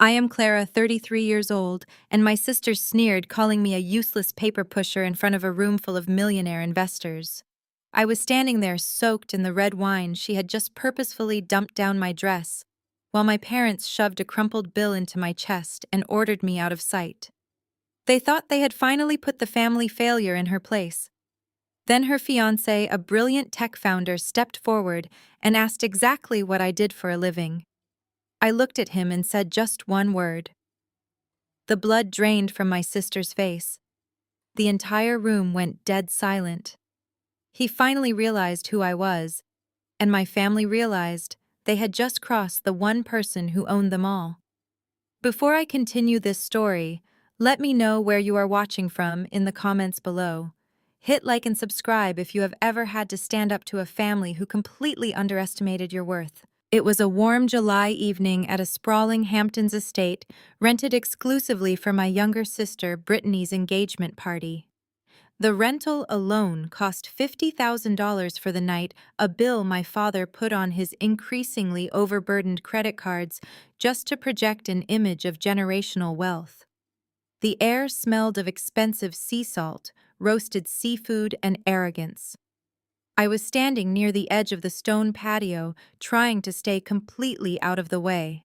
I am Clara, 33 years old, and my sister sneered, calling me a useless paper pusher in front of a room full of millionaire investors. I was standing there soaked in the red wine she had just purposefully dumped down my dress, while my parents shoved a crumpled bill into my chest and ordered me out of sight. They thought they had finally put the family failure in her place. Then her fiance, a brilliant tech founder, stepped forward and asked exactly what I did for a living. I looked at him and said just one word. The blood drained from my sister's face. The entire room went dead silent. He finally realized who I was, and my family realized they had just crossed the one person who owned them all. Before I continue this story, let me know where you are watching from in the comments below. Hit like and subscribe if you have ever had to stand up to a family who completely underestimated your worth. It was a warm July evening at a sprawling Hamptons estate, rented exclusively for my younger sister Brittany's engagement party. The rental alone cost $50,000 for the night, a bill my father put on his increasingly overburdened credit cards just to project an image of generational wealth. The air smelled of expensive sea salt, roasted seafood, and arrogance. I was standing near the edge of the stone patio, trying to stay completely out of the way.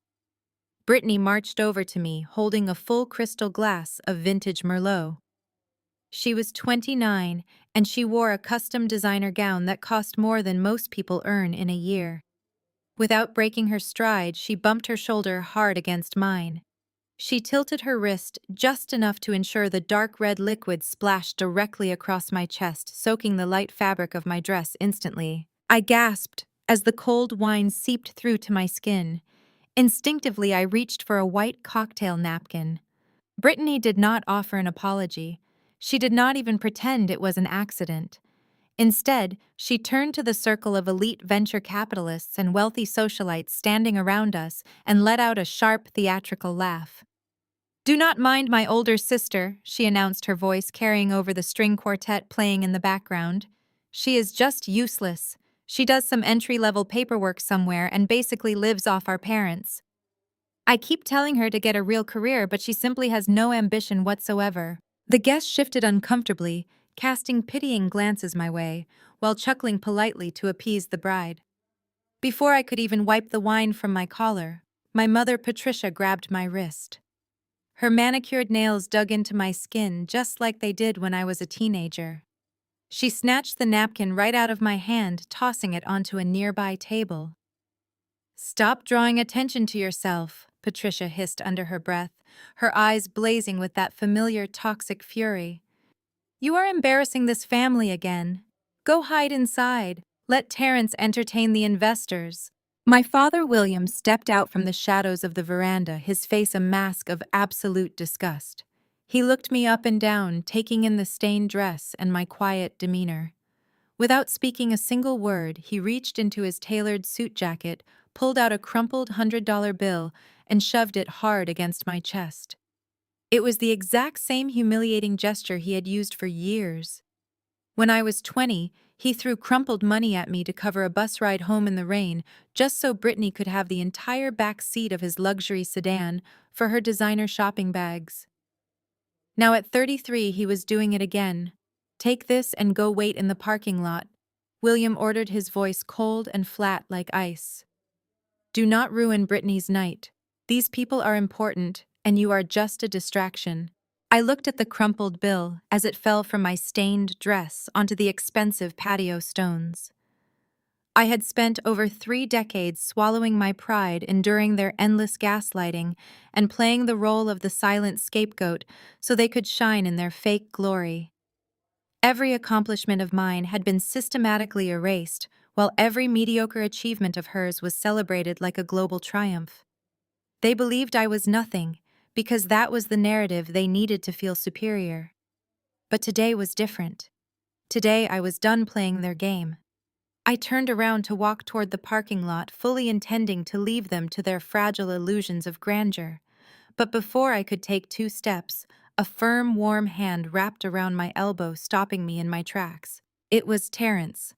Brittany marched over to me, holding a full crystal glass of vintage Merlot. She was 29, and she wore a custom designer gown that cost more than most people earn in a year. Without breaking her stride, she bumped her shoulder hard against mine. She tilted her wrist just enough to ensure the dark red liquid splashed directly across my chest, soaking the light fabric of my dress instantly. I gasped as the cold wine seeped through to my skin. Instinctively, I reached for a white cocktail napkin. Brittany did not offer an apology. She did not even pretend it was an accident. Instead, she turned to the circle of elite venture capitalists and wealthy socialites standing around us and let out a sharp, theatrical laugh. "Do not mind my older sister," she announced, her voice carrying over the string quartet playing in the background. "She is just useless. She does some entry-level paperwork somewhere and basically lives off our parents. I keep telling her to get a real career, but she simply has no ambition whatsoever." The guest shifted uncomfortably, casting pitying glances my way, while chuckling politely to appease the bride. Before I could even wipe the wine from my collar, my mother Patricia grabbed my wrist. Her manicured nails dug into my skin just like they did when I was a teenager. She snatched the napkin right out of my hand, tossing it onto a nearby table. "Stop drawing attention to yourself," Patricia hissed under her breath, her eyes blazing with that familiar toxic fury. "You are embarrassing this family again. Go hide inside. Let Terrence entertain the investors." My father William stepped out from the shadows of the veranda, his face a mask of absolute disgust. He looked me up and down, taking in the stained dress and my quiet demeanor. Without speaking a single word, he reached into his tailored suit jacket, pulled out a crumpled $100 bill, and shoved it hard against my chest. It was the exact same humiliating gesture he had used for years. When I was 20, he threw crumpled money at me to cover a bus ride home in the rain, just so Brittany could have the entire back seat of his luxury sedan for her designer shopping bags. Now at 33, he was doing it again. "Take this and go wait in the parking lot," William ordered, his voice cold and flat like ice. "Do not ruin Brittany's night. These people are important, and you are just a distraction." I looked at the crumpled bill as it fell from my stained dress onto the expensive patio stones. I had spent over 3 decades swallowing my pride, enduring their endless gaslighting, and playing the role of the silent scapegoat so they could shine in their fake glory. Every accomplishment of mine had been systematically erased, while every mediocre achievement of hers was celebrated like a global triumph. They believed I was nothing, because that was the narrative they needed to feel superior. But today was different. Today I was done playing their game. I turned around to walk toward the parking lot, fully intending to leave them to their fragile illusions of grandeur. But before I could take 2 steps, a firm, warm hand wrapped around my elbow, stopping me in my tracks. It was Terrence.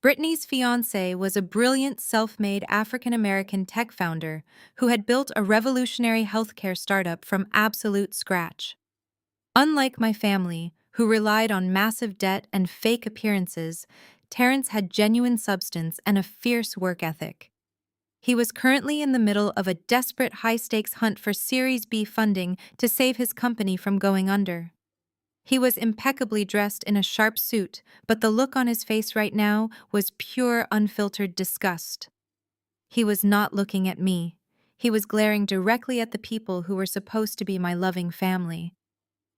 Brittany's fiance was a brilliant self-made African-American tech founder who had built a revolutionary healthcare startup from absolute scratch. Unlike my family, who relied on massive debt and fake appearances, Terrence had genuine substance and a fierce work ethic. He was currently in the middle of a desperate high-stakes hunt for Series B funding to save his company from going under. He was impeccably dressed in a sharp suit, but the look on his face right now was pure, unfiltered disgust. He was not looking at me. He was glaring directly at the people who were supposed to be my loving family.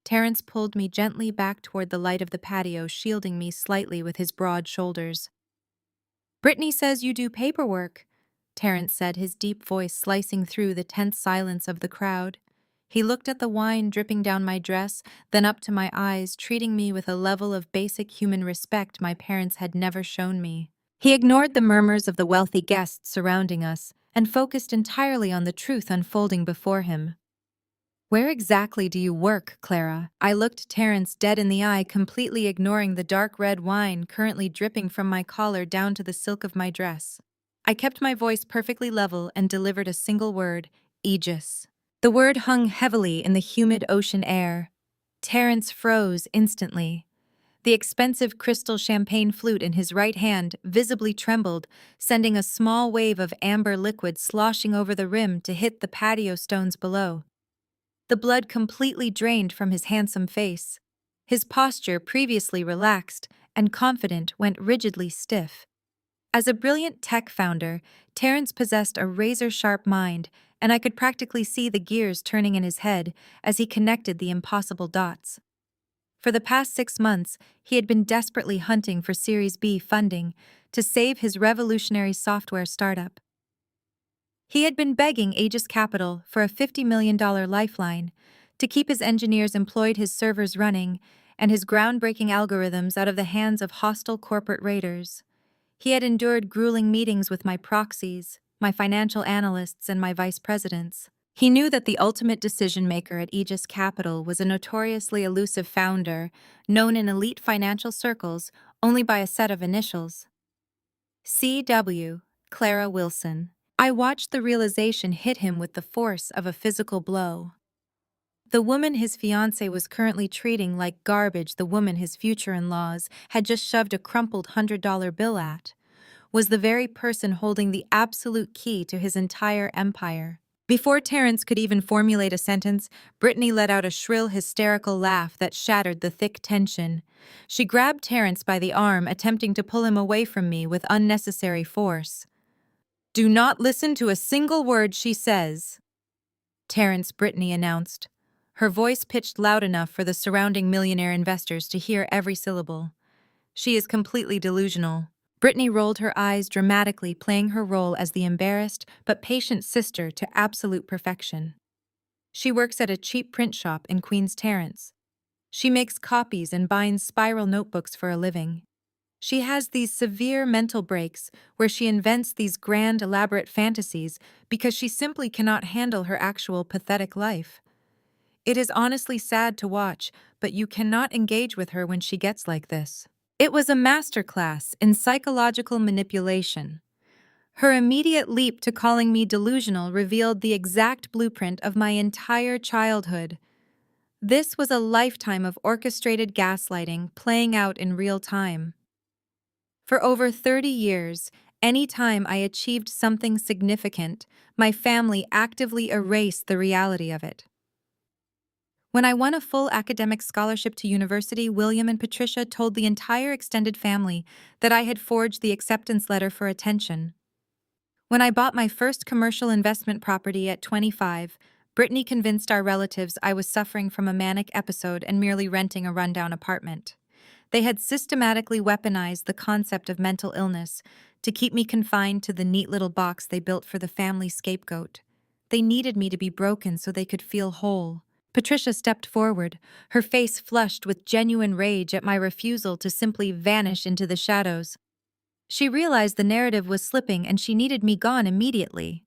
Terrence pulled me gently back toward the light of the patio, shielding me slightly with his broad shoulders. "Brittany says you do paperwork," Terrence said, his deep voice slicing through the tense silence of the crowd. He looked at the wine dripping down my dress, then up to my eyes, treating me with a level of basic human respect my parents had never shown me. He ignored the murmurs of the wealthy guests surrounding us and focused entirely on the truth unfolding before him. "Where exactly do you work, Clara?" I looked Terrence dead in the eye, completely ignoring the dark red wine currently dripping from my collar down to the silk of my dress. I kept my voice perfectly level and delivered a single word: Aegis. The word hung heavily in the humid ocean air. Terrence froze instantly. The expensive crystal champagne flute in his right hand visibly trembled, sending a small wave of amber liquid sloshing over the rim to hit the patio stones below. The blood completely drained from his handsome face. His posture, previously relaxed and confident, went rigidly stiff. As a brilliant tech founder, Terrence possessed a razor-sharp mind, and I could practically see the gears turning in his head as he connected the impossible dots. For the past 6 months, he had been desperately hunting for Series B funding to save his revolutionary software startup. He had been begging Aegis Capital for a $50 million lifeline to keep his engineers employed, his servers running, and his groundbreaking algorithms out of the hands of hostile corporate raiders. He had endured grueling meetings with my proxies, my financial analysts, and my vice presidents. He knew that the ultimate decision-maker at Aegis Capital was a notoriously elusive founder, known in elite financial circles only by a set of initials. C.W. Clara Wilson. I watched the realization hit him with the force of a physical blow. The woman his fiancé was currently treating like garbage, the woman his future in-laws had just shoved a crumpled $100 bill at, was the very person holding the absolute key to his entire empire. Before Terrence could even formulate a sentence, Brittany let out a shrill, hysterical laugh that shattered the thick tension. She grabbed Terrence by the arm, attempting to pull him away from me with unnecessary force. "Do not listen to a single word she says," Terrence, Brittany announced. Her voice pitched loud enough for the surrounding millionaire investors to hear every syllable. "She is completely delusional." Brittany rolled her eyes dramatically, playing her role as the embarrassed but patient sister to absolute perfection. "She works at a cheap print shop in Queens Terrace. She makes copies and binds spiral notebooks for a living. She has these severe mental breaks where she invents these grand, elaborate fantasies because she simply cannot handle her actual pathetic life. It is honestly sad to watch, but you cannot engage with her when she gets like this." It was a masterclass in psychological manipulation. Her immediate leap to calling me delusional revealed the exact blueprint of my entire childhood. This was a lifetime of orchestrated gaslighting playing out in real time. For over 30 years, any time I achieved something significant, my family actively erased the reality of it. When I won a full academic scholarship to university, William and Patricia told the entire extended family that I had forged the acceptance letter for attention. When I bought my first commercial investment property at 25, Brittany convinced our relatives I was suffering from a manic episode and merely renting a rundown apartment. They had systematically weaponized the concept of mental illness to keep me confined to the neat little box they built for the family scapegoat. They needed me to be broken so they could feel whole. Patricia stepped forward, her face flushed with genuine rage at my refusal to simply vanish into the shadows. She realized the narrative was slipping and she needed me gone immediately.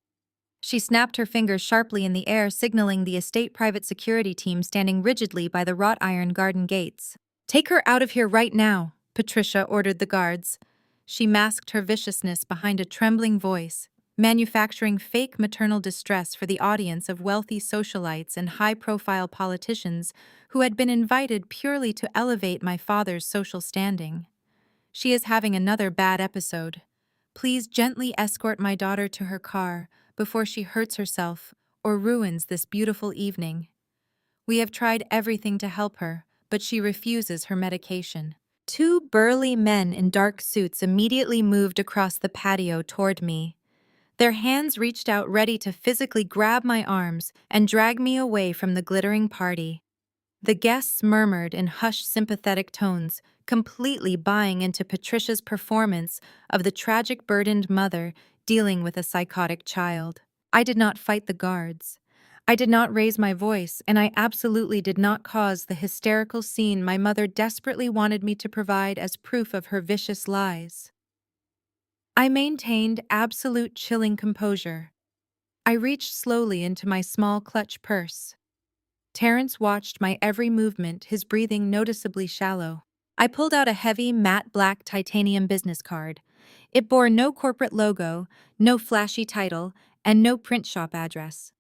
She snapped her fingers sharply in the air, signaling the estate private security team standing rigidly by the wrought iron garden gates. "Take her out of here right now," Patricia ordered the guards. She masked her viciousness behind a trembling voice, manufacturing fake maternal distress for the audience of wealthy socialites and high-profile politicians who had been invited purely to elevate my father's social standing. She is having another bad episode. Please gently escort my daughter to her car before she hurts herself or ruins this beautiful evening. We have tried everything to help her, but she refuses her medication. Two burly men in dark suits immediately moved across the patio toward me. Their hands reached out ready to physically grab my arms and drag me away from the glittering party. The guests murmured in hushed, sympathetic tones, completely buying into Patricia's performance of the tragic burdened mother dealing with a psychotic child. I did not fight the guards. I did not raise my voice, and I absolutely did not cause the hysterical scene my mother desperately wanted me to provide as proof of her vicious lies. I maintained absolute chilling composure. I reached slowly into my small clutch purse. Terrence watched my every movement, his breathing noticeably shallow. I pulled out a heavy, matte black titanium business card. It bore no corporate logo, no flashy title, and no print shop address.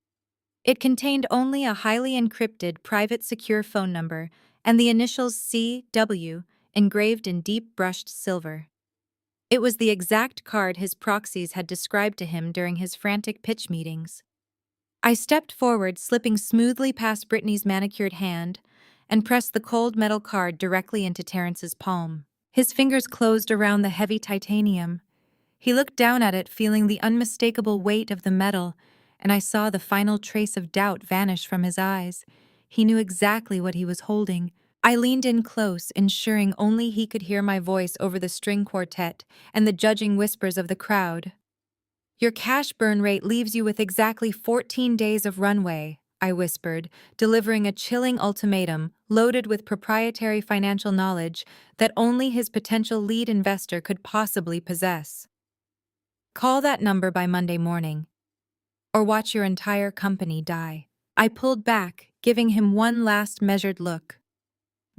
It contained only a highly encrypted, private secure phone number and the initials CW engraved in deep brushed silver. It was the exact card his proxies had described to him during his frantic pitch meetings. I stepped forward, slipping smoothly past Brittany's manicured hand, and pressed the cold metal card directly into Terrence's palm. His fingers closed around the heavy titanium. He looked down at it, feeling the unmistakable weight of the metal, and I saw the final trace of doubt vanish from his eyes. He knew exactly what he was holding. I leaned in close, ensuring only he could hear my voice over the string quartet and the judging whispers of the crowd. "Your cash burn rate leaves you with exactly 14 days of runway," I whispered, delivering a chilling ultimatum loaded with proprietary financial knowledge that only his potential lead investor could possibly possess. "Call that number by Monday morning, or watch your entire company die." I pulled back, giving him one last measured look.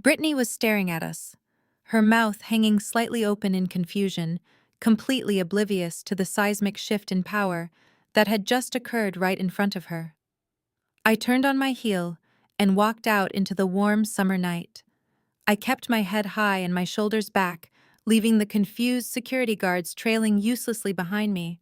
Brittany was staring at us, her mouth hanging slightly open in confusion, completely oblivious to the seismic shift in power that had just occurred right in front of her. I turned on my heel and walked out into the warm summer night. I kept my head high and my shoulders back, leaving the confused security guards trailing uselessly behind me,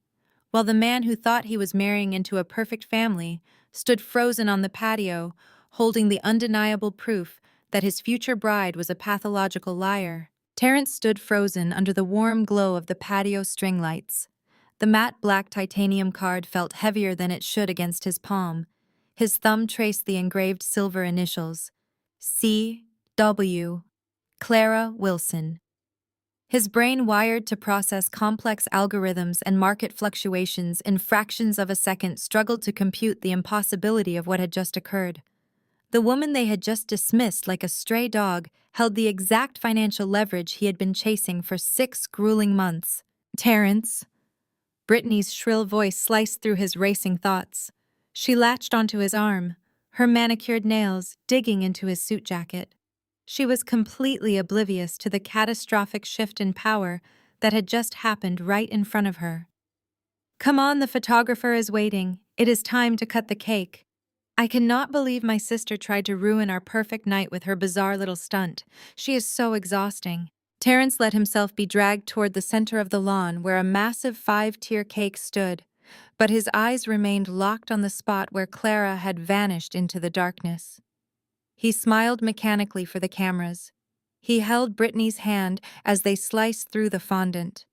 while the man who thought he was marrying into a perfect family stood frozen on the patio, holding the undeniable proof that his future bride was a pathological liar. Terrence stood frozen under the warm glow of the patio string lights. The matte black titanium card felt heavier than it should against his palm. His thumb traced the engraved silver initials. C.W. Clara Wilson. His brain, wired to process complex algorithms and market fluctuations in fractions of a second, struggled to compute the impossibility of what had just occurred. The woman they had just dismissed like a stray dog held the exact financial leverage he had been chasing for 6 grueling months. "Terrence." Brittany's shrill voice sliced through his racing thoughts. She latched onto his arm, her manicured nails digging into his suit jacket. She was completely oblivious to the catastrophic shift in power that had just happened right in front of her. "Come on, the photographer is waiting. It is time to cut the cake." I cannot believe my sister tried to ruin our perfect night with her bizarre little stunt. She is so exhausting. Terrence let himself be dragged toward the center of the lawn where a massive 5-tier cake stood, but his eyes remained locked on the spot where Clara had vanished into the darkness. He smiled mechanically for the cameras. He held Brittany's hand as they sliced through the fondant,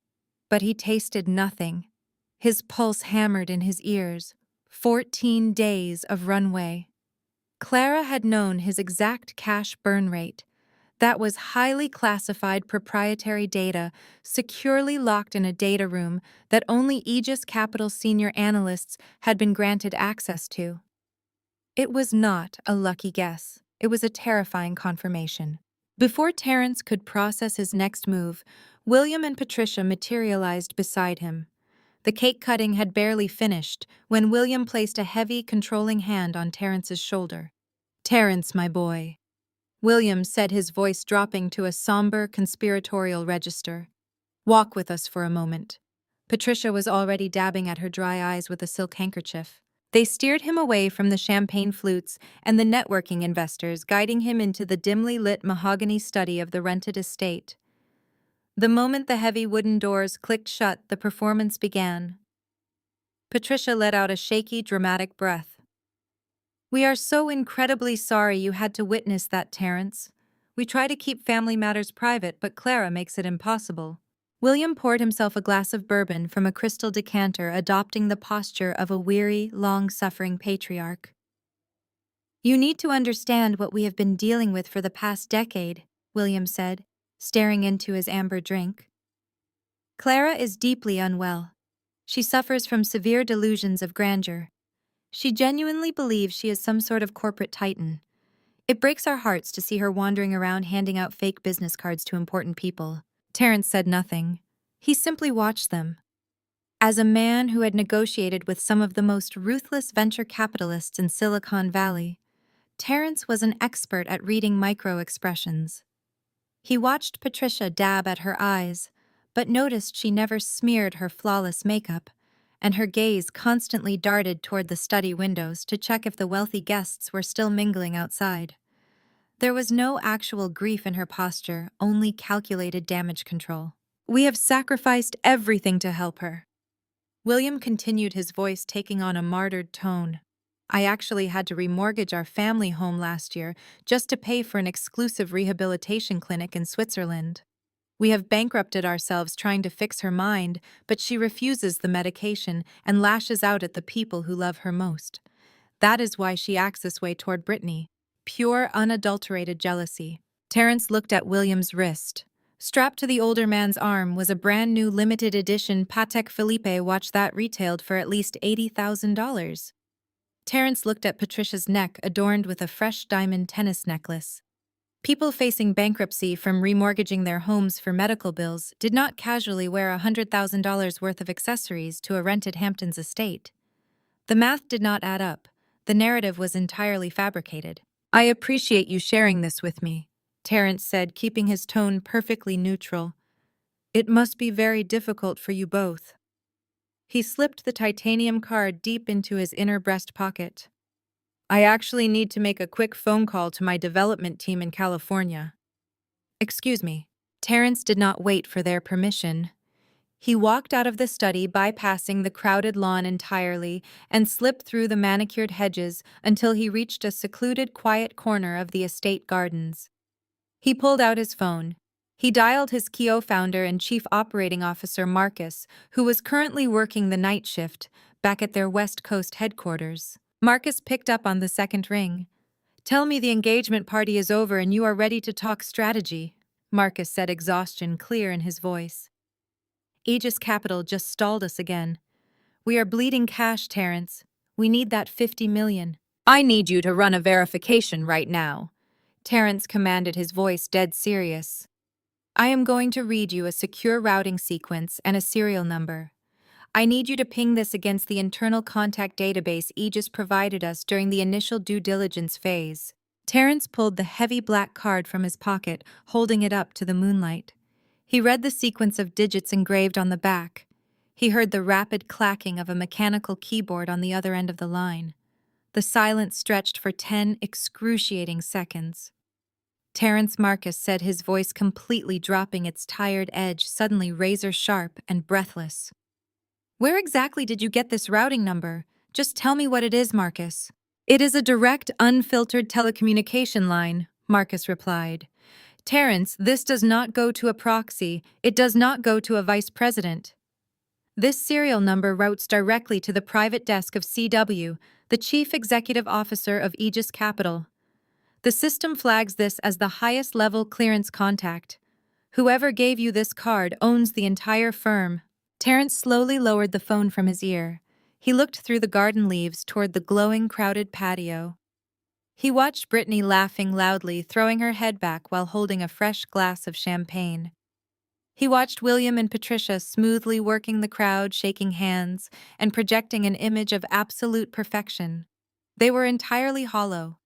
but he tasted nothing. His pulse hammered in his ears. 14 days of runway. Clara had known his exact cash burn rate. That was highly classified proprietary data, securely locked in a data room that only Aegis Capital senior analysts had been granted access to. It was not a lucky guess. It was a terrifying confirmation. Before Terrence could process his next move, William and Patricia materialized beside him. The cake cutting had barely finished when William placed a heavy, controlling hand on Terrence's shoulder. "Terrence, my boy," William said, his voice dropping to a somber, conspiratorial register. Walk with us for a moment. Patricia was already dabbing at her dry eyes with a silk handkerchief. They steered him away from the champagne flutes and the networking investors, guiding him into the dimly lit mahogany study of the rented estate. The moment the heavy wooden doors clicked shut, the performance began. Patricia let out a shaky, dramatic breath. "We are so incredibly sorry you had to witness that, Terence. We try to keep family matters private, but Clara makes it impossible." William poured himself a glass of bourbon from a crystal decanter, adopting the posture of a weary, long-suffering patriarch. "You need to understand what we have been dealing with for the past decade," William said, staring into his amber drink. "Clara is deeply unwell. She suffers from severe delusions of grandeur. She genuinely believes she is some sort of corporate titan. It breaks our hearts to see her wandering around handing out fake business cards to important people." Terence said nothing. He simply watched them. As a man who had negotiated with some of the most ruthless venture capitalists in Silicon Valley, Terence was an expert at reading micro-expressions. He watched Patricia dab at her eyes, but noticed she never smeared her flawless makeup, and her gaze constantly darted toward the study windows to check if the wealthy guests were still mingling outside. There was no actual grief in her posture, only calculated damage control. "We have sacrificed everything to help her." William continued, his voice taking on a martyred tone. "I actually had to remortgage our family home last year just to pay for an exclusive rehabilitation clinic in Switzerland. We have bankrupted ourselves trying to fix her mind, but she refuses the medication and lashes out at the people who love her most. That is why she acts this way toward Brittany. Pure, unadulterated jealousy." Terence looked at William's wrist. Strapped to the older man's arm was a brand-new limited edition Patek Philippe watch that retailed for at least $80,000. Terence looked at Patricia's neck, adorned with a fresh diamond tennis necklace. People facing bankruptcy from remortgaging their homes for medical bills did not casually wear $100,000 worth of accessories to a rented Hamptons estate. The math did not add up. The narrative was entirely fabricated. "I appreciate you sharing this with me," Terence said, keeping his tone perfectly neutral. "It must be very difficult for you both." He slipped the titanium card deep into his inner breast pocket. "I actually need to make a quick phone call to my development team in California." "Excuse me." Terence did not wait for their permission. He walked out of the study, bypassing the crowded lawn entirely, and slipped through the manicured hedges until he reached a secluded, quiet corner of the estate gardens. He pulled out his phone. He dialed his co-founder and chief operating officer Marcus, who was currently working the night shift, back at their West Coast headquarters. Marcus picked up on the second ring. "Tell me the engagement party is over and you are ready to talk strategy," Marcus said, exhaustion clear in his voice. "Aegis Capital just stalled us again. We are bleeding cash, Terence. We need that $50 million. I need you to run a verification right now," Terence commanded, his voice dead serious. "I am going to read you a secure routing sequence and a serial number. I need you to ping this against the internal contact database Aegis provided us during the initial due diligence phase." Terence pulled the heavy black card from his pocket, holding it up to the moonlight. He read the sequence of digits engraved on the back. He heard the rapid clacking of a mechanical keyboard on the other end of the line. The silence stretched for 10 excruciating seconds. Terence Marcus said, his voice completely dropping, its tired edge suddenly razor-sharp and breathless. "Where exactly did you get this routing number? Just tell me what it is, Marcus." "It is a direct, unfiltered telecommunication line," Marcus replied. "Terence, this does not go to a proxy. It does not go to a vice president. This serial number routes directly to the private desk of CW, the chief executive officer of Aegis Capital. The system flags this as the highest level clearance contact. Whoever gave you this card owns the entire firm." Terence slowly lowered the phone from his ear. He looked through the garden leaves toward the glowing, crowded patio. He watched Brittany laughing loudly, throwing her head back while holding a fresh glass of champagne. He watched William and Patricia smoothly working the crowd, shaking hands, and projecting an image of absolute perfection. They were entirely hollow.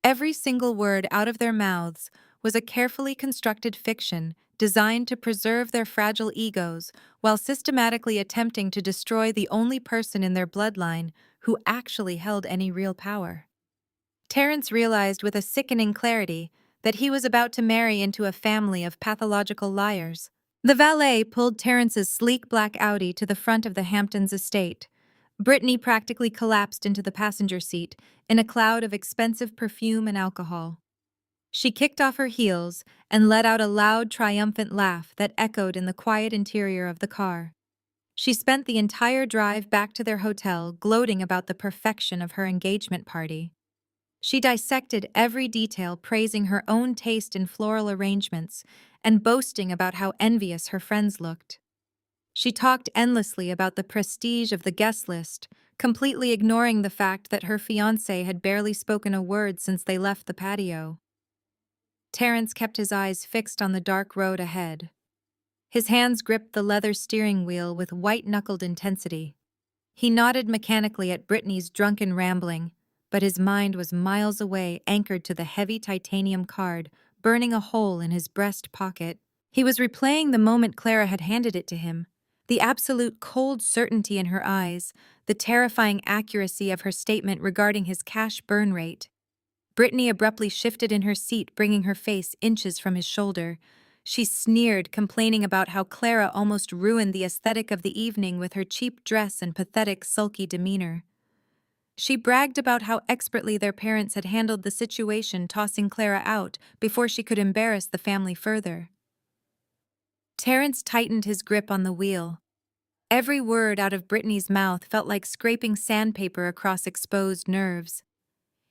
Every single word out of their mouths was a carefully constructed fiction designed to preserve their fragile egos while systematically attempting to destroy the only person in their bloodline who actually held any real power. Terence realized with a sickening clarity that he was about to marry into a family of pathological liars. The valet pulled Terence's sleek black Audi to the front of the Hamptons estate. Brittany practically collapsed into the passenger seat in a cloud of expensive perfume and alcohol. She kicked off her heels and let out a loud, triumphant laugh that echoed in the quiet interior of the car. She spent the entire drive back to their hotel gloating about the perfection of her engagement party. She dissected every detail, praising her own taste in floral arrangements and boasting about how envious her friends looked. She talked endlessly about the prestige of the guest list, completely ignoring the fact that her fiancé had barely spoken a word since they left the patio. Terence kept his eyes fixed on the dark road ahead. His hands gripped the leather steering wheel with white-knuckled intensity. He nodded mechanically at Brittany's drunken rambling, but his mind was miles away, anchored to the heavy titanium card, burning a hole in his breast pocket. He was replaying the moment Clara had handed it to him, the absolute cold certainty in her eyes, the terrifying accuracy of her statement regarding his cash burn rate. Brittany abruptly shifted in her seat, bringing her face inches from his shoulder. She sneered, complaining about how Clara almost ruined the aesthetic of the evening with her cheap dress and pathetic, sulky demeanor. She bragged about how expertly their parents had handled the situation, tossing Clara out before she could embarrass the family further. Terence tightened his grip on the wheel. Every word out of Brittany's mouth felt like scraping sandpaper across exposed nerves.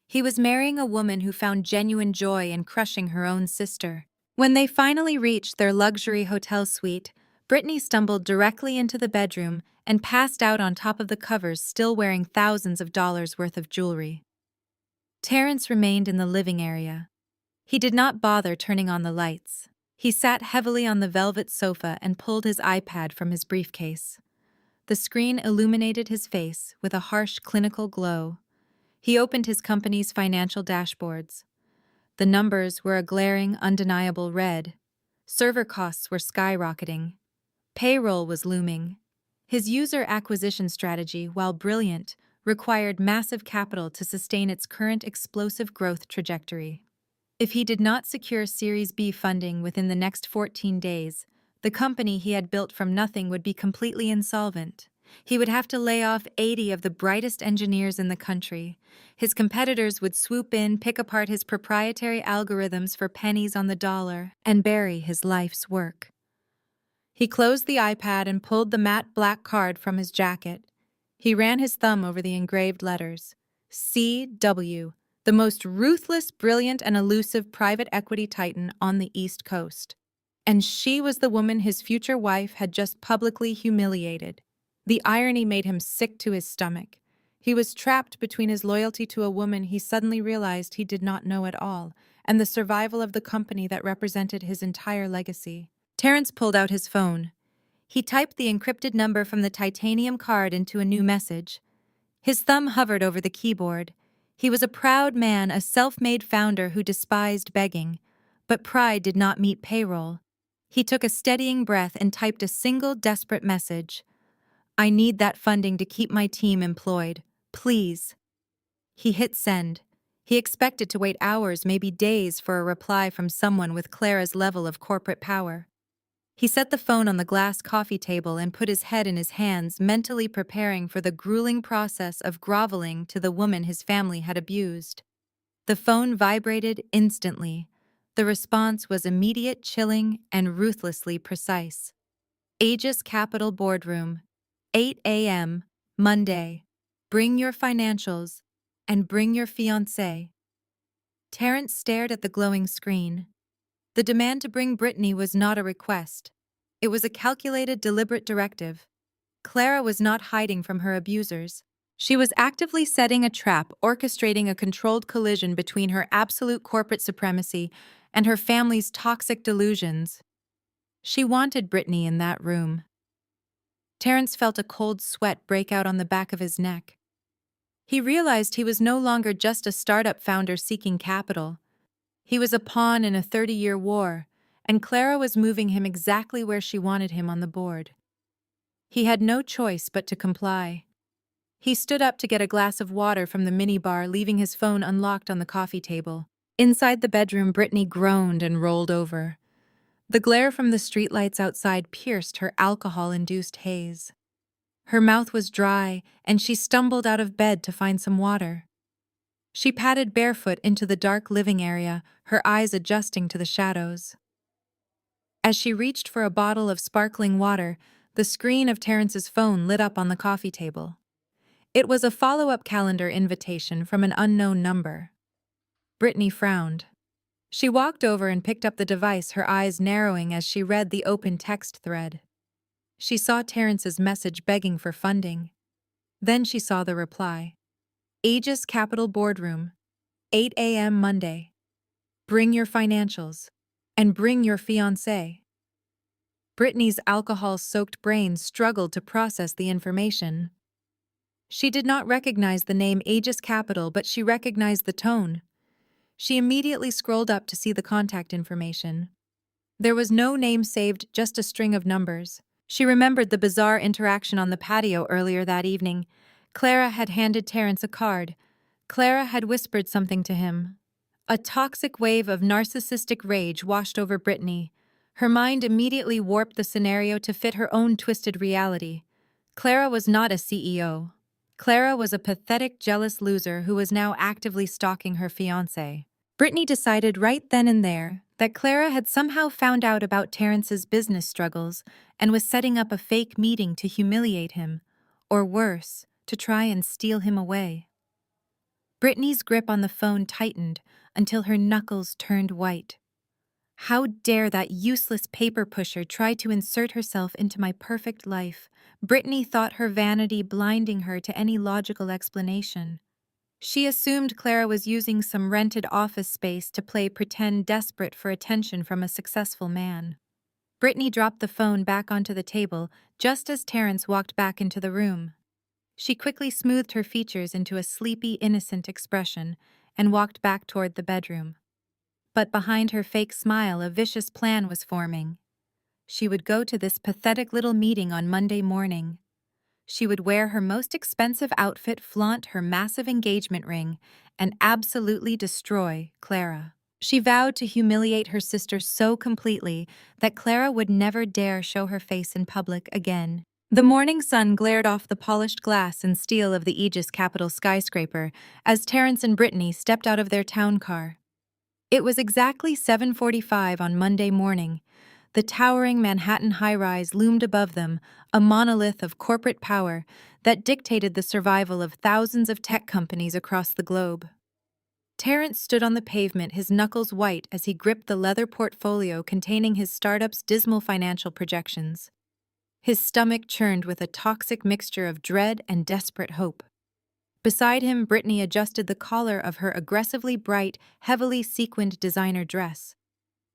He was marrying a woman who found genuine joy in crushing her own sister. When they finally reached their luxury hotel suite, Brittany stumbled directly into the bedroom and passed out on top of the covers, still wearing thousands of dollars worth of jewelry. Terence remained in the living area. He did not bother turning on the lights. He sat heavily on the velvet sofa and pulled his iPad from his briefcase. The screen illuminated his face with a harsh clinical glow. He opened his company's financial dashboards. The numbers were a glaring, undeniable red. Server costs were skyrocketing. Payroll was looming. His user acquisition strategy, while brilliant, required massive capital to sustain its current explosive growth trajectory. If he did not secure Series B funding within the next 14 days, the company he had built from nothing would be completely insolvent. He would have to lay off 80 of the brightest engineers in the country. His competitors would swoop in, pick apart his proprietary algorithms for pennies on the dollar, and bury his life's work. He closed the iPad and pulled the matte black card from his jacket. He ran his thumb over the engraved letters. CW, the most ruthless, brilliant, and elusive private equity titan on the East Coast. And she was the woman his future wife had just publicly humiliated. The irony made him sick to his stomach. He was trapped between his loyalty to a woman he suddenly realized he did not know at all, and the survival of the company that represented his entire legacy. Terence pulled out his phone. He typed the encrypted number from the titanium card into a new message. His thumb hovered over the keyboard. He was a proud man, a self-made founder who despised begging. But pride did not meet payroll. He took a steadying breath and typed a single desperate message. I need that funding to keep my team employed. Please. He hit send. He expected to wait hours, maybe days, for a reply from someone with Clara's level of corporate power. He set the phone on the glass coffee table and put his head in his hands, mentally preparing for the grueling process of groveling to the woman his family had abused. The phone vibrated instantly. The response was immediate, chilling, and ruthlessly precise. Aegis Capital Boardroom, 8 a.m., Monday. Bring your financials, and bring your fiancé. Terence stared at the glowing screen. The demand to bring Brittany was not a request. It was a calculated, deliberate directive. Clara was not hiding from her abusers. She was actively setting a trap, orchestrating a controlled collision between her absolute corporate supremacy and her family's toxic delusions. She wanted Brittany in that room. Terence felt a cold sweat break out on the back of his neck. He realized he was no longer just a startup founder seeking capital. He was a pawn in a 30-year war, and Clara was moving him exactly where she wanted him on the board. He had no choice but to comply. He stood up to get a glass of water from the minibar, leaving his phone unlocked on the coffee table. Inside the bedroom, Brittany groaned and rolled over. The glare from the streetlights outside pierced her alcohol-induced haze. Her mouth was dry, and she stumbled out of bed to find some water. She padded barefoot into the dark living area, her eyes adjusting to the shadows. As she reached for a bottle of sparkling water, the screen of Terrence's phone lit up on the coffee table. It was a follow-up calendar invitation from an unknown number. Brittany frowned. She walked over and picked up the device, her eyes narrowing as she read the open text thread. She saw Terrence's message begging for funding. Then she saw the reply. Aegis Capital Boardroom, 8 a.m. Monday. Bring your financials. And bring your fiancé. Brittany's alcohol-soaked brain struggled to process the information. She did not recognize the name Aegis Capital, but she recognized the tone. She immediately scrolled up to see the contact information. There was no name saved, just a string of numbers. She remembered the bizarre interaction on the patio earlier that evening. Clara had handed Terrence a card. Clara had whispered something to him. A toxic wave of narcissistic rage washed over Brittany. Her mind immediately warped the scenario to fit her own twisted reality. Clara was not a CEO. Clara was a pathetic, jealous loser who was now actively stalking her fiancé. Brittany decided right then and there that Clara had somehow found out about Terrence's business struggles and was setting up a fake meeting to humiliate him, or worse, to try and steal him away. Brittany's grip on the phone tightened until her knuckles turned white. How dare that useless paper pusher try to insert herself into my perfect life? Brittany thought, her vanity blinding her to any logical explanation. She assumed Clara was using some rented office space to play pretend desperate for attention from a successful man. Brittany dropped the phone back onto the table just as Terrence walked back into the room. She quickly smoothed her features into a sleepy, innocent expression and walked back toward the bedroom. But behind her fake smile, a vicious plan was forming. She would go to this pathetic little meeting on Monday morning. She would wear her most expensive outfit, flaunt her massive engagement ring, and absolutely destroy Clara. She vowed to humiliate her sister so completely that Clara would never dare show her face in public again. The morning sun glared off the polished glass and steel of the Aegis Capital skyscraper as Terrence and Brittany stepped out of their town car. It was exactly 7:45 on Monday morning. The towering Manhattan high-rise loomed above them, a monolith of corporate power that dictated the survival of thousands of tech companies across the globe. Terrence stood on the pavement, his knuckles white as he gripped the leather portfolio containing his startup's dismal financial projections. His stomach churned with a toxic mixture of dread and desperate hope. Beside him, Brittany adjusted the collar of her aggressively bright, heavily sequined designer dress.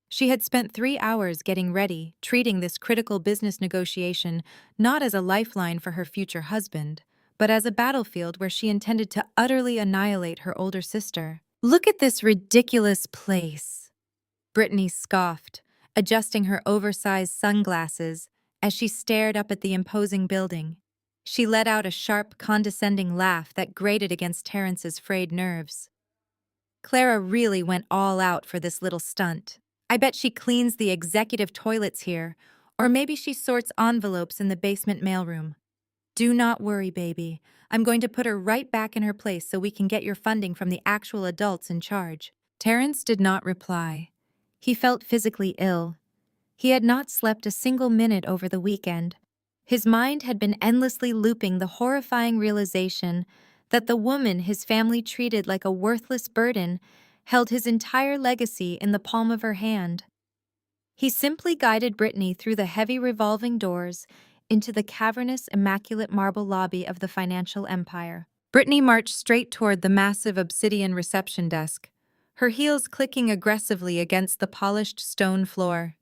She had spent 3 hours getting ready, treating this critical business negotiation not as a lifeline for her future husband, but as a battlefield where she intended to utterly annihilate her older sister. "Look at this ridiculous place," Brittany scoffed, adjusting her oversized sunglasses as she stared up at the imposing building. She let out a sharp, condescending laugh that grated against Terrence's frayed nerves. Clara really went all out for this little stunt. I bet she cleans the executive toilets here, or maybe she sorts envelopes in the basement mailroom. Do not worry, baby. I'm going to put her right back in her place so we can get your funding from the actual adults in charge. Terrence did not reply. He felt physically ill. He had not slept a single minute over the weekend. His mind had been endlessly looping the horrifying realization that the woman his family treated like a worthless burden held his entire legacy in the palm of her hand. He simply guided Brittany through the heavy revolving doors into the cavernous, immaculate marble lobby of the financial empire. Brittany marched straight toward the massive obsidian reception desk, her heels clicking aggressively against the polished stone floor.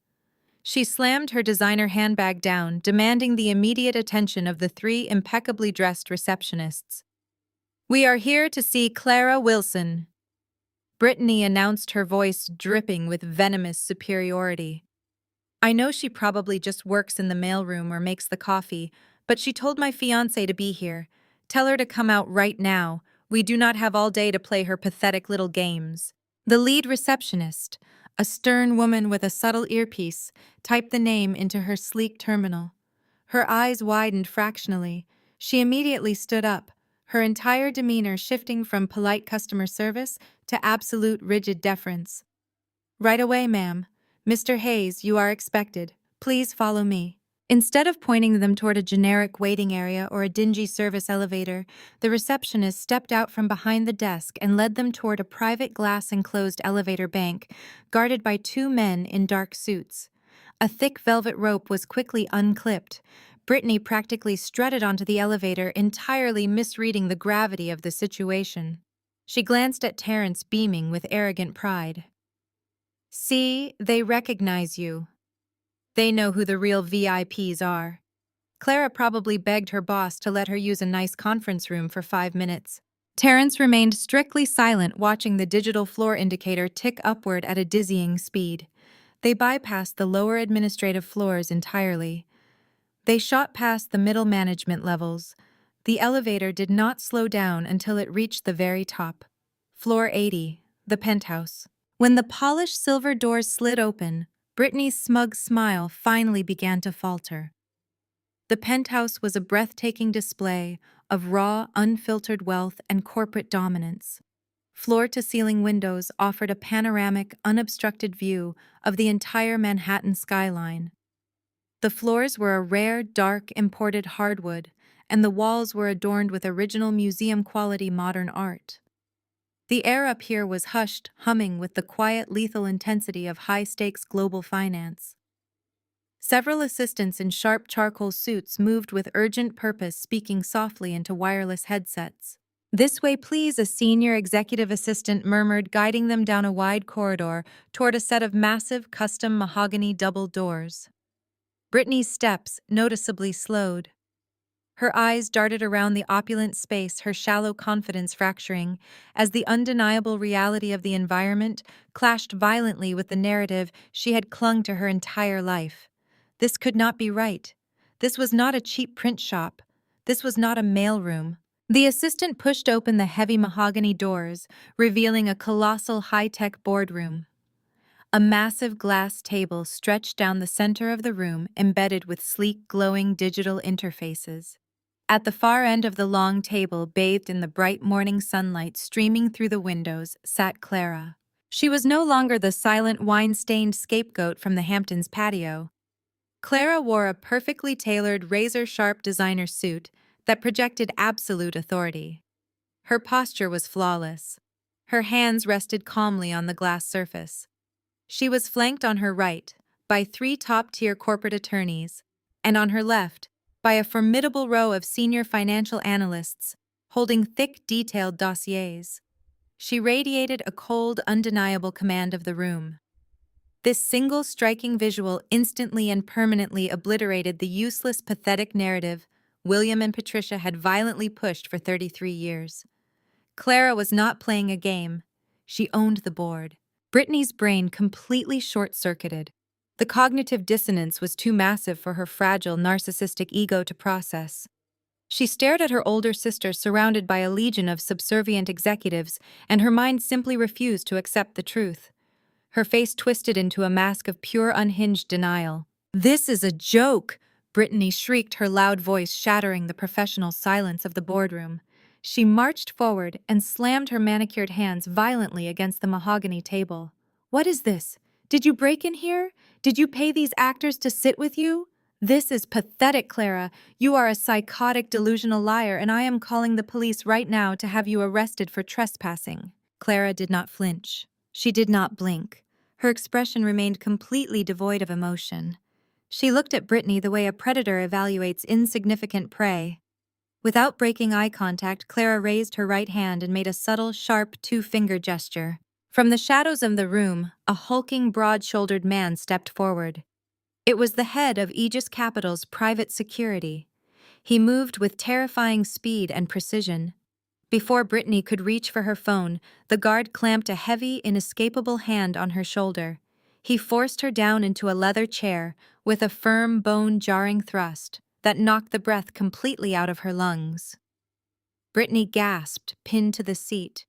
She slammed her designer handbag down, demanding the immediate attention of the 3 impeccably dressed receptionists. "We are here to see Clara Wilson." Brittany announced, her voice dripping with venomous superiority. I know she probably just works in the mailroom or makes the coffee, but she told my fiance to be here. Tell her to come out right now. We do not have all day to play her pathetic little games. The lead receptionist, a stern woman with a subtle earpiece, typed the name into her sleek terminal. Her eyes widened fractionally. She immediately stood up, her entire demeanor shifting from polite customer service to absolute rigid deference. Right away, ma'am. Mr. Hayes, you are expected. Please follow me. Instead of pointing them toward a generic waiting area or a dingy service elevator, the receptionist stepped out from behind the desk and led them toward a private glass-enclosed elevator bank, guarded by two men in dark suits. A thick velvet rope was quickly unclipped. Brittany practically strutted onto the elevator, entirely misreading the gravity of the situation. She glanced at Terrence, beaming with arrogant pride. See, they recognize you. They know who the real VIPs are. Clara probably begged her boss to let her use a nice conference room for 5 minutes. Terrence remained strictly silent, watching the digital floor indicator tick upward at a dizzying speed. They bypassed the lower administrative floors entirely. They shot past the middle management levels. The elevator did not slow down until it reached the very top. Floor 80, the penthouse. When the polished silver doors slid open, Brittany's smug smile finally began to falter. The penthouse was a breathtaking display of raw, unfiltered wealth and corporate dominance. Floor-to-ceiling windows offered a panoramic, unobstructed view of the entire Manhattan skyline. The floors were a rare, dark, imported hardwood, and the walls were adorned with original museum-quality modern art. The air up here was hushed, humming with the quiet, lethal intensity of high-stakes global finance. Several assistants in sharp charcoal suits moved with urgent purpose, speaking softly into wireless headsets. "This way, please," a senior executive assistant murmured, guiding them down a wide corridor toward a set of massive, custom mahogany double doors. Brittany's steps noticeably slowed. Her eyes darted around the opulent space, her shallow confidence fracturing, as the undeniable reality of the environment clashed violently with the narrative she had clung to her entire life. This could not be right. This was not a cheap print shop. This was not a mailroom. The assistant pushed open the heavy mahogany doors, revealing a colossal high-tech boardroom. A massive glass table stretched down the center of the room, embedded with sleek, glowing digital interfaces. At the far end of the long table, bathed in the bright morning sunlight streaming through the windows, sat Clara. She was no longer the silent, wine-stained scapegoat from the Hamptons patio. Clara wore a perfectly tailored, razor-sharp designer suit that projected absolute authority. Her posture was flawless. Her hands rested calmly on the glass surface. She was flanked on her right by 3 top-tier corporate attorneys, and on her left by a formidable row of senior financial analysts holding thick, detailed dossiers. She radiated a cold, undeniable command of the room. This single striking visual instantly and permanently obliterated the useless, pathetic narrative William and Patricia had violently pushed for 33 years. Clara was not playing a game. She owned the board. Brittany's brain completely short-circuited. The cognitive dissonance was too massive for her fragile, narcissistic ego to process. She stared at her older sister, surrounded by a legion of subservient executives, and her mind simply refused to accept the truth. Her face twisted into a mask of pure, unhinged denial. "This is a joke!" Brittany shrieked, her loud voice shattering the professional silence of the boardroom. She marched forward and slammed her manicured hands violently against the mahogany table. "What is this? Did you break in here? Did you pay these actors to sit with you? This is pathetic, Clara. You are a psychotic, delusional liar, and I am calling the police right now to have you arrested for trespassing." Clara did not flinch. She did not blink. Her expression remained completely devoid of emotion. She looked at Brittany the way a predator evaluates insignificant prey. Without breaking eye contact, Clara raised her right hand and made a subtle, sharp 2-finger gesture. From the shadows of the room, a hulking, broad-shouldered man stepped forward. It was the head of Aegis Capital's private security. He moved with terrifying speed and precision. Before Brittany could reach for her phone, the guard clamped a heavy, inescapable hand on her shoulder. He forced her down into a leather chair with a firm, bone-jarring thrust that knocked the breath completely out of her lungs. Brittany gasped, pinned to the seat,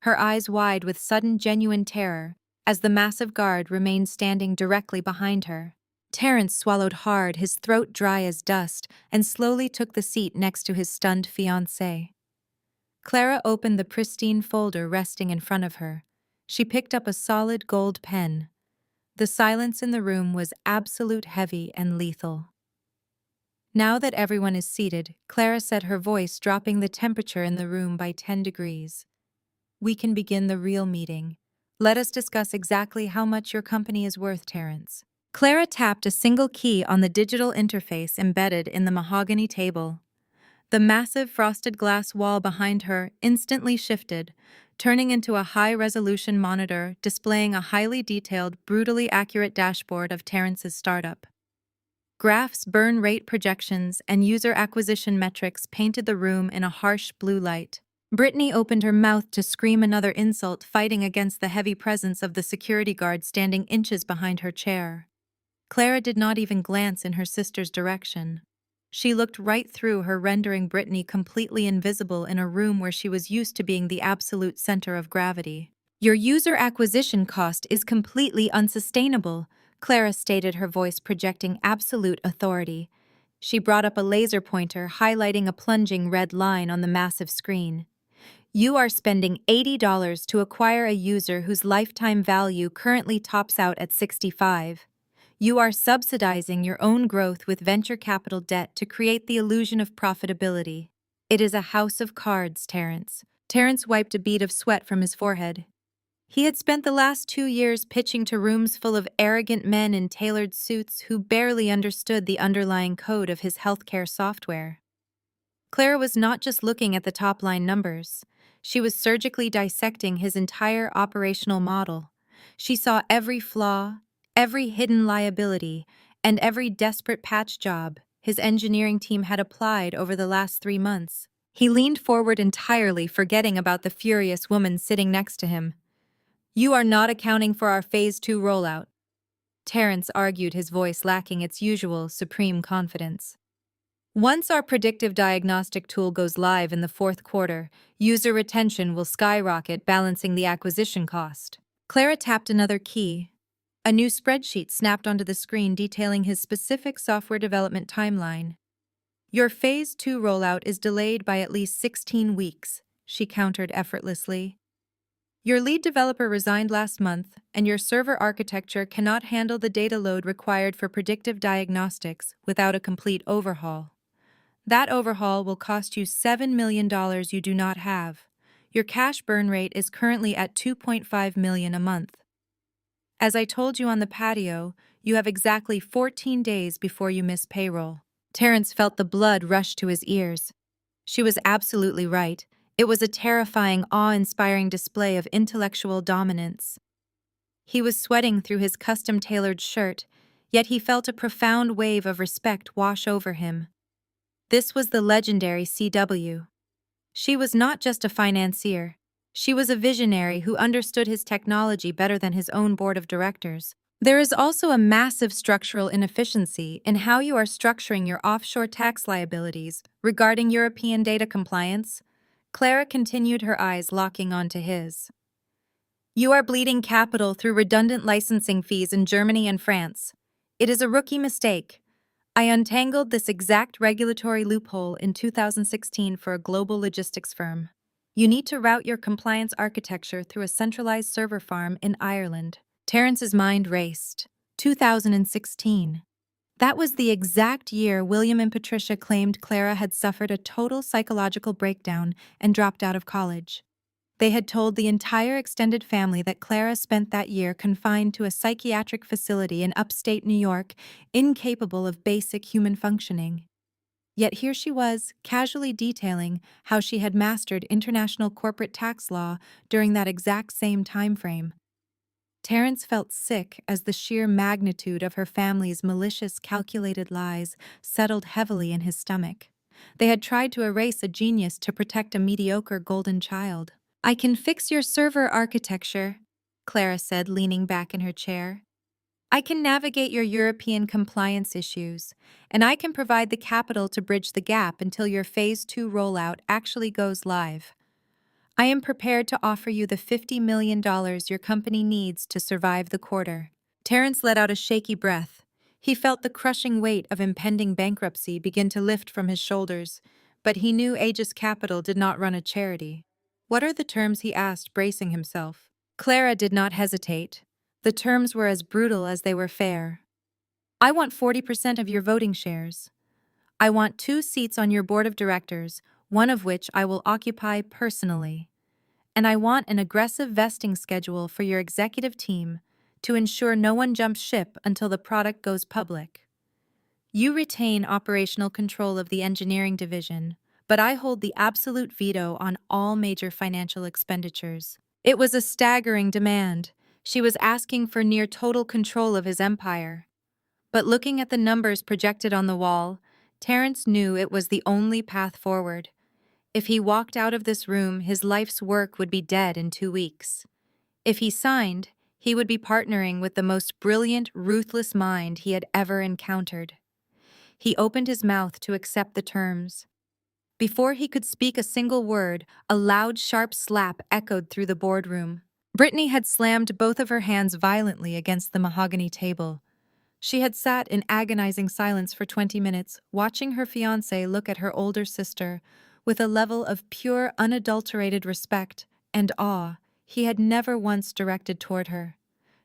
her eyes wide with sudden, genuine terror, as the massive guard remained standing directly behind her. Terrence swallowed hard, his throat dry as dust, and slowly took the seat next to his stunned fiancé. Clara opened the pristine folder resting in front of her. She picked up a solid gold pen. The silence in the room was absolute, heavy, and lethal. Now that everyone is seated, Clara said, her voice dropping the temperature in the room by 10 degrees. We can begin the real meeting. Let us discuss exactly how much your company is worth, Terrence. Clara tapped a single key on the digital interface embedded in the mahogany table. The massive frosted glass wall behind her instantly shifted, turning into a high-resolution monitor displaying a highly detailed, brutally accurate dashboard of Terrence's startup. Graphs, burn rate projections, and user acquisition metrics painted the room in a harsh blue light. Brittany opened her mouth to scream another insult, fighting against the heavy presence of the security guard standing inches behind her chair. Clara did not even glance in her sister's direction. She looked right through her, rendering Brittany completely invisible in a room where she was used to being the absolute center of gravity. Your user acquisition cost is completely unsustainable, Clara stated, her voice projecting absolute authority. She brought up a laser pointer, highlighting a plunging red line on the massive screen. You are spending $80 to acquire a user whose lifetime value currently tops out at $65. You are subsidizing your own growth with venture capital debt to create the illusion of profitability. It is a house of cards, Terrence. Terrence wiped a bead of sweat from his forehead. He had spent the last 2 years pitching to rooms full of arrogant men in tailored suits who barely understood the underlying code of his healthcare software. Clara was not just looking at the top-line numbers. She was surgically dissecting his entire operational model. She saw every flaw, every hidden liability, and every desperate patch job his engineering team had applied over the last 3 months. He leaned forward entirely, forgetting about the furious woman sitting next to him. You are not accounting for our Phase 2 rollout, Terrence argued, his voice lacking its usual supreme confidence. Once our predictive diagnostic tool goes live in the fourth quarter, user retention will skyrocket, balancing the acquisition cost. Clara tapped another key. A new spreadsheet snapped onto the screen detailing his specific software development timeline. Your Phase 2 rollout is delayed by at least 16 weeks, she countered effortlessly. Your lead developer resigned last month, and your server architecture cannot handle the data load required for predictive diagnostics without a complete overhaul. That overhaul will cost you $7 million you do not have. Your cash burn rate is currently at $2.5 million a month. As I told you on the patio, you have exactly 14 days before you miss payroll. Terrence felt the blood rush to his ears. She was absolutely right. It was a terrifying, awe-inspiring display of intellectual dominance. He was sweating through his custom-tailored shirt, yet he felt a profound wave of respect wash over him. This was the legendary CW. She was not just a financier. She was a visionary who understood his technology better than his own board of directors. There is also a massive structural inefficiency in how you are structuring your offshore tax liabilities regarding European data compliance. Clara continued, her eyes locking onto his. You are bleeding capital through redundant licensing fees in Germany and France. It is a rookie mistake. I untangled this exact regulatory loophole in 2016 for a global logistics firm. You need to route your compliance architecture through a centralized server farm in Ireland. Terrence's mind raced. 2016. That was the exact year William and Patricia claimed Clara had suffered a total psychological breakdown and dropped out of college. They had told the entire extended family that Clara spent that year confined to a psychiatric facility in upstate New York, incapable of basic human functioning. Yet here she was, casually detailing how she had mastered international corporate tax law during that exact same time frame. Terrence felt sick as the sheer magnitude of her family's malicious, calculated lies settled heavily in his stomach. They had tried to erase a genius to protect a mediocre golden child. "I can fix your server architecture," Clara said, leaning back in her chair. "I can navigate your European compliance issues, and I can provide the capital to bridge the gap until your Phase 2 rollout actually goes live. I am prepared to offer you the $50 million your company needs to survive the quarter." Terrence let out a shaky breath. He felt the crushing weight of impending bankruptcy begin to lift from his shoulders, but he knew Aegis Capital did not run a charity. "What are the terms?" he asked, bracing himself. Clara did not hesitate. The terms were as brutal as they were fair. "I want 40% of your voting shares. I want 2 seats on your board of directors, one of which I will occupy personally. And I want an aggressive vesting schedule for your executive team to ensure no one jumps ship until the product goes public. You retain operational control of the engineering division, but I hold the absolute veto on all major financial expenditures." It was a staggering demand. She was asking for near total control of his empire. But looking at the numbers projected on the wall, Terrence knew it was the only path forward. If he walked out of this room, his life's work would be dead in 2 weeks. If he signed, he would be partnering with the most brilliant, ruthless mind he had ever encountered. He opened his mouth to accept the terms. Before he could speak a single word, a loud, sharp slap echoed through the boardroom. Brittany had slammed both of her hands violently against the mahogany table. She had sat in agonizing silence for 20 minutes, watching her fiancé look at her older sister with a level of pure, unadulterated respect and awe he had never once directed toward her.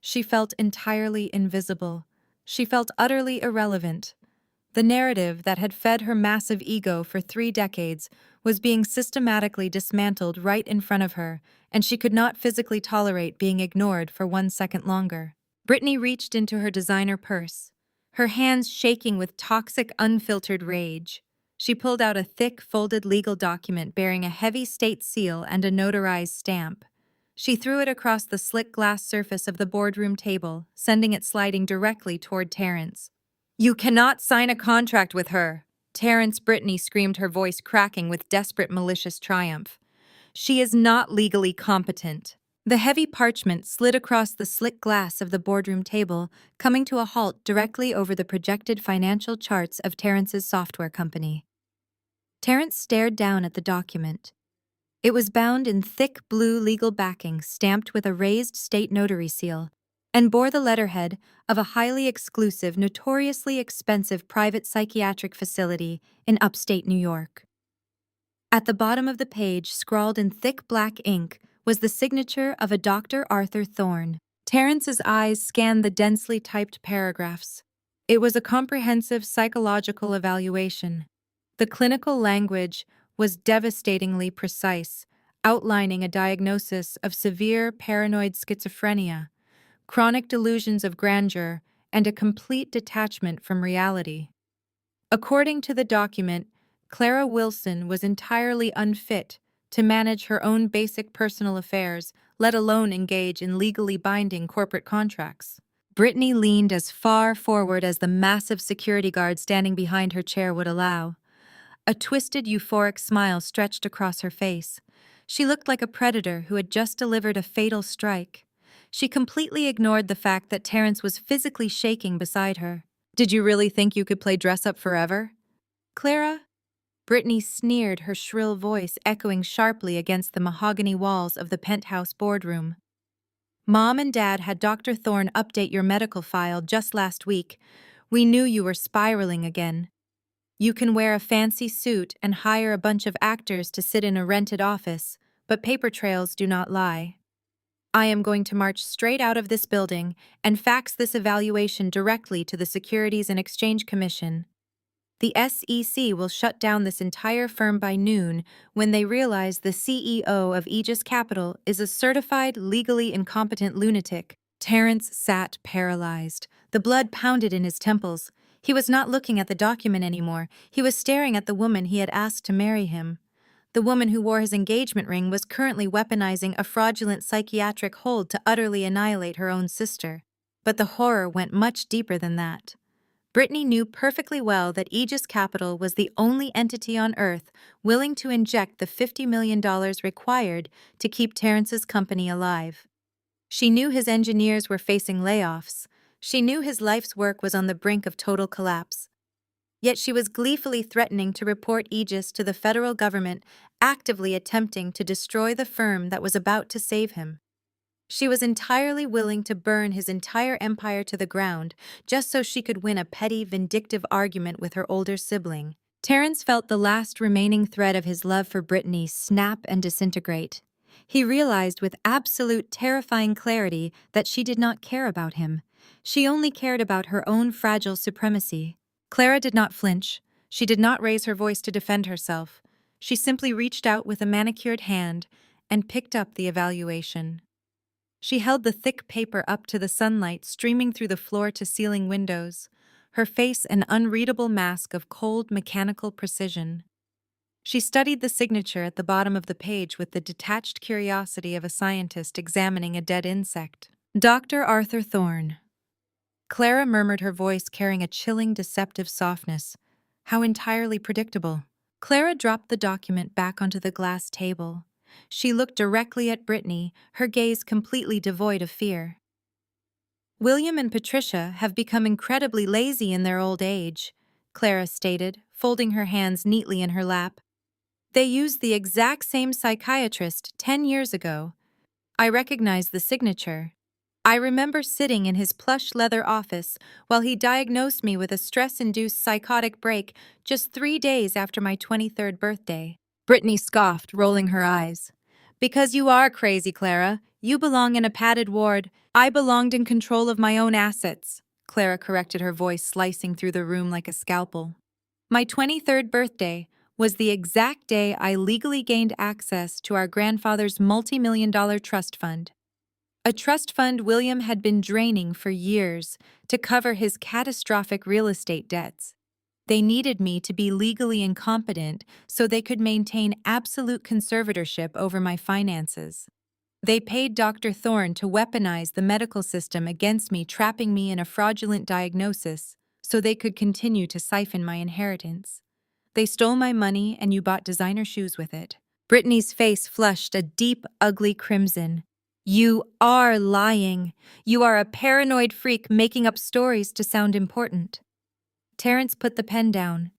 She felt entirely invisible. She felt utterly irrelevant. The narrative that had fed her massive ego for 3 decades was being systematically dismantled right in front of her, and she could not physically tolerate being ignored for 1 second longer. Brittany reached into her designer purse, her hands shaking with toxic, unfiltered rage. She pulled out a thick, folded legal document bearing a heavy state seal and a notarized stamp. She threw it across the slick glass surface of the boardroom table, sending it sliding directly toward Terrence. "You cannot sign a contract with her!" Terrence, Brittany screamed, her voice cracking with desperate, malicious triumph. "She is not legally competent." The heavy parchment slid across the slick glass of the boardroom table, coming to a halt directly over the projected financial charts of Terrence's software company. Terrence stared down at the document. It was bound in thick blue legal backing stamped with a raised state notary seal, and bore the letterhead of a highly exclusive, notoriously expensive private psychiatric facility in upstate New York. At the bottom of the page, scrawled in thick black ink, was the signature of a Dr. Arthur Thorne. Terrence's eyes scanned the densely typed paragraphs. It was a comprehensive psychological evaluation. The clinical language was devastatingly precise, outlining a diagnosis of severe paranoid schizophrenia, chronic delusions of grandeur, and a complete detachment from reality. According to the document, Clara Wilson was entirely unfit to manage her own basic personal affairs, let alone engage in legally binding corporate contracts. Brittany leaned as far forward as the massive security guard standing behind her chair would allow. A twisted, euphoric smile stretched across her face. She looked like a predator who had just delivered a fatal strike. She completely ignored the fact that Terrence was physically shaking beside her. "Did you really think you could play dress-up forever, Clara?" Brittany sneered, her shrill voice echoing sharply against the mahogany walls of the penthouse boardroom. "Mom and Dad had Dr. Thorne update your medical file just last week. We knew you were spiraling again. You can wear a fancy suit and hire a bunch of actors to sit in a rented office, but paper trails do not lie. I am going to march straight out of this building and fax this evaluation directly to the Securities and Exchange Commission. The SEC will shut down this entire firm by noon when they realize the CEO of Aegis Capital is a certified, legally incompetent lunatic." Terrence sat paralyzed. The blood pounded in his temples. He was not looking at the document anymore. He was staring at the woman he had asked to marry him. The woman who wore his engagement ring was currently weaponizing a fraudulent psychiatric hold to utterly annihilate her own sister. But the horror went much deeper than that. Brittany knew perfectly well that Aegis Capital was the only entity on Earth willing to inject the $50 million required to keep Terrence's company alive. She knew his engineers were facing layoffs. She knew his life's work was on the brink of total collapse. Yet she was gleefully threatening to report Aegis to the federal government, actively attempting to destroy the firm that was about to save him. She was entirely willing to burn his entire empire to the ground just so she could win a petty, vindictive argument with her older sibling. Terrence felt the last remaining thread of his love for Brittany snap and disintegrate. He realized with absolute terrifying clarity that she did not care about him. She only cared about her own fragile supremacy. Clara did not flinch. She did not raise her voice to defend herself. She simply reached out with a manicured hand and picked up the evaluation. She held the thick paper up to the sunlight streaming through the floor-to-ceiling windows, her face an unreadable mask of cold, mechanical precision. She studied the signature at the bottom of the page with the detached curiosity of a scientist examining a dead insect. Dr. Arthur Thorne. Clara murmured, her voice carrying a chilling, deceptive softness. How entirely predictable. Clara dropped the document back onto the glass table. She looked directly at Brittany, her gaze completely devoid of fear. William and Patricia have become incredibly lazy in their old age, Clara stated, folding her hands neatly in her lap. They used the exact same psychiatrist 10 years ago. I recognize the signature. I remember sitting in his plush leather office while he diagnosed me with a stress-induced psychotic break just 3 days after my 23rd birthday. Brittany scoffed, rolling her eyes. Because you are crazy, Clara. You belong in a padded ward. I belonged in control of my own assets. Clara corrected, her voice slicing through the room like a scalpel. My 23rd birthday was the exact day I legally gained access to our grandfather's multi-million-dollar trust fund. A trust fund William had been draining for years to cover his catastrophic real estate debts. They needed me to be legally incompetent so they could maintain absolute conservatorship over my finances. They paid Dr. Thorne to weaponize the medical system against me, trapping me in a fraudulent diagnosis so they could continue to siphon my inheritance. They stole my money and you bought designer shoes with it. Brittany's face flushed a deep, ugly crimson. You are lying. You are a paranoid freak making up stories to sound important. Terrence put the pen down.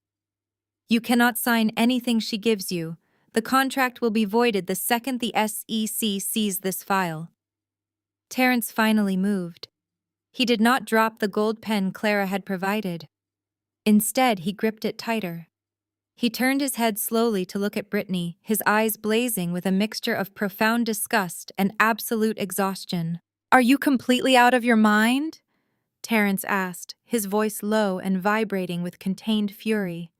You cannot sign anything she gives you. The contract will be voided the second the SEC sees this file. Terrence finally moved. He did not drop the gold pen Clara had provided. Instead, he gripped it tighter. He turned his head slowly to look at Brittany, his eyes blazing with a mixture of profound disgust and absolute exhaustion. Are you completely out of your mind? Terrence asked, his voice low and vibrating with contained fury.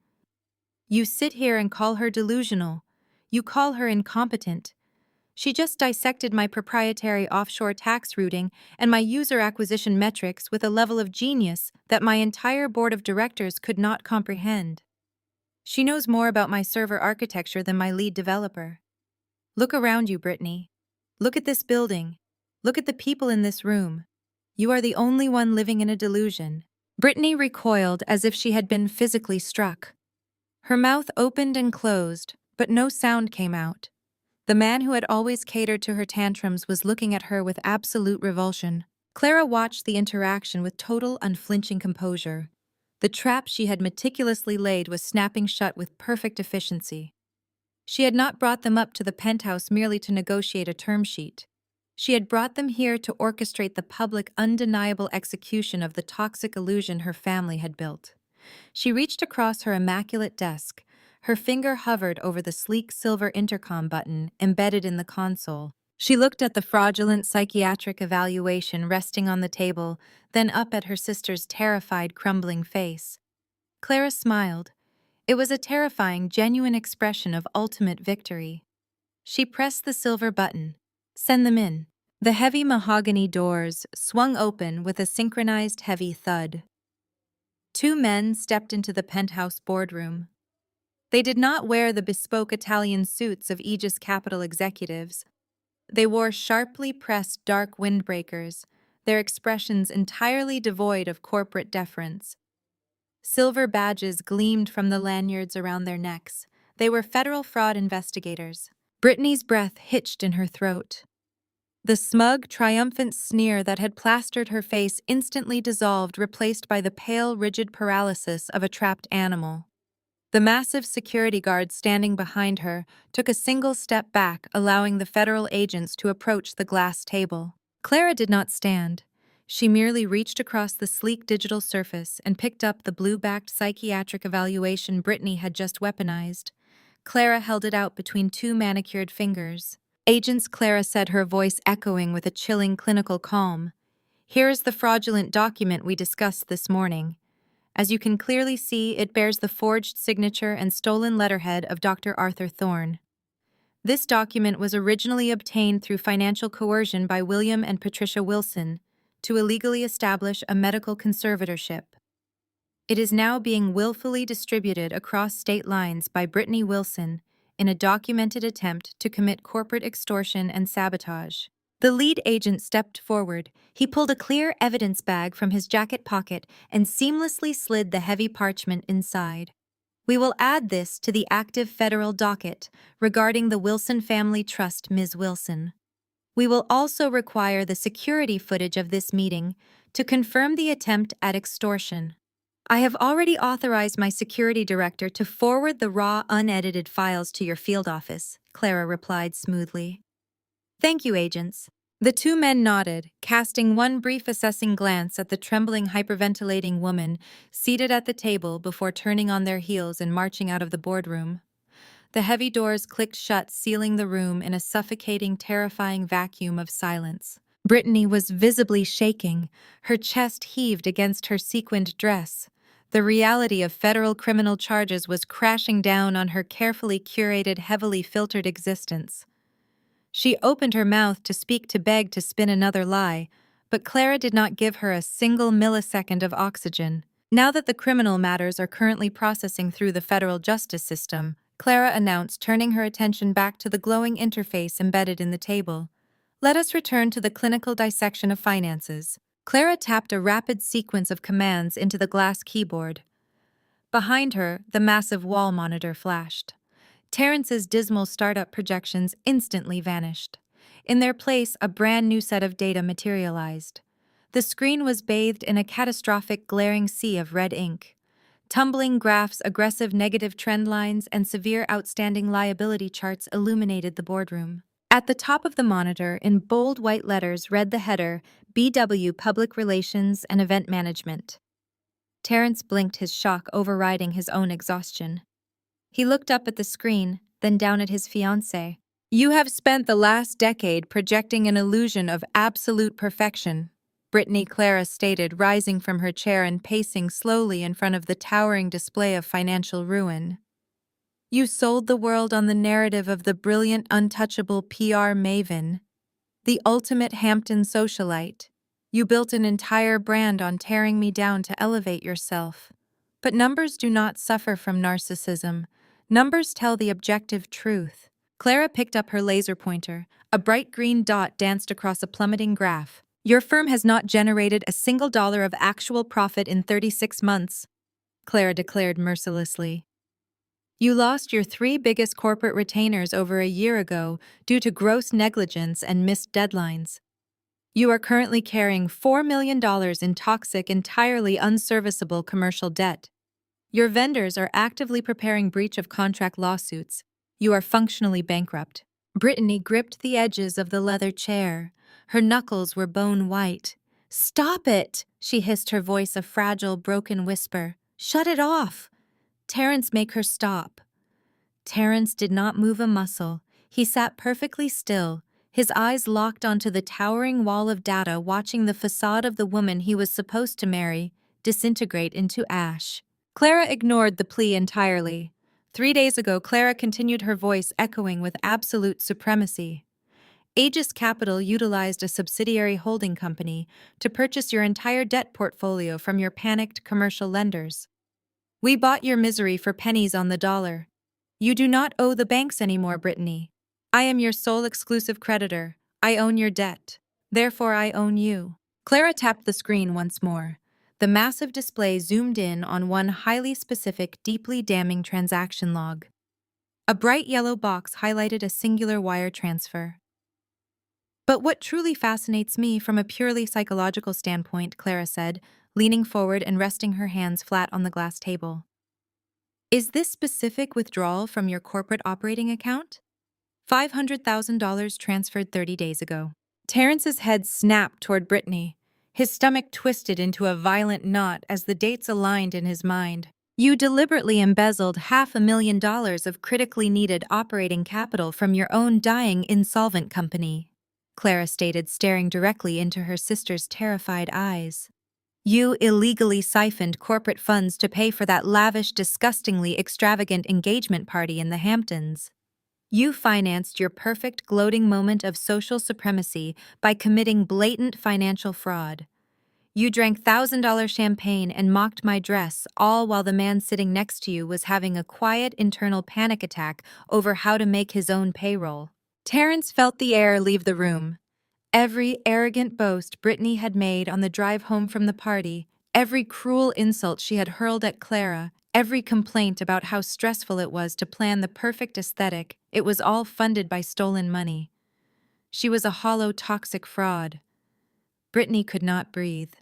You sit here and call her delusional. You call her incompetent. She just dissected my proprietary offshore tax routing and my user acquisition metrics with a level of genius that my entire board of directors could not comprehend. She knows more about my server architecture than my lead developer. Look around you, Brittany. Look at this building. Look at the people in this room. You are the only one living in a delusion. Brittany recoiled as if she had been physically struck. Her mouth opened and closed, but no sound came out. The man who had always catered to her tantrums was looking at her with absolute revulsion. Clara watched the interaction with total, unflinching composure. The trap she had meticulously laid was snapping shut with perfect efficiency. She had not brought them up to the penthouse merely to negotiate a term sheet. She had brought them here to orchestrate the public, undeniable execution of the toxic illusion her family had built. She reached across her immaculate desk. Her finger hovered over the sleek silver intercom button embedded in the console. She looked at the fraudulent psychiatric evaluation resting on the table, then up at her sister's terrified, crumbling face. Clara smiled. It was a terrifying, genuine expression of ultimate victory. She pressed the silver button. Send them in. The heavy mahogany doors swung open with a synchronized heavy thud. Two men stepped into the penthouse boardroom. They did not wear the bespoke Italian suits of Aegis Capital executives. They wore sharply pressed dark windbreakers, their expressions entirely devoid of corporate deference. Silver badges gleamed from the lanyards around their necks. They were federal fraud investigators. Brittany's breath hitched in her throat. The smug, triumphant sneer that had plastered her face instantly dissolved, replaced by the pale, rigid paralysis of a trapped animal. The massive security guard standing behind her took a single step back, allowing the federal agents to approach the glass table. Clara did not stand. She merely reached across the sleek digital surface and picked up the blue-backed psychiatric evaluation Brittany had just weaponized. Clara held it out between two manicured fingers. Agents, Clara said, her voice echoing with a chilling clinical calm. Here is the fraudulent document we discussed this morning. As you can clearly see, it bears the forged signature and stolen letterhead of Dr. Arthur Thorne. This document was originally obtained through financial coercion by William and Patricia Wilson to illegally establish a medical conservatorship. It is now being willfully distributed across state lines by Brittany Wilson in a documented attempt to commit corporate extortion and sabotage. The lead agent stepped forward. He pulled a clear evidence bag from his jacket pocket and seamlessly slid the heavy parchment inside. We will add this to the active federal docket regarding the Wilson Family Trust, Ms. Wilson. We will also require the security footage of this meeting to confirm the attempt at extortion. I have already authorized my security director to forward the raw, unedited files to your field office, Clara replied smoothly. Thank you, agents. The two men nodded, casting one brief assessing glance at the trembling, hyperventilating woman seated at the table before turning on their heels and marching out of the boardroom. The heavy doors clicked shut, sealing the room in a suffocating, terrifying vacuum of silence. Brittany was visibly shaking. Her chest heaved against her sequined dress. The reality of federal criminal charges was crashing down on her carefully curated, heavily filtered existence. She opened her mouth to speak, to beg, to spin another lie, but Clara did not give her a single millisecond of oxygen. Now that the criminal matters are currently processing through the federal justice system, Clara announced, turning her attention back to the glowing interface embedded in the table. Let us return to the clinical dissection of finances. Clara tapped a rapid sequence of commands into the glass keyboard. Behind her, the massive wall monitor flashed. Terrence's dismal startup projections instantly vanished. In their place, a brand new set of data materialized. The screen was bathed in a catastrophic, glaring sea of red ink. Tumbling graphs, aggressive negative trend lines, and severe outstanding liability charts illuminated the boardroom. At the top of the monitor, in bold white letters, read the header, BW Public Relations and Event Management. Terrence blinked, his shock overriding his own exhaustion. He looked up at the screen, then down at his fiancée. You have spent the last decade projecting an illusion of absolute perfection, Brittany, Clara stated, rising from her chair and pacing slowly in front of the towering display of financial ruin. You sold the world on the narrative of the brilliant, untouchable PR maven, the ultimate Hampton socialite. You built an entire brand on tearing me down to elevate yourself. But numbers do not suffer from narcissism. Numbers tell the objective truth. Clara picked up her laser pointer. A bright green dot danced across a plummeting graph. Your firm has not generated a single dollar of actual profit in 36 months, Clara declared mercilessly. You lost your 3 biggest corporate retainers over a year ago due to gross negligence and missed deadlines. You are currently carrying $4 million in toxic, entirely unserviceable commercial debt. Your vendors are actively preparing breach of contract lawsuits. You are functionally bankrupt. Brittany gripped the edges of the leather chair. Her knuckles were bone white. Stop it, she hissed, her voice a fragile, broken whisper. Shut it off. Terrence, make her stop. Terrence did not move a muscle. He sat perfectly still, his eyes locked onto the towering wall of data, watching the facade of the woman he was supposed to marry disintegrate into ash. Clara ignored the plea entirely. 3 days ago, Clara continued, her voice echoing with absolute supremacy. Aegis Capital utilized a subsidiary holding company to purchase your entire debt portfolio from your panicked commercial lenders. We bought your misery for pennies on the dollar. You do not owe the banks anymore, Brittany. I am your sole exclusive creditor. I own your debt. Therefore, I own you. Clara tapped the screen once more. The massive display zoomed in on one highly specific, deeply damning transaction log. A bright yellow box highlighted a singular wire transfer. But what truly fascinates me from a purely psychological standpoint, Clara said, leaning forward and resting her hands flat on the glass table, is this specific withdrawal from your corporate operating account? $500,000 transferred 30 days ago. Terrence's head snapped toward Brittany. His stomach twisted into a violent knot as the dates aligned in his mind. You deliberately embezzled $500,000 of critically needed operating capital from your own dying insolvent company, Clara stated, staring directly into her sister's terrified eyes. You illegally siphoned corporate funds to pay for that lavish, disgustingly extravagant engagement party in the Hamptons. You financed your perfect gloating moment of social supremacy by committing blatant financial fraud. You drank $1,000 champagne and mocked my dress, all while the man sitting next to you was having a quiet internal panic attack over how to make his own payroll. Terrence felt the air leave the room. Every arrogant boast Brittany had made on the drive home from the party, every cruel insult she had hurled at Clara, every complaint about how stressful it was to plan the perfect aesthetic, it was all funded by stolen money. She was a hollow, toxic fraud. Brittany could not breathe.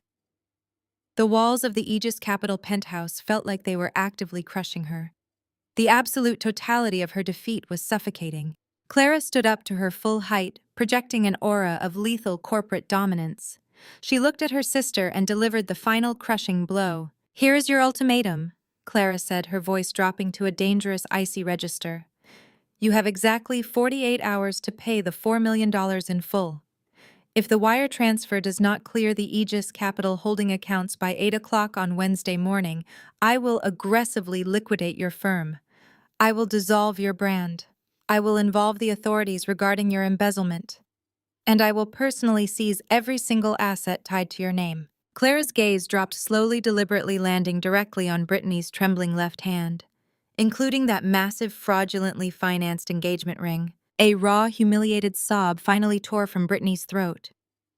The walls of the Aegis Capital penthouse felt like they were actively crushing her. The absolute totality of her defeat was suffocating. Clara stood up to her full height, projecting an aura of lethal corporate dominance. She looked at her sister and delivered the final crushing blow. "Here is your ultimatum," Clara said, her voice dropping to a dangerous icy register. "You have exactly 48 hours to pay the $4 million in full. If the wire transfer does not clear the Aegis Capital holding accounts by 8 o'clock on Wednesday morning, I will aggressively liquidate your firm. I will dissolve your brand. I will involve the authorities regarding your embezzlement. And I will personally seize every single asset tied to your name." Clara's gaze dropped slowly, deliberately landing directly on Brittany's trembling left hand, including that massive, fraudulently financed engagement ring. A raw, humiliated sob finally tore from Brittany's throat.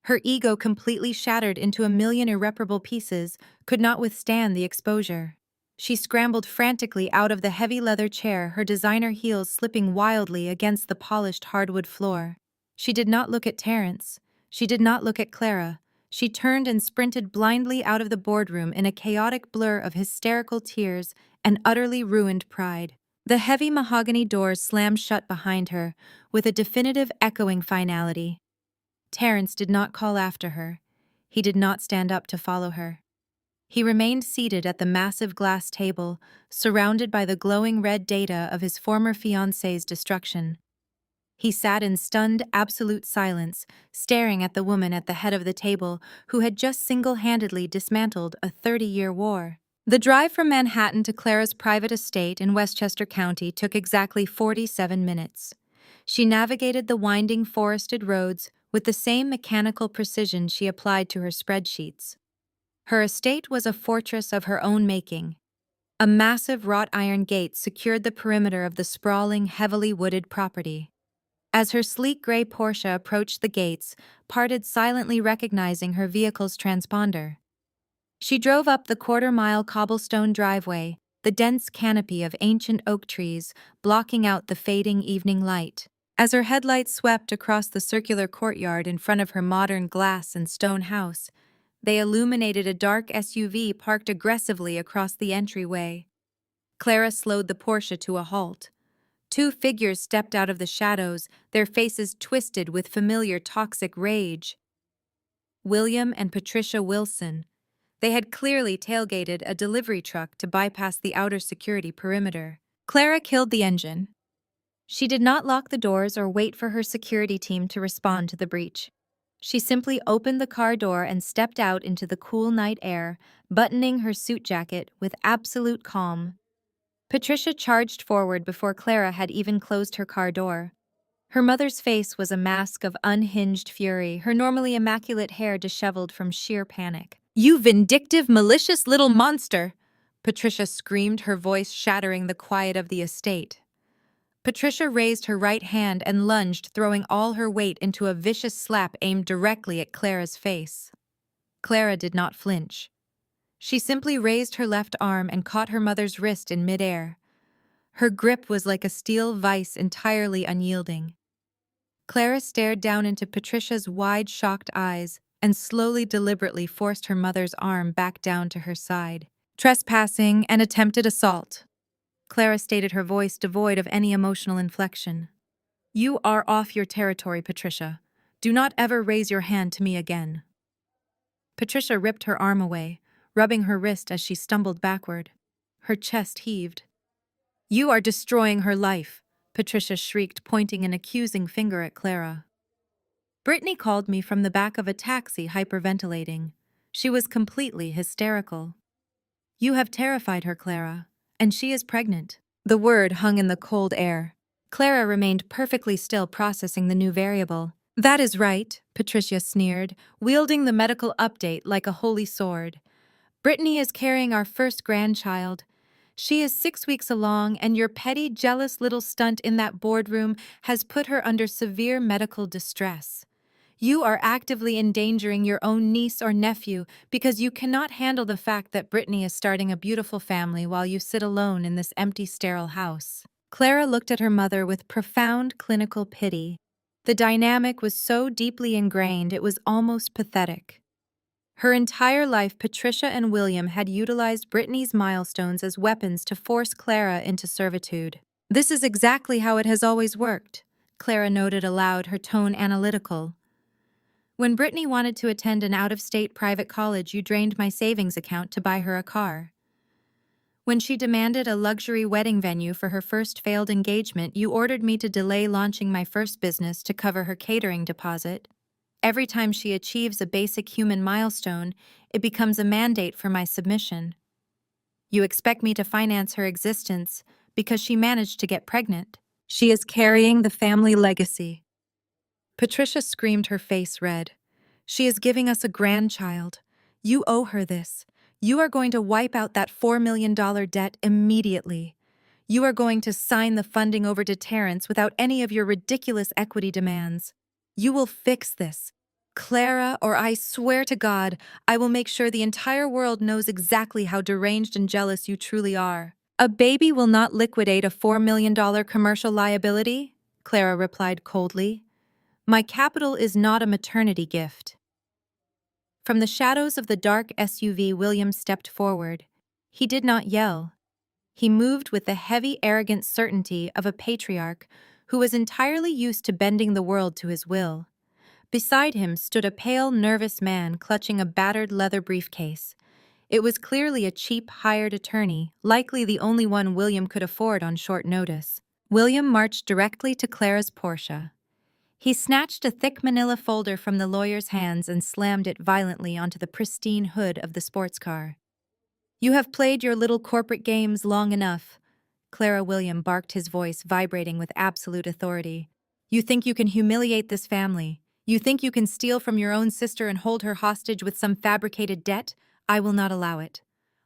Her ego, completely shattered into a million irreparable pieces, could not withstand the exposure. She scrambled frantically out of the heavy leather chair, her designer heels slipping wildly against the polished hardwood floor. She did not look at Terrence. She did not look at Clara. She turned and sprinted blindly out of the boardroom in a chaotic blur of hysterical tears and utterly ruined pride. The heavy mahogany doors slammed shut behind her, with a definitive echoing finality. Terrence did not call after her. He did not stand up to follow her. He remained seated at the massive glass table, surrounded by the glowing red data of his former fiance's destruction. He sat in stunned, absolute silence, staring at the woman at the head of the table who had just single-handedly dismantled a 30-year war. The drive from Manhattan to Clara's private estate in Westchester County took exactly 47 minutes. She navigated the winding forested roads with the same mechanical precision she applied to her spreadsheets. Her estate was a fortress of her own making. A massive wrought iron gate secured the perimeter of the sprawling, heavily wooded property. As her sleek gray Porsche approached the gates, parted silently, recognizing her vehicle's transponder. She drove up the quarter-mile cobblestone driveway, the dense canopy of ancient oak trees blocking out the fading evening light. As her headlights swept across the circular courtyard in front of her modern glass and stone house, they illuminated a dark SUV parked aggressively across the entryway. Clara slowed the Porsche to a halt. Two figures stepped out of the shadows, their faces twisted with familiar toxic rage. William and Patricia Wilson. They had clearly tailgated a delivery truck to bypass the outer security perimeter. Clara killed the engine. She did not lock the doors or wait for her security team to respond to the breach. She simply opened the car door and stepped out into the cool night air, buttoning her suit jacket with absolute calm. Patricia charged forward before Clara had even closed her car door. Her mother's face was a mask of unhinged fury, her normally immaculate hair disheveled from sheer panic. "You vindictive, malicious little monster!" Patricia screamed, her voice shattering the quiet of the estate. Patricia raised her right hand and lunged, throwing all her weight into a vicious slap aimed directly at Clara's face. Clara did not flinch. She simply raised her left arm and caught her mother's wrist in midair. Her grip was like a steel vise, entirely unyielding. Clara stared down into Patricia's wide, shocked eyes and slowly, deliberately forced her mother's arm back down to her side. Trespassing and attempted assault. Clara stated, her voice devoid of any emotional inflection. You are off your territory, Patricia. Do not ever raise your hand to me again. Patricia ripped her arm away, rubbing her wrist as she stumbled backward. Her chest heaved. You are destroying her life, Patricia shrieked, pointing an accusing finger at Clara. Brittany called me from the back of a taxi, hyperventilating. She was completely hysterical. You have terrified her, Clara, and she is pregnant. The word hung in the cold air. Clara remained perfectly still, processing the new variable. That is right, Patricia sneered, wielding the medical update like a holy sword. Brittany is carrying our first grandchild. She is 6 weeks along, and your petty, jealous little stunt in that boardroom has put her under severe medical distress. You are actively endangering your own niece or nephew because you cannot handle the fact that Brittany is starting a beautiful family while you sit alone in this empty, sterile house. Clara looked at her mother with profound clinical pity. The dynamic was so deeply ingrained it was almost pathetic. Her entire life, Patricia and William had utilized Brittany's milestones as weapons to force Clara into servitude. This is exactly how it has always worked, Clara noted aloud, her tone analytical. When Brittany wanted to attend an out-of-state private college, you drained my savings account to buy her a car. When she demanded a luxury wedding venue for her first failed engagement, you ordered me to delay launching my first business to cover her catering deposit. Every time she achieves a basic human milestone, it becomes a mandate for my submission. You expect me to finance her existence because she managed to get pregnant. She is carrying the family legacy. Patricia screamed, her face red. She is giving us a grandchild. You owe her this. You are going to wipe out that $4 million debt immediately. You are going to sign the funding over to Terrence without any of your ridiculous equity demands. You will fix this, Clara, or I swear to God, I will make sure the entire world knows exactly how deranged and jealous you truly are. A baby will not liquidate a $4 million commercial liability, Clara replied coldly. My capital is not a maternity gift. From the shadows of the dark SUV, William stepped forward. He did not yell. He moved with the heavy, arrogant certainty of a patriarch who was entirely used to bending the world to his will. Beside him stood a pale, nervous man clutching a battered leather briefcase. It was clearly a cheap, hired attorney, likely the only one William could afford on short notice. William marched directly to Clara's Porsche. He snatched a thick manila folder from the lawyer's hands and slammed it violently onto the pristine hood of the sports car. You have played your little corporate games long enough, Clara. William barked, his voice vibrating with absolute authority. You think you can humiliate this family? You think you can steal from your own sister and hold her hostage with some fabricated debt? I will not allow it.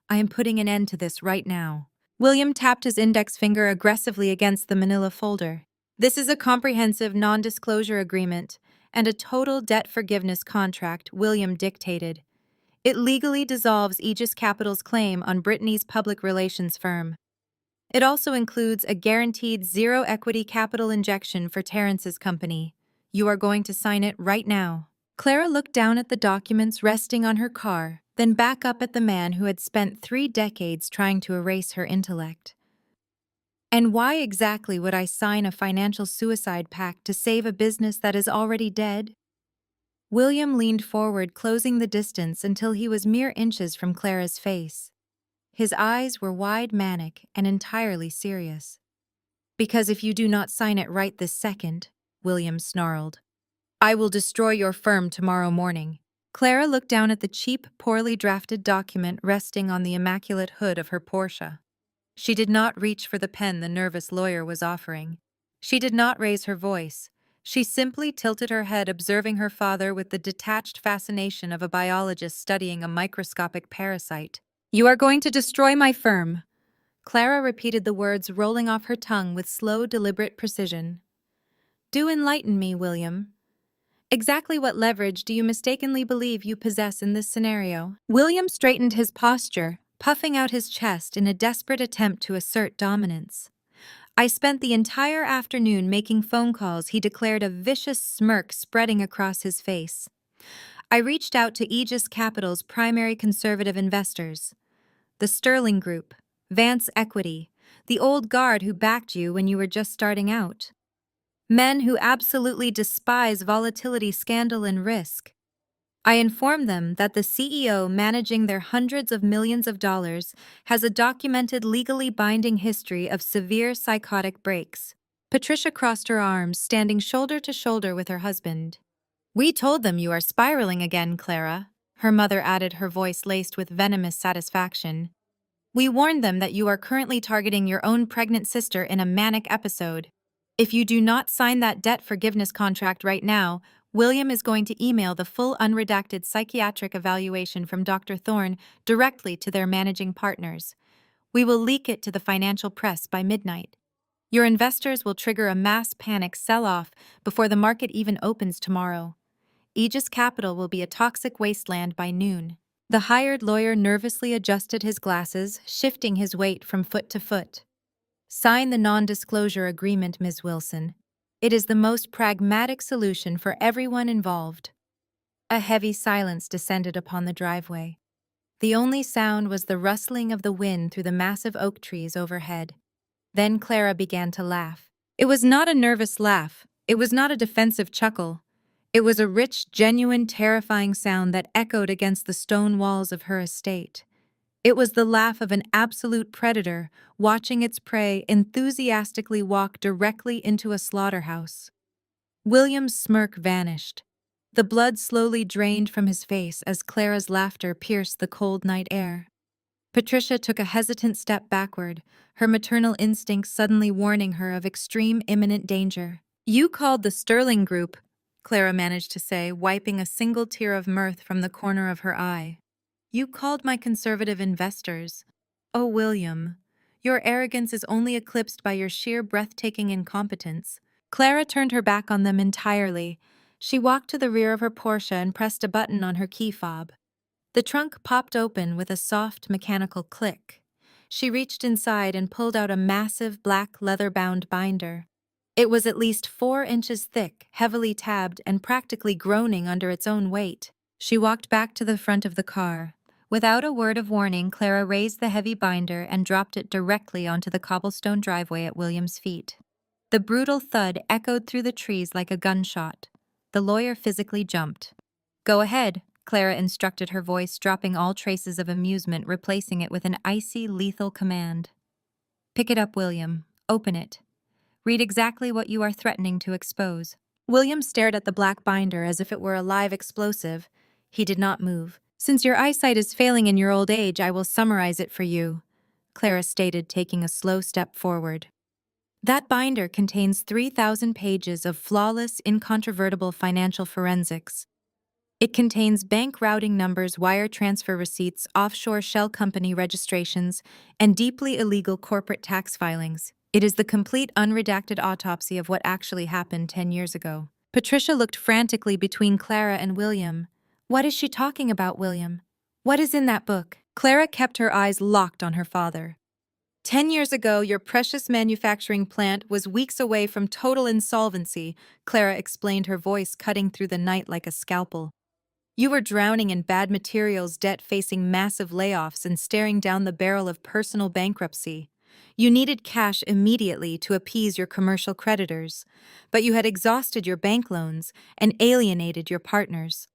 I am putting an end to this right now. William tapped his index finger aggressively against the manila folder. This is a comprehensive non-disclosure agreement and a total debt forgiveness contract, William dictated. It legally dissolves Aegis Capital's claim on Brittany's public relations firm. It also includes a guaranteed zero equity capital injection for Terrence's company. You are going to sign it right now. Clara looked down at the documents resting on her car, then back up at the man who had spent 3 decades trying to erase her intellect. And why exactly would I sign a financial suicide pact to save a business that is already dead? William leaned forward, closing the distance until he was mere inches from Clara's face. His eyes were wide, manic, and entirely serious. Because if you do not sign it right this second, William snarled, I will destroy your firm tomorrow morning. Clara looked down at the cheap, poorly drafted document resting on the immaculate hood of her Porsche. She did not reach for the pen the nervous lawyer was offering. She did not raise her voice. She simply tilted her head, observing her father with the detached fascination of a biologist studying a microscopic parasite. You are going to destroy my firm. Clara repeated the words, rolling off her tongue with slow, deliberate precision. Do enlighten me, William. Exactly what leverage do you mistakenly believe you possess in this scenario? William straightened his posture, puffing out his chest in a desperate attempt to assert dominance. I spent the entire afternoon making phone calls, he declared, a vicious smirk spreading across his face. I reached out to Aegis Capital's primary conservative investors, the Sterling Group, Vance Equity, the old guard who backed you when you were just starting out. Men who absolutely despise volatility, scandal, and risk. I informed them that the CEO managing their hundreds of millions of dollars has a documented legally binding history of severe psychotic breaks. Patricia crossed her arms, standing shoulder to shoulder with her husband. We told them you are spiraling again, Clara, her mother added, her voice laced with venomous satisfaction. We warned them that you are currently targeting your own pregnant sister in a manic episode. If you do not sign that debt forgiveness contract right now, William is going to email the full unredacted psychiatric evaluation from Dr. Thorne directly to their managing partners. We will leak it to the financial press by midnight. Your investors will trigger a mass panic sell-off before the market even opens tomorrow. Aegis Capital will be a toxic wasteland by noon. The hired lawyer nervously adjusted his glasses, shifting his weight from foot to foot. Sign the non-disclosure agreement, Ms. Wilson. It is the most pragmatic solution for everyone involved. A heavy silence descended upon the driveway. The only sound was the rustling of the wind through the massive oak trees overhead. Then Clara began to laugh. It was not a nervous laugh. It was not a defensive chuckle. It was a rich, genuine, terrifying sound that echoed against the stone walls of her estate. It was the laugh of an absolute predator watching its prey enthusiastically walk directly into a slaughterhouse. William's smirk vanished. The blood slowly drained from his face as Clara's laughter pierced the cold night air. Patricia took a hesitant step backward, her maternal instincts suddenly warning her of extreme imminent danger. You called the Sterling Group, Clara managed to say, wiping a single tear of mirth from the corner of her eye. You called my conservative investors. Oh, William, your arrogance is only eclipsed by your sheer breathtaking incompetence. Clara turned her back on them entirely. She walked to the rear of her Porsche and pressed a button on her key fob. The trunk popped open with a soft mechanical click. She reached inside and pulled out a massive black leather-bound binder. It was at least 4 inches thick, heavily tabbed, and practically groaning under its own weight. She walked back to the front of the car. Without a word of warning, Clara raised the heavy binder and dropped it directly onto the cobblestone driveway at William's feet. The brutal thud echoed through the trees like a gunshot. The lawyer physically jumped. Go ahead, Clara instructed, her voice dropping all traces of amusement, replacing it with an icy, lethal command. Pick it up, William. Open it. Read exactly what you are threatening to expose. William stared at the black binder as if it were a live explosive. He did not move. Since your eyesight is failing in your old age, I will summarize it for you, Clara stated, taking a slow step forward. That binder contains 3,000 pages of flawless, incontrovertible financial forensics. It contains bank routing numbers, wire transfer receipts, offshore shell company registrations, and deeply illegal corporate tax filings. It is the complete unredacted autopsy of what actually happened 10 years ago. Patricia looked frantically between Clara and William. What is she talking about, William? What is in that book? Clara kept her eyes locked on her father. 10 years ago, your precious manufacturing plant was weeks away from total insolvency, Clara explained, her voice cutting through the night like a scalpel. You were drowning in bad materials debt, facing massive layoffs, and staring down the barrel of personal bankruptcy. You needed cash immediately to appease your commercial creditors, but you had exhausted your bank loans and alienated your partners.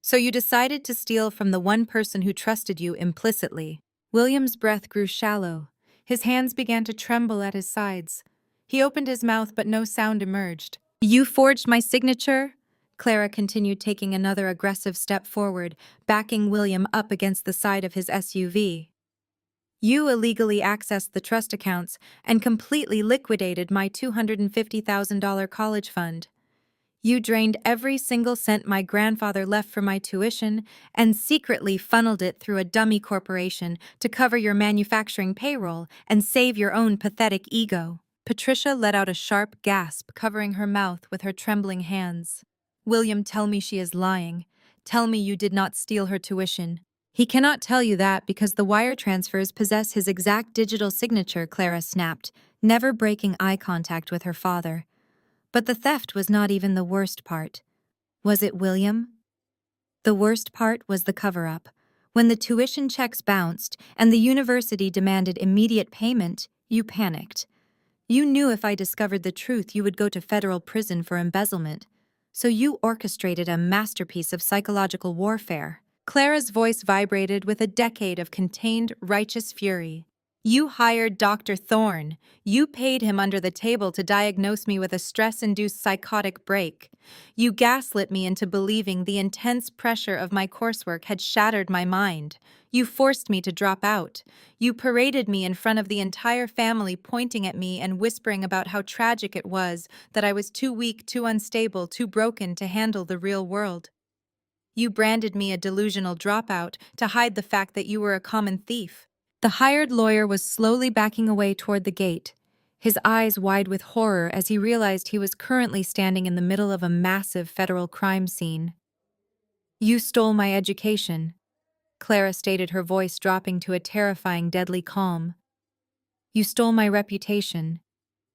So you decided to steal from the one person who trusted you implicitly. William's breath grew shallow. His hands began to tremble at his sides. He opened his mouth, but no sound emerged. You forged my signature? Clara continued, taking another aggressive step forward, backing William up against the side of his SUV. You illegally accessed the trust accounts and completely liquidated my $250,000 college fund. You drained every single cent my grandfather left for my tuition and secretly funneled it through a dummy corporation to cover your manufacturing payroll and save your own pathetic ego. Patricia let out a sharp gasp, covering her mouth with her trembling hands. William, tell me she is lying. Tell me you did not steal her tuition. He cannot tell you that because the wire transfers possess his exact digital signature, Clara snapped, never breaking eye contact with her father. But the theft was not even the worst part. Was it William? The worst part was the cover-up. When the tuition checks bounced and the university demanded immediate payment, you panicked. You knew if I discovered the truth you would go to federal prison for embezzlement. So you orchestrated a masterpiece of psychological warfare. Clara's voice vibrated with a decade of contained, righteous fury. You hired Dr. Thorne. You paid him under the table to diagnose me with a stress-induced psychotic break. You gaslit me into believing the intense pressure of my coursework had shattered my mind. You forced me to drop out. You paraded me in front of the entire family, pointing at me and whispering about how tragic it was, that I was too weak, too unstable, too broken to handle the real world. You branded me a delusional dropout to hide the fact that you were a common thief. The hired lawyer was slowly backing away toward the gate, his eyes wide with horror as he realized he was currently standing in the middle of a massive federal crime scene. You stole my education, Clara stated, her voice dropping to a terrifying, deadly calm. You stole my reputation.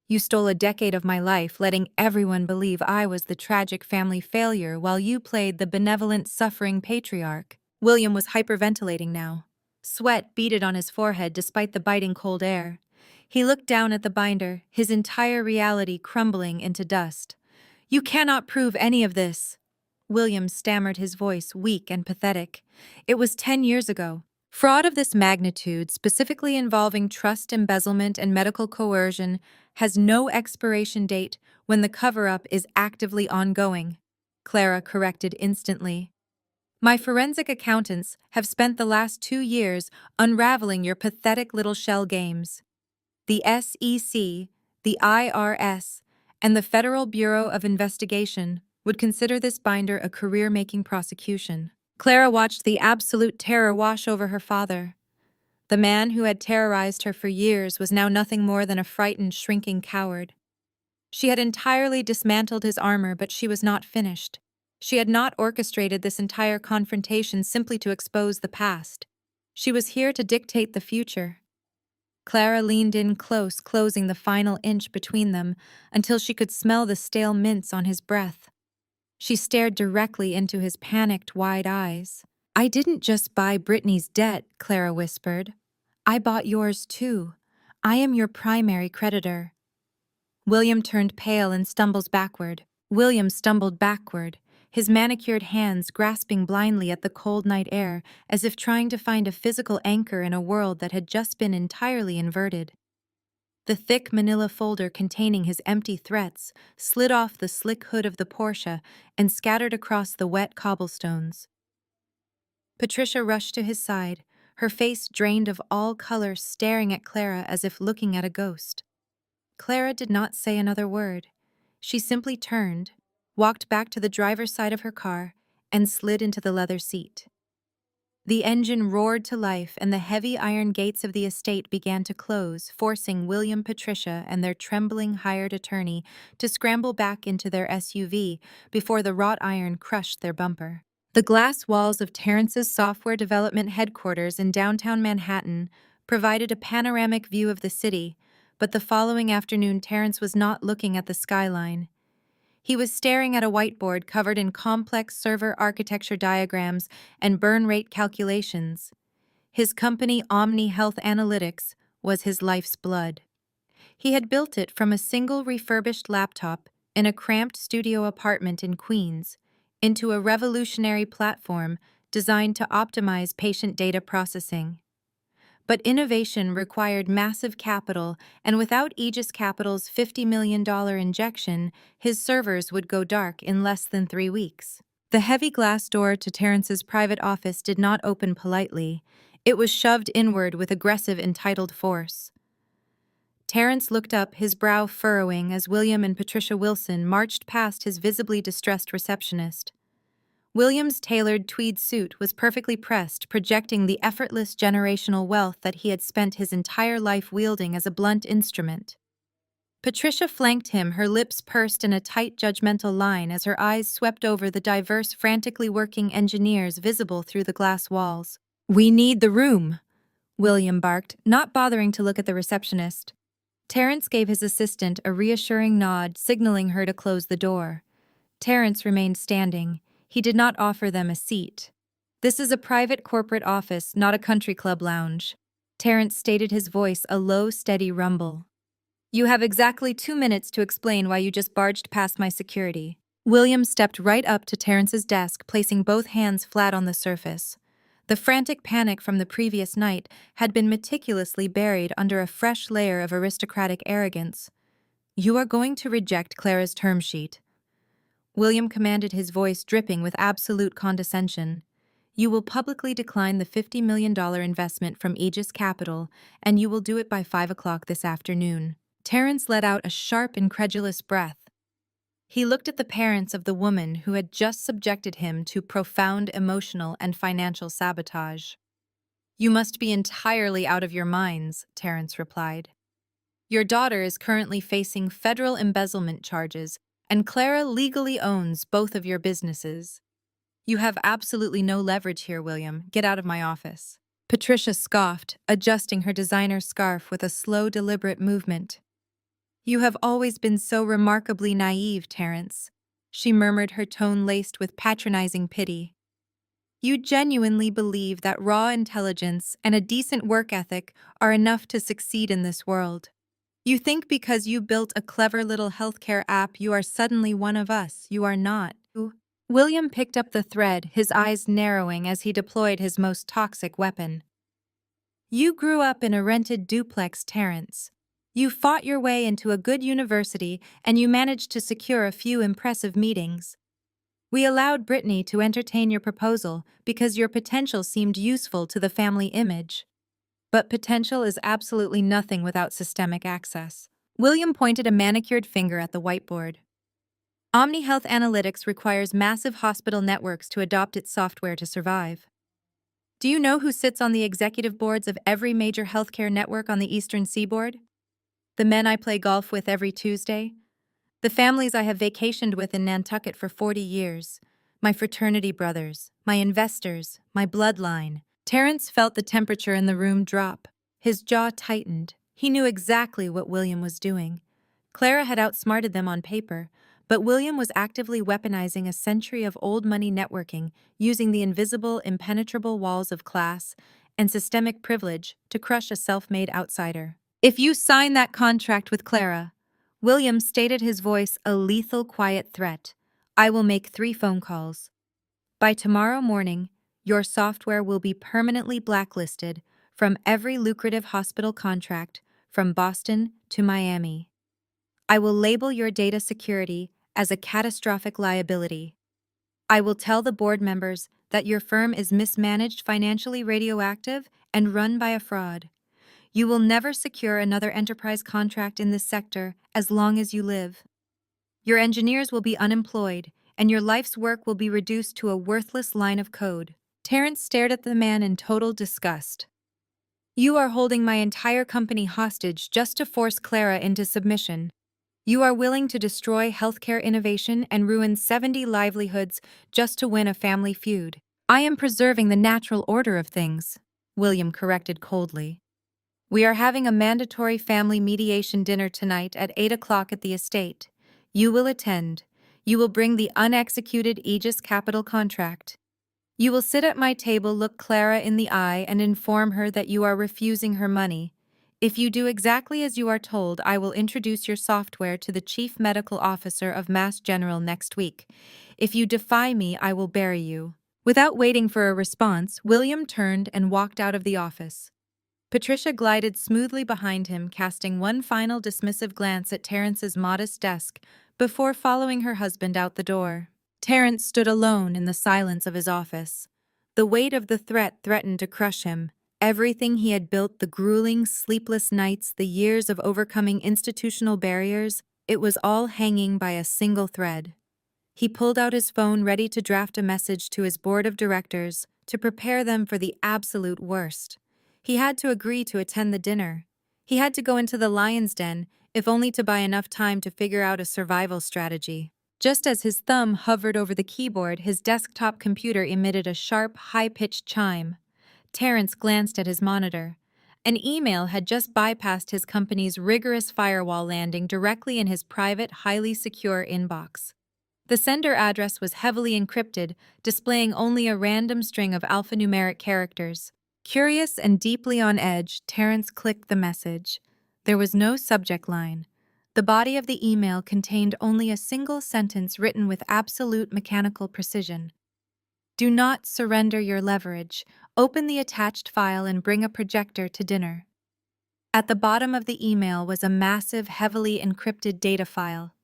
You stole a decade of my life, letting everyone believe I was the tragic family failure while you played the benevolent, suffering patriarch. William was hyperventilating now. Sweat beaded on his forehead despite the biting cold air. He looked down at the binder, his entire reality crumbling into dust. You cannot prove any of this. William stammered, his voice weak and pathetic. It was 10 years ago. Fraud of this magnitude, specifically involving trust embezzlement and medical coercion, has no expiration date when the cover-up is actively ongoing, Clara corrected instantly. My forensic accountants have spent the last 2 years unraveling your pathetic little shell games. The SEC, the IRS, and the Federal Bureau of Investigation would consider this binder a career-making prosecution. Clara watched the absolute terror wash over her father. The man who had terrorized her for years was now nothing more than a frightened, shrinking coward. She had entirely dismantled his armor, but she was not finished. She had not orchestrated this entire confrontation simply to expose the past. She was here to dictate the future. Clara leaned in close, closing the final inch between them until she could smell the stale mints on his breath. She stared directly into his panicked, wide eyes. I didn't just buy Brittany's debt, Clara whispered. I bought yours too. I am your primary creditor. William turned pale and stumbled backward. His manicured hands grasping blindly at the cold night air as if trying to find a physical anchor in a world that had just been entirely inverted. The thick manila folder containing his empty threats slid off the slick hood of the Porsche and scattered across the wet cobblestones. Patricia rushed to his side, her face drained of all color, staring at Clara as if looking at a ghost. Clara did not say another word. She simply turned, walked back to the driver's side of her car, and slid into the leather seat. The engine roared to life and the heavy iron gates of the estate began to close, forcing William, Patricia, and their trembling hired attorney to scramble back into their SUV before the wrought iron crushed their bumper. The glass walls of Terrence's software development headquarters in downtown Manhattan provided a panoramic view of the city, but the following afternoon Terrence was not looking at the skyline. He was staring at a whiteboard covered in complex server architecture diagrams and burn rate calculations. His company, Omni Health Analytics, was his life's blood. He had built it from a single refurbished laptop in a cramped studio apartment in Queens into a revolutionary platform designed to optimize patient data processing. But innovation required massive capital, and without Aegis Capital's $50 million injection, his servers would go dark in less than 3 weeks. The heavy glass door to Terrence's private office did not open politely. It was shoved inward with aggressive, entitled force. Terrence looked up, his brow furrowing, as William and Patricia Wilson marched past his visibly distressed receptionist. William's tailored tweed suit was perfectly pressed, projecting the effortless generational wealth that he had spent his entire life wielding as a blunt instrument. Patricia flanked him, her lips pursed in a tight, judgmental line as her eyes swept over the diverse, frantically working engineers visible through the glass walls. "We need the room," William barked, not bothering to look at the receptionist. Terrence gave his assistant a reassuring nod, signaling her to close the door. Terrence remained standing. He did not offer them a seat. "This is a private corporate office, not a country club lounge." Terrence stated, his voice a low, steady rumble. "You have exactly 2 minutes to explain why you just barged past my security." William stepped right up to Terrence's desk, placing both hands flat on the surface. The frantic panic from the previous night had been meticulously buried under a fresh layer of aristocratic arrogance. "You are going to reject Clara's term sheet," William commanded, his voice dripping with absolute condescension. "You will publicly decline the $50 million investment from Aegis Capital, and you will do it by 5 o'clock this afternoon." Terrence let out a sharp, incredulous breath. He looked at the parents of the woman who had just subjected him to profound emotional and financial sabotage. "You must be entirely out of your minds," Terrence replied. "Your daughter is currently facing federal embezzlement charges, and Clara legally owns both of your businesses. You have absolutely no leverage here, William. Get out of my office." Patricia scoffed, adjusting her designer scarf with a slow, deliberate movement. "You have always been so remarkably naive, Terrence," she murmured, her tone laced with patronizing pity. "You genuinely believe that raw intelligence and a decent work ethic are enough to succeed in this world. You think because you built a clever little healthcare app you are suddenly one of us. You are not." William picked up the thread, his eyes narrowing as he deployed his most toxic weapon. "You grew up in a rented duplex, Terrence. You fought your way into a good university and you managed to secure a few impressive meetings. We allowed Brittany to entertain your proposal because your potential seemed useful to the family image. But potential is absolutely nothing without systemic access." William pointed a manicured finger at the whiteboard. "OmniHealth Analytics requires massive hospital networks to adopt its software to survive. Do you know who sits on the executive boards of every major healthcare network on the Eastern Seaboard? The men I play golf with every Tuesday? The families I have vacationed with in Nantucket for 40 years? My fraternity brothers, my investors, my bloodline." Terrence felt the temperature in the room drop. His jaw tightened. He knew exactly what William was doing. Clara had outsmarted them on paper, but William was actively weaponizing a century of old money networking, using the invisible, impenetrable walls of class and systemic privilege to crush a self-made outsider. "If you sign that contract with Clara," William stated, his voice a lethal, quiet threat, "I will make 3 phone calls. By tomorrow morning, your software will be permanently blacklisted from every lucrative hospital contract from Boston to Miami. I will label your data security as a catastrophic liability. I will tell the board members that your firm is mismanaged, financially radioactive, and run by a fraud. You will never secure another enterprise contract in this sector as long as you live. Your engineers will be unemployed, and your life's work will be reduced to a worthless line of code." Terrence stared at the man in total disgust. "You are holding my entire company hostage just to force Clara into submission. You are willing to destroy healthcare innovation and ruin 70 livelihoods just to win a family feud." "I am preserving the natural order of things," William corrected coldly. "We are having a mandatory family mediation dinner tonight at 8 o'clock at the estate. You will attend. You will bring the unexecuted Aegis Capital contract. You will sit at my table, look Clara in the eye, and inform her that you are refusing her money. If you do exactly as you are told, I will introduce your software to the Chief Medical Officer of Mass General next week. If you defy me, I will bury you." Without waiting for a response, William turned and walked out of the office. Patricia glided smoothly behind him, casting one final dismissive glance at Terrence's modest desk before following her husband out the door. Terrence stood alone in the silence of his office. The weight of the threat threatened to crush him. Everything he had built, the grueling, sleepless nights, the years of overcoming institutional barriers, it was all hanging by a single thread. He pulled out his phone, ready to draft a message to his board of directors to prepare them for the absolute worst. He had to agree to attend the dinner. He had to go into the lion's den, if only to buy enough time to figure out a survival strategy. Just as his thumb hovered over the keyboard, his desktop computer emitted a sharp, high-pitched chime. Terrence glanced at his monitor. An email had just bypassed his company's rigorous firewall, landing directly in his private, highly secure inbox. The sender address was heavily encrypted, displaying only a random string of alphanumeric characters. Curious and deeply on edge, Terrence clicked the message. There was no subject line. The body of the email contained only a single sentence written with absolute mechanical precision. Do not surrender your leverage. Open the attached file and bring a projector to dinner. At the bottom of the email was a massive, heavily encrypted data file.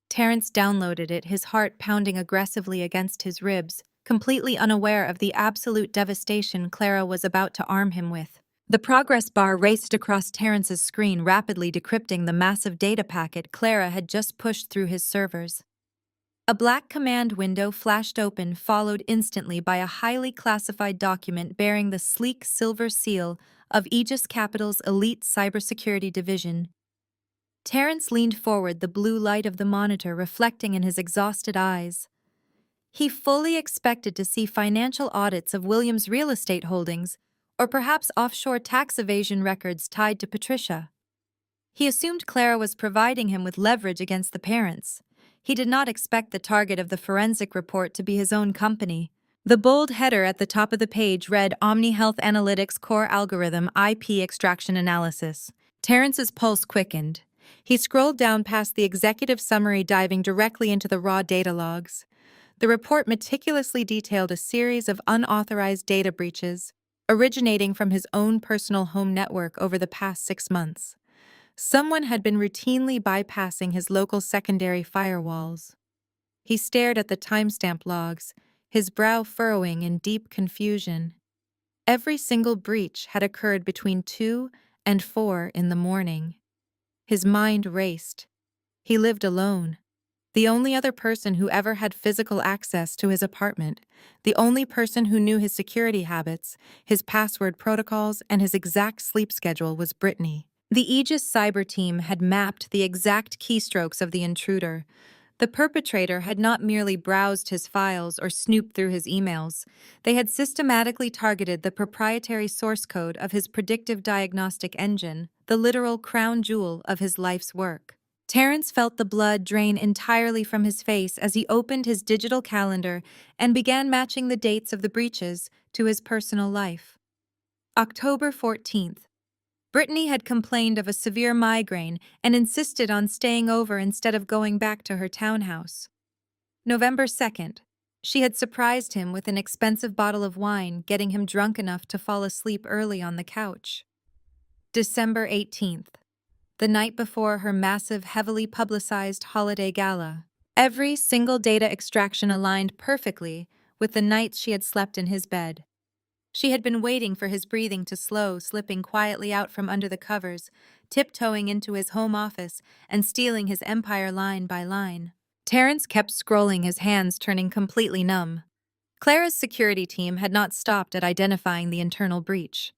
Terrence downloaded it, his heart pounding aggressively against his ribs, completely unaware of the absolute devastation Clara was about to arm him with. The progress bar raced across Terrence's screen, rapidly decrypting the massive data packet Clara had just pushed through his servers. A black command window flashed open, followed instantly by a highly classified document bearing the sleek silver seal of Aegis Capital's elite cybersecurity division. Terrence leaned forward, the blue light of the monitor reflecting in his exhausted eyes. He fully expected to see financial audits of Williams' real estate holdings, or perhaps offshore tax evasion records tied to Patricia. He assumed Clara was providing him with leverage against the parents. He did not expect the target of the forensic report to be his own company. The bold header at the top of the page read Omni Health Analytics Core Algorithm IP Extraction Analysis. Terrence's pulse quickened. He scrolled down past the executive summary, diving directly into the raw data logs. The report meticulously detailed a series of unauthorized data breaches, originating from his own personal home network over the past 6 months. Someone had been routinely bypassing his local secondary firewalls. He stared at the timestamp logs, his brow furrowing in deep confusion. Every single breach had occurred between 2 and 4 in the morning. His mind raced. He lived alone. The only other person who ever had physical access to his apartment, the only person who knew his security habits, his password protocols, and his exact sleep schedule was Brittany. The Aegis cyber team had mapped the exact keystrokes of the intruder. The perpetrator had not merely browsed his files or snooped through his emails. They had systematically targeted the proprietary source code of his predictive diagnostic engine, the literal crown jewel of his life's work. Terrence felt the blood drain entirely from his face as he opened his digital calendar and began matching the dates of the breaches to his personal life. October 14th. Brittany had complained of a severe migraine and insisted on staying over instead of going back to her townhouse. November 2nd. She had surprised him with an expensive bottle of wine, getting him drunk enough to fall asleep early on the couch. December 18th. The night before her massive, heavily publicized holiday gala. Every single data extraction aligned perfectly with the nights she had slept in his bed. She had been waiting for his breathing to slow, slipping quietly out from under the covers, tiptoeing into his home office, and stealing his empire line by line. Terrence kept scrolling, his hands turning completely numb. Clara's security team had not stopped at identifying the internal breach.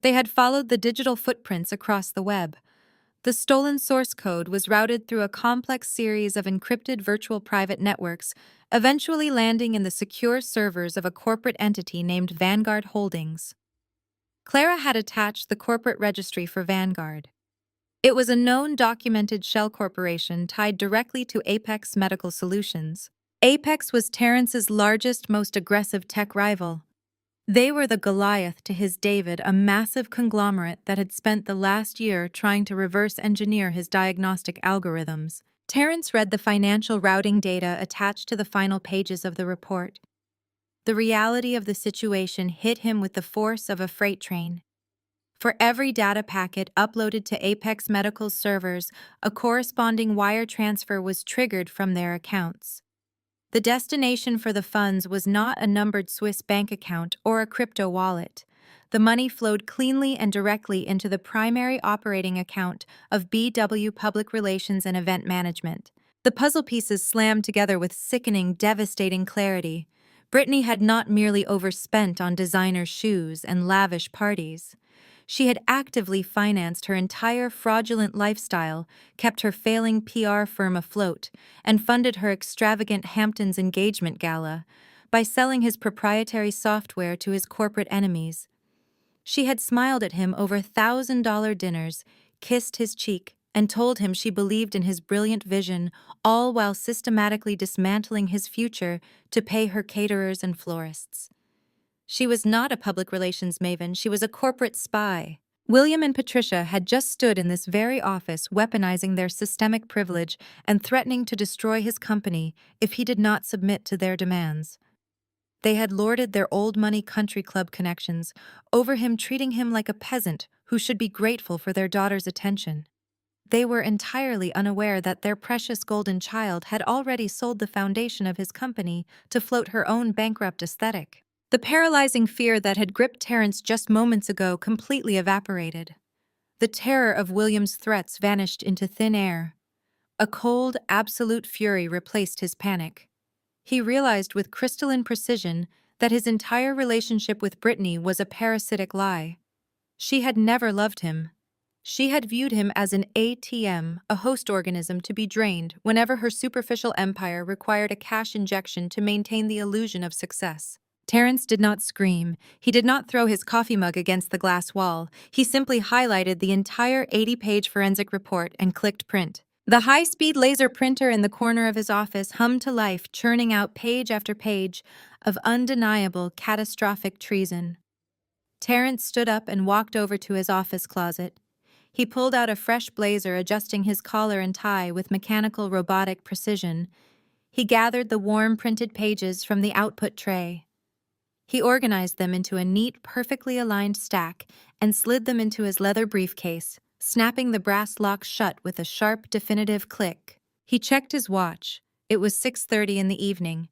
They had followed the digital footprints across the web. The stolen source code was routed through a complex series of encrypted virtual private networks, eventually landing in the secure servers of a corporate entity named Vanguard Holdings. Clara had attached the corporate registry for Vanguard. It was a known documented shell corporation tied directly to Apex Medical Solutions. Apex was Terrence's largest, most aggressive tech rival. They were the Goliath to his David, a massive conglomerate that had spent the last year trying to reverse engineer his diagnostic algorithms. Terrence read the financial routing data attached to the final pages of the report. The reality of the situation hit him with the force of a freight train. For every data packet uploaded to Apex Medical's servers, a corresponding wire transfer was triggered from their accounts. The destination for the funds was not a numbered Swiss bank account or a crypto wallet. The money flowed cleanly and directly into the primary operating account of BW Public Relations and Event Management. The puzzle pieces slammed together with sickening, devastating clarity. Brittany had not merely overspent on designer shoes and lavish parties. She had actively financed her entire fraudulent lifestyle, kept her failing PR firm afloat, and funded her extravagant Hamptons engagement gala by selling his proprietary software to his corporate enemies. She had smiled at him over $1,000 dinners, kissed his cheek, and told him she believed in his brilliant vision, all while systematically dismantling his future to pay her caterers and florists. She was not a public relations maven, she was a corporate spy. William and Patricia had just stood in this very office weaponizing their systemic privilege and threatening to destroy his company if he did not submit to their demands. They had lorded their old money country club connections over him, treating him like a peasant who should be grateful for their daughter's attention. They were entirely unaware that their precious golden child had already sold the foundation of his company to float her own bankrupt aesthetic. The paralyzing fear that had gripped Terence just moments ago completely evaporated. The terror of William's threats vanished into thin air. A cold, absolute fury replaced his panic. He realized with crystalline precision that his entire relationship with Brittany was a parasitic lie. She had never loved him. She had viewed him as an ATM, a host organism to be drained whenever her superficial empire required a cash injection to maintain the illusion of success. Terence did not scream. He did not throw his coffee mug against the glass wall. He simply highlighted the entire 80-page forensic report and clicked print. The high-speed laser printer in the corner of his office hummed to life, churning out page after page of undeniable, catastrophic treason. Terence stood up and walked over to his office closet. He pulled out a fresh blazer, adjusting his collar and tie with mechanical robotic precision. He gathered the warm printed pages from the output tray. He organized them into a neat, perfectly aligned stack and slid them into his leather briefcase, snapping the brass lock shut with a sharp, definitive click. He checked his watch. It was 6:30 in the evening.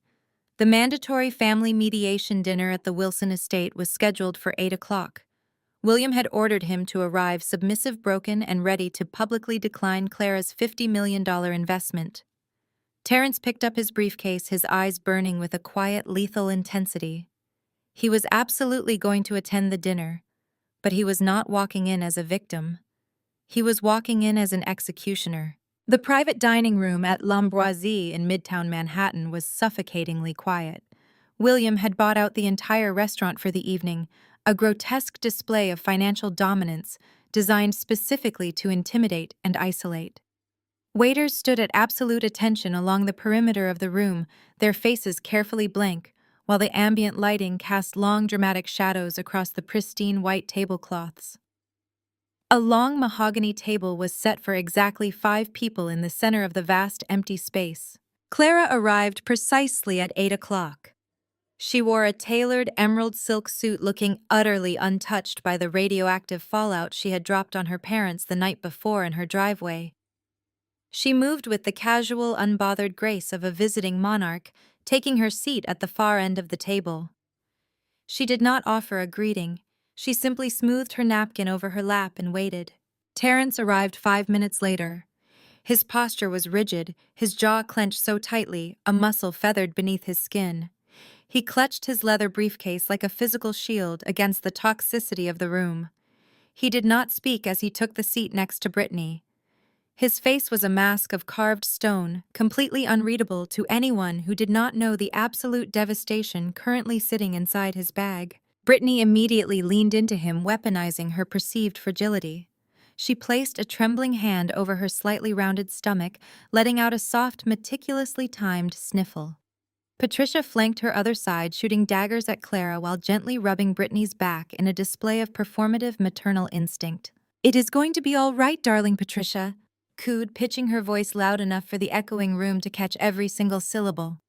The mandatory family mediation dinner at the Wilson estate was scheduled for 8 o'clock. William had ordered him to arrive submissive, broken, and ready to publicly decline Clara's $50 million investment. Terence picked up his briefcase, his eyes burning with a quiet, lethal intensity. He was absolutely going to attend the dinner, but he was not walking in as a victim. He was walking in as an executioner. The private dining room at L'Ambroisie in Midtown Manhattan was suffocatingly quiet. William had bought out the entire restaurant for the evening, a grotesque display of financial dominance designed specifically to intimidate and isolate. Waiters stood at absolute attention along the perimeter of the room, their faces carefully blank, while the ambient lighting cast long dramatic shadows across the pristine white tablecloths. A long mahogany table was set for exactly 5 people in the center of the vast empty space. Clara arrived precisely at 8 o'clock. She wore a tailored emerald silk suit, looking utterly untouched by the radioactive fallout she had dropped on her parents the night before in her driveway. She moved with the casual, unbothered grace of a visiting monarch, taking her seat at the far end of the table. She did not offer a greeting. She simply smoothed her napkin over her lap and waited. Terence arrived 5 minutes later. His posture was rigid, his jaw clenched so tightly, a muscle feathered beneath his skin. He clutched his leather briefcase like a physical shield against the toxicity of the room. He did not speak as he took the seat next to Brittany. His face was a mask of carved stone, completely unreadable to anyone who did not know the absolute devastation currently sitting inside his bag. Brittany immediately leaned into him, weaponizing her perceived fragility. She placed a trembling hand over her slightly rounded stomach, letting out a soft, meticulously timed sniffle. Patricia flanked her other side, shooting daggers at Clara while gently rubbing Brittany's back in a display of performative maternal instinct. "It is going to be all right, darling Patricia," cooed, pitching her voice loud enough for the echoing room to catch every single syllable.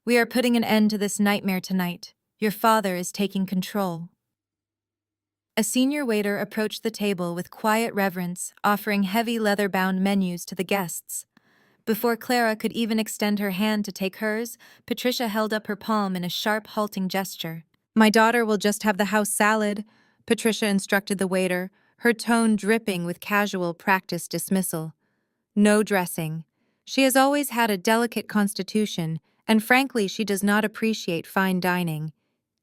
"We are putting an end to this nightmare tonight. Your father is taking control." A senior waiter approached the table with quiet reverence, offering heavy leather-bound menus to the guests. Before Clara could even extend her hand to take hers, Patricia held up her palm in a sharp, halting gesture. "My daughter will just have the house salad," Patricia instructed the waiter, her tone dripping with casual, practiced dismissal. "No dressing. She has always had a delicate constitution, and frankly she does not appreciate fine dining.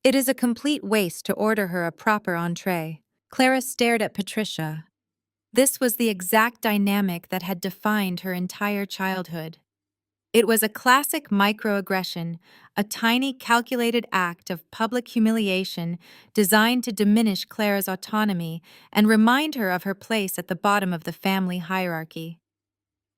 It is a complete waste to order her a proper entree." Clara stared at Patricia. This was the exact dynamic that had defined her entire childhood. It was a classic microaggression, a tiny calculated act of public humiliation designed to diminish Clara's autonomy and remind her of her place at the bottom of the family hierarchy.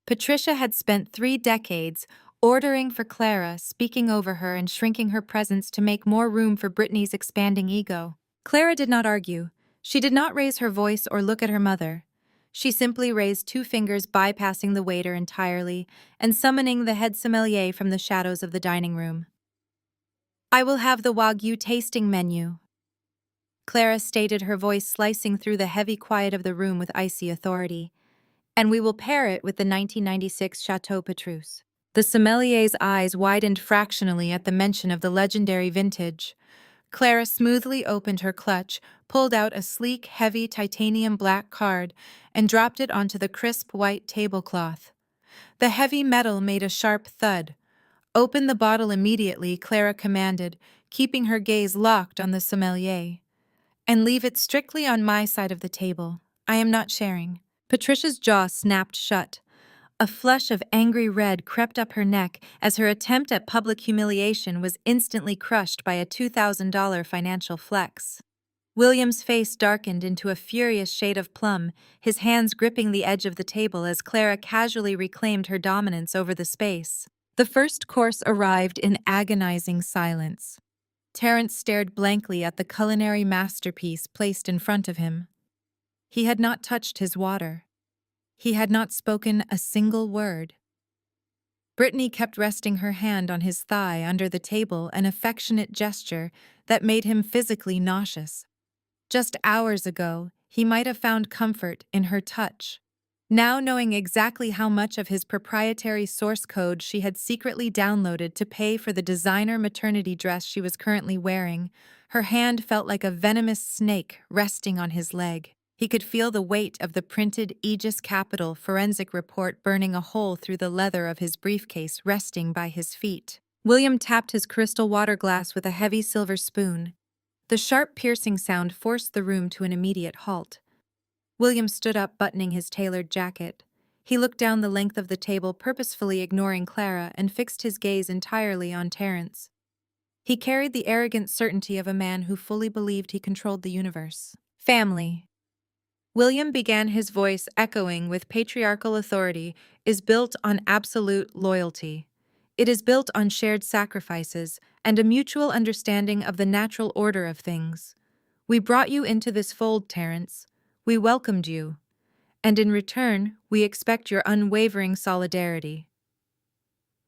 Patricia had spent 3 decades ordering for Clara, speaking over her and shrinking her presence to make more room for Brittany's expanding ego. Clara did not argue. She did not raise her voice or look at her mother. She simply raised 2 fingers, bypassing the waiter entirely and summoning the head sommelier from the shadows of the dining room. "I will have the Wagyu tasting menu," Clara stated, her voice slicing through the heavy quiet of the room with icy authority. "And we will pair it with the 1996 Chateau Petrus." The sommelier's eyes widened fractionally at the mention of the legendary vintage. Clara smoothly opened her clutch, pulled out a sleek, heavy titanium black card, and dropped it onto the crisp white tablecloth. The heavy metal made a sharp thud. "Open the bottle immediately," Clara commanded, keeping her gaze locked on the sommelier. "And leave it strictly on my side of the table. I am not sharing." Patricia's jaw snapped shut. A flush of angry red crept up her neck as her attempt at public humiliation was instantly crushed by a $2,000 financial flex. William's face darkened into a furious shade of plum, his hands gripping the edge of the table as Clara casually reclaimed her dominance over the space. The first course arrived in agonizing silence. Terence stared blankly at the culinary masterpiece placed in front of him. He had not touched his water. He had not spoken a single word. Brittany kept resting her hand on his thigh under the table, an affectionate gesture that made him physically nauseous. Just hours ago, he might have found comfort in her touch. Now, knowing exactly how much of his proprietary source code she had secretly downloaded to pay for the designer maternity dress she was currently wearing, her hand felt like a venomous snake resting on his leg. He could feel the weight of the printed Aegis Capital forensic report burning a hole through the leather of his briefcase resting by his feet. William tapped his crystal water glass with a heavy silver spoon. The sharp, piercing sound forced the room to an immediate halt. William stood up, buttoning his tailored jacket. He looked down the length of the table, purposefully ignoring Clara, and fixed his gaze entirely on Terence. He carried the arrogant certainty of a man who fully believed he controlled the universe. "Family," William began, his voice echoing with patriarchal authority, "is built on absolute loyalty. It is built on shared sacrifices and a mutual understanding of the natural order of things. We brought you into this fold, Terence. We welcomed you. And in return, we expect your unwavering solidarity."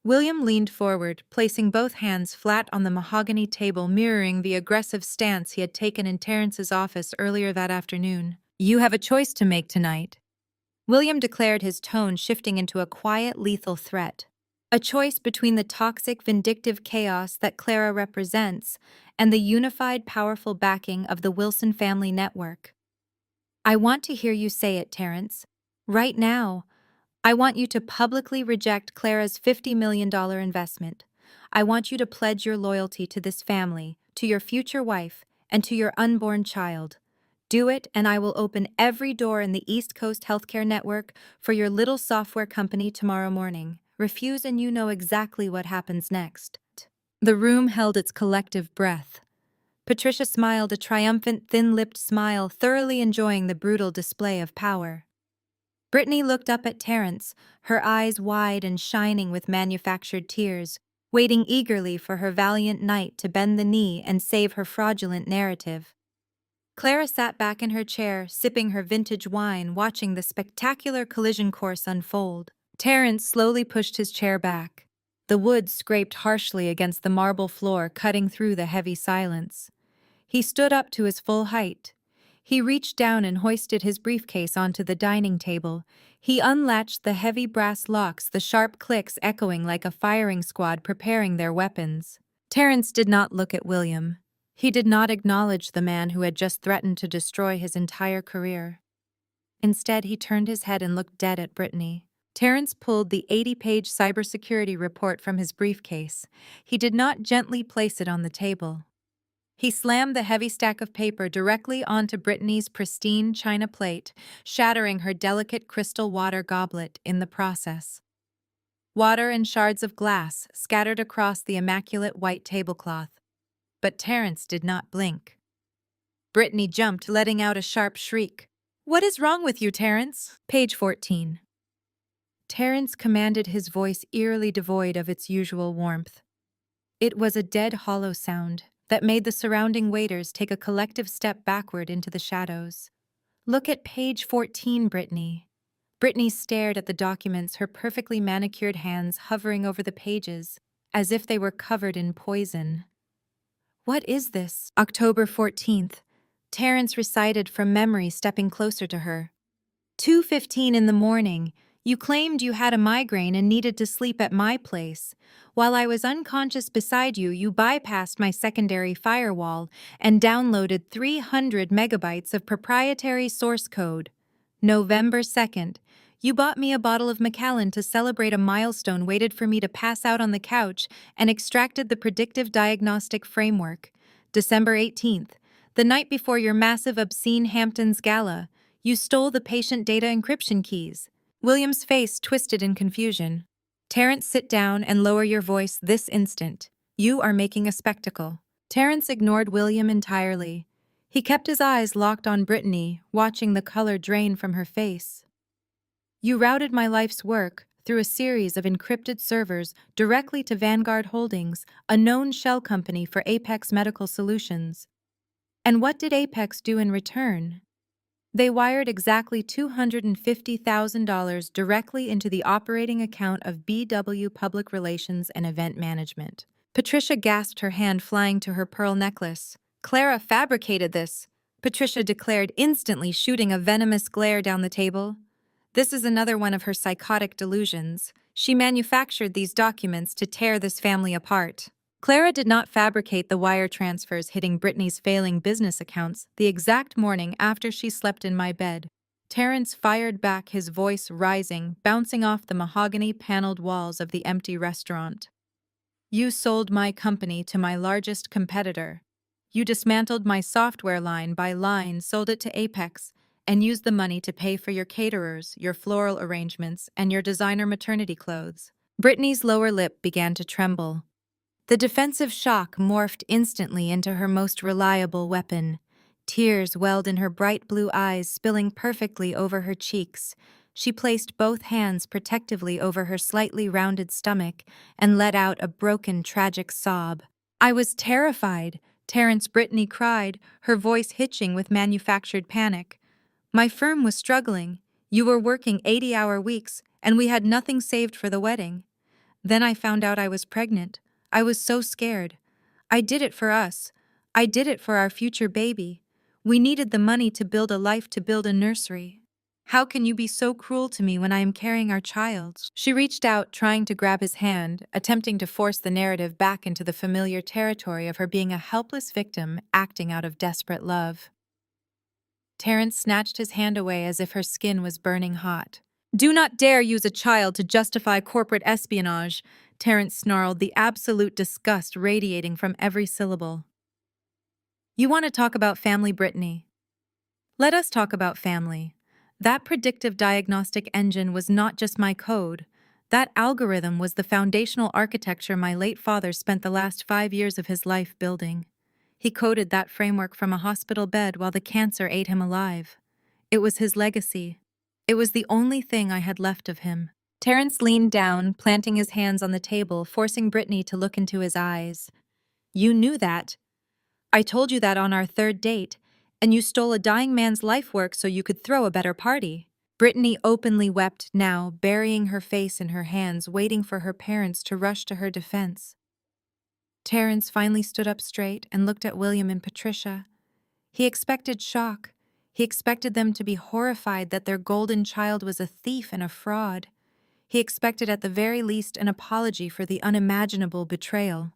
William leaned forward, placing both hands flat on the mahogany table, mirroring the aggressive stance he had taken in Terence's office earlier that afternoon. "You have a choice to make tonight," William declared, his tone shifting into a quiet, lethal threat. "A choice between the toxic, vindictive chaos that Clara represents and the unified, powerful backing of the Wilson family network. I want to hear you say it, Terence. Right now. I want you to publicly reject Clara's $50 million investment. I want you to pledge your loyalty to this family, to your future wife, and to your unborn child. Do it, and I will open every door in the East Coast healthcare network for your little software company tomorrow morning. Refuse, and you know exactly what happens next." The room held its collective breath. Patricia smiled, a triumphant, thin-lipped smile, thoroughly enjoying the brutal display of power. Brittany looked up at Terence, her eyes wide and shining with manufactured tears, waiting eagerly for her valiant knight to bend the knee and save her fraudulent narrative. Clara sat back in her chair, sipping her vintage wine, watching the spectacular collision course unfold. Terence slowly pushed his chair back. The wood scraped harshly against the marble floor, cutting through the heavy silence. He stood up to his full height. He reached down and hoisted his briefcase onto the dining table. He unlatched the heavy brass locks, the sharp clicks echoing like a firing squad preparing their weapons. Terence did not look at William. He did not acknowledge the man who had just threatened to destroy his entire career. Instead, he turned his head and looked dead at Brittany. Terence pulled the 80-page cybersecurity report from his briefcase. He did not gently place it on the table. He slammed the heavy stack of paper directly onto Brittany's pristine china plate, shattering her delicate crystal water goblet in the process. Water and shards of glass scattered across the immaculate white tablecloth. But Terence did not blink. Brittany jumped, letting out a sharp shriek. "What is wrong with you, Terence?" Page 14. Terence commanded, his voice eerily devoid of its usual warmth. It was a dead, hollow sound that made the surrounding waiters take a collective step backward into the shadows. "Look at page 14, Brittany." Brittany stared at the documents, her perfectly manicured hands hovering over the pages, as if they were covered in poison. "What is this?" October 14th. Terence recited from memory, stepping closer to her. 2:15 in the morning. You claimed you had a migraine and needed to sleep at my place. While I was unconscious beside you, you bypassed my secondary firewall and downloaded 300 megabytes of proprietary source code. November 2nd. You bought me a bottle of Macallan to celebrate a milestone, waited for me to pass out on the couch, and extracted the predictive diagnostic framework. December 18th. The night before your massive obscene Hamptons gala, you stole the patient data encryption keys. William's face twisted in confusion. "Terence, sit down and lower your voice this instant. You are making a spectacle." Terence ignored William entirely. He kept his eyes locked on Brittany, watching the color drain from her face. "You routed my life's work through a series of encrypted servers directly to Vanguard Holdings, a known shell company for Apex Medical Solutions. And what did Apex do in return? They wired exactly $250,000 directly into the operating account of BW Public Relations and Event Management." Patricia gasped, her hand flying to her pearl necklace. "Clara fabricated this," Patricia declared, instantly shooting a venomous glare down the table. "This is another one of her psychotic delusions. She manufactured these documents to tear this family apart." Clara did not fabricate the wire transfers hitting Brittany's failing business accounts the exact morning after she slept in my bed. Terence fired back, his voice rising, bouncing off the mahogany-paneled walls of the empty restaurant. "You sold my company to my largest competitor. You dismantled my software line by line, sold it to Apex, and used the money to pay for your caterers, your floral arrangements, and your designer maternity clothes." Brittany's lower lip began to tremble. The defensive shock morphed instantly into her most reliable weapon. Tears welled in her bright blue eyes, spilling perfectly over her cheeks. She placed both hands protectively over her slightly rounded stomach and let out a broken, tragic sob. "I was terrified," Brittany cried, her voice hitching with manufactured panic. "My firm was struggling. You were working 80-hour weeks, and we had nothing saved for the wedding. Then I found out I was pregnant. I was so scared. I did it for us. I did it for our future baby. We needed the money to build a life, to build a nursery. How can you be so cruel to me when I am carrying our child?" She reached out, trying to grab his hand, attempting to force the narrative back into the familiar territory of her being a helpless victim acting out of desperate love. Terence snatched his hand away as if her skin was burning hot. "Do not dare use a child to justify corporate espionage," Terence snarled, the absolute disgust radiating from every syllable. "You want to talk about family, Brittany? Let us talk about family. That predictive diagnostic engine was not just my code. That algorithm was the foundational architecture my late father spent the last 5 years of his life building. He coded that framework from a hospital bed while the cancer ate him alive. It was his legacy. It was the only thing I had left of him." Terence leaned down, planting his hands on the table, forcing Brittany to look into his eyes. "You knew that. I told you that on our third date, and you stole a dying man's life work so you could throw a better party." Brittany openly wept now, burying her face in her hands, waiting for her parents to rush to her defense. Terence finally stood up straight and looked at William and Patricia. He expected shock. He expected them to be horrified that their golden child was a thief and a fraud. He expected at the very least an apology for the unimaginable betrayal.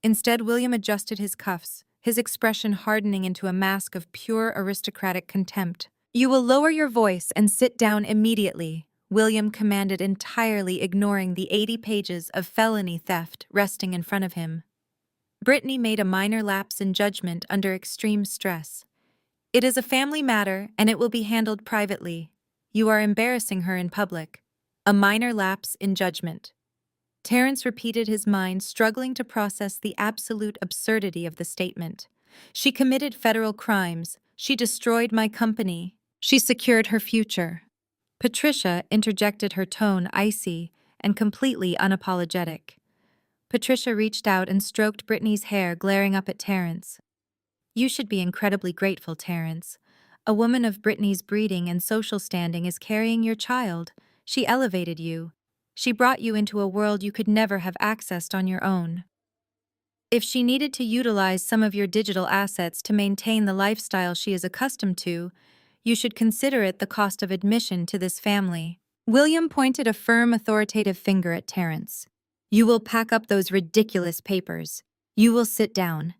Instead, William adjusted his cuffs, his expression hardening into a mask of pure aristocratic contempt. "You will lower your voice and sit down immediately," William commanded, entirely ignoring the 80 pages of felony theft resting in front of him. Brittany made a minor lapse in judgment under extreme stress. It is a family matter and it will be handled privately. You are embarrassing her in public. A minor lapse in judgment. Terence repeated his mind, struggling to process the absolute absurdity of the statement. She committed federal crimes. She destroyed my company. She secured her future. Patricia interjected, her tone icy and completely unapologetic. Patricia reached out and stroked Brittany's hair, glaring up at Terence. You should be incredibly grateful, Terence. A woman of Brittany's breeding and social standing is carrying your child. She elevated you. She brought you into a world you could never have accessed on your own. If she needed to utilize some of your digital assets to maintain the lifestyle she is accustomed to, you should consider it the cost of admission to this family. William pointed a firm, authoritative finger at Terence. You will pack up those ridiculous papers. You will sit down.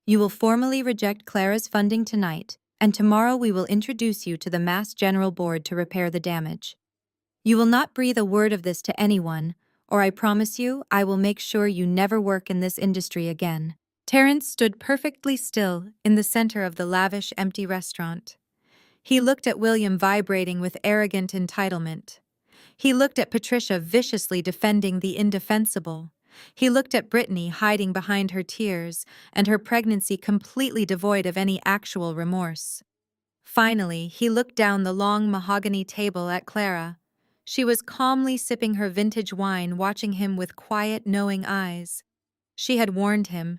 You will formally reject Clara's funding tonight, and tomorrow we will introduce you to the Mass General Board to repair the damage. You will not breathe a word of this to anyone, or I promise you I will make sure you never work in this industry again. Terence stood perfectly still in the center of the lavish, empty restaurant. He looked at William, vibrating with arrogant entitlement. He looked at Patricia, viciously defending the indefensible. He looked at Brittany, hiding behind her tears, and her pregnancy completely devoid of any actual remorse. Finally, he looked down the long mahogany table at Clara. She was calmly sipping her vintage wine, watching him with quiet, knowing eyes. She had warned him.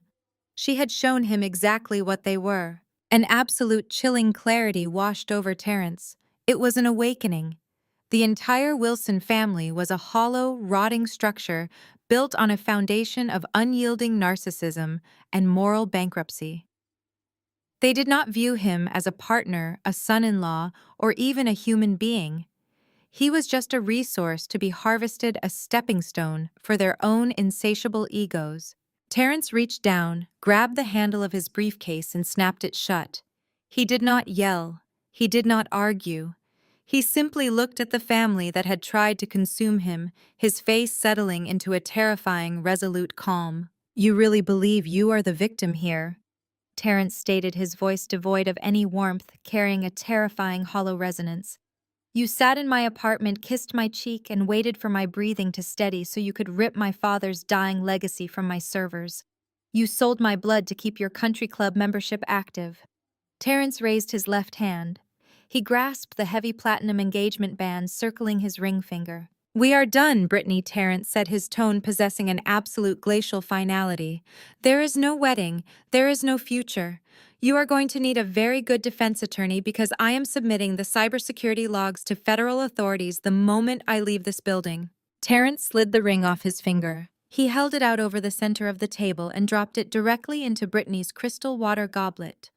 She had shown him exactly what they were. An absolute chilling clarity washed over Terence. It was an awakening. The entire Wilson family was a hollow, rotting structure built on a foundation of unyielding narcissism and moral bankruptcy. They did not view him as a partner, a son-in-law, or even a human being. He was just a resource to be harvested, a stepping stone for their own insatiable egos. Terence reached down, grabbed the handle of his briefcase, and snapped it shut. He did not yell. He did not argue. He simply looked at the family that had tried to consume him, his face settling into a terrifying, resolute calm. You really believe you are the victim here? Terence stated, his voice devoid of any warmth, carrying a terrifying, hollow resonance. You sat in my apartment, kissed my cheek, and waited for my breathing to steady so you could rip my father's dying legacy from my servers. You sold my blood to keep your country club membership active. Terence raised his left hand. He grasped the heavy platinum engagement band circling his ring finger. We are done, Brittany, Terence said, his tone possessing an absolute glacial finality. There is no wedding. There is no future. You are going to need a very good defense attorney because I am submitting the cybersecurity logs to federal authorities the moment I leave this building. Terence slid the ring off his finger. He held it out over the center of the table and dropped it directly into Brittany's crystal water goblet.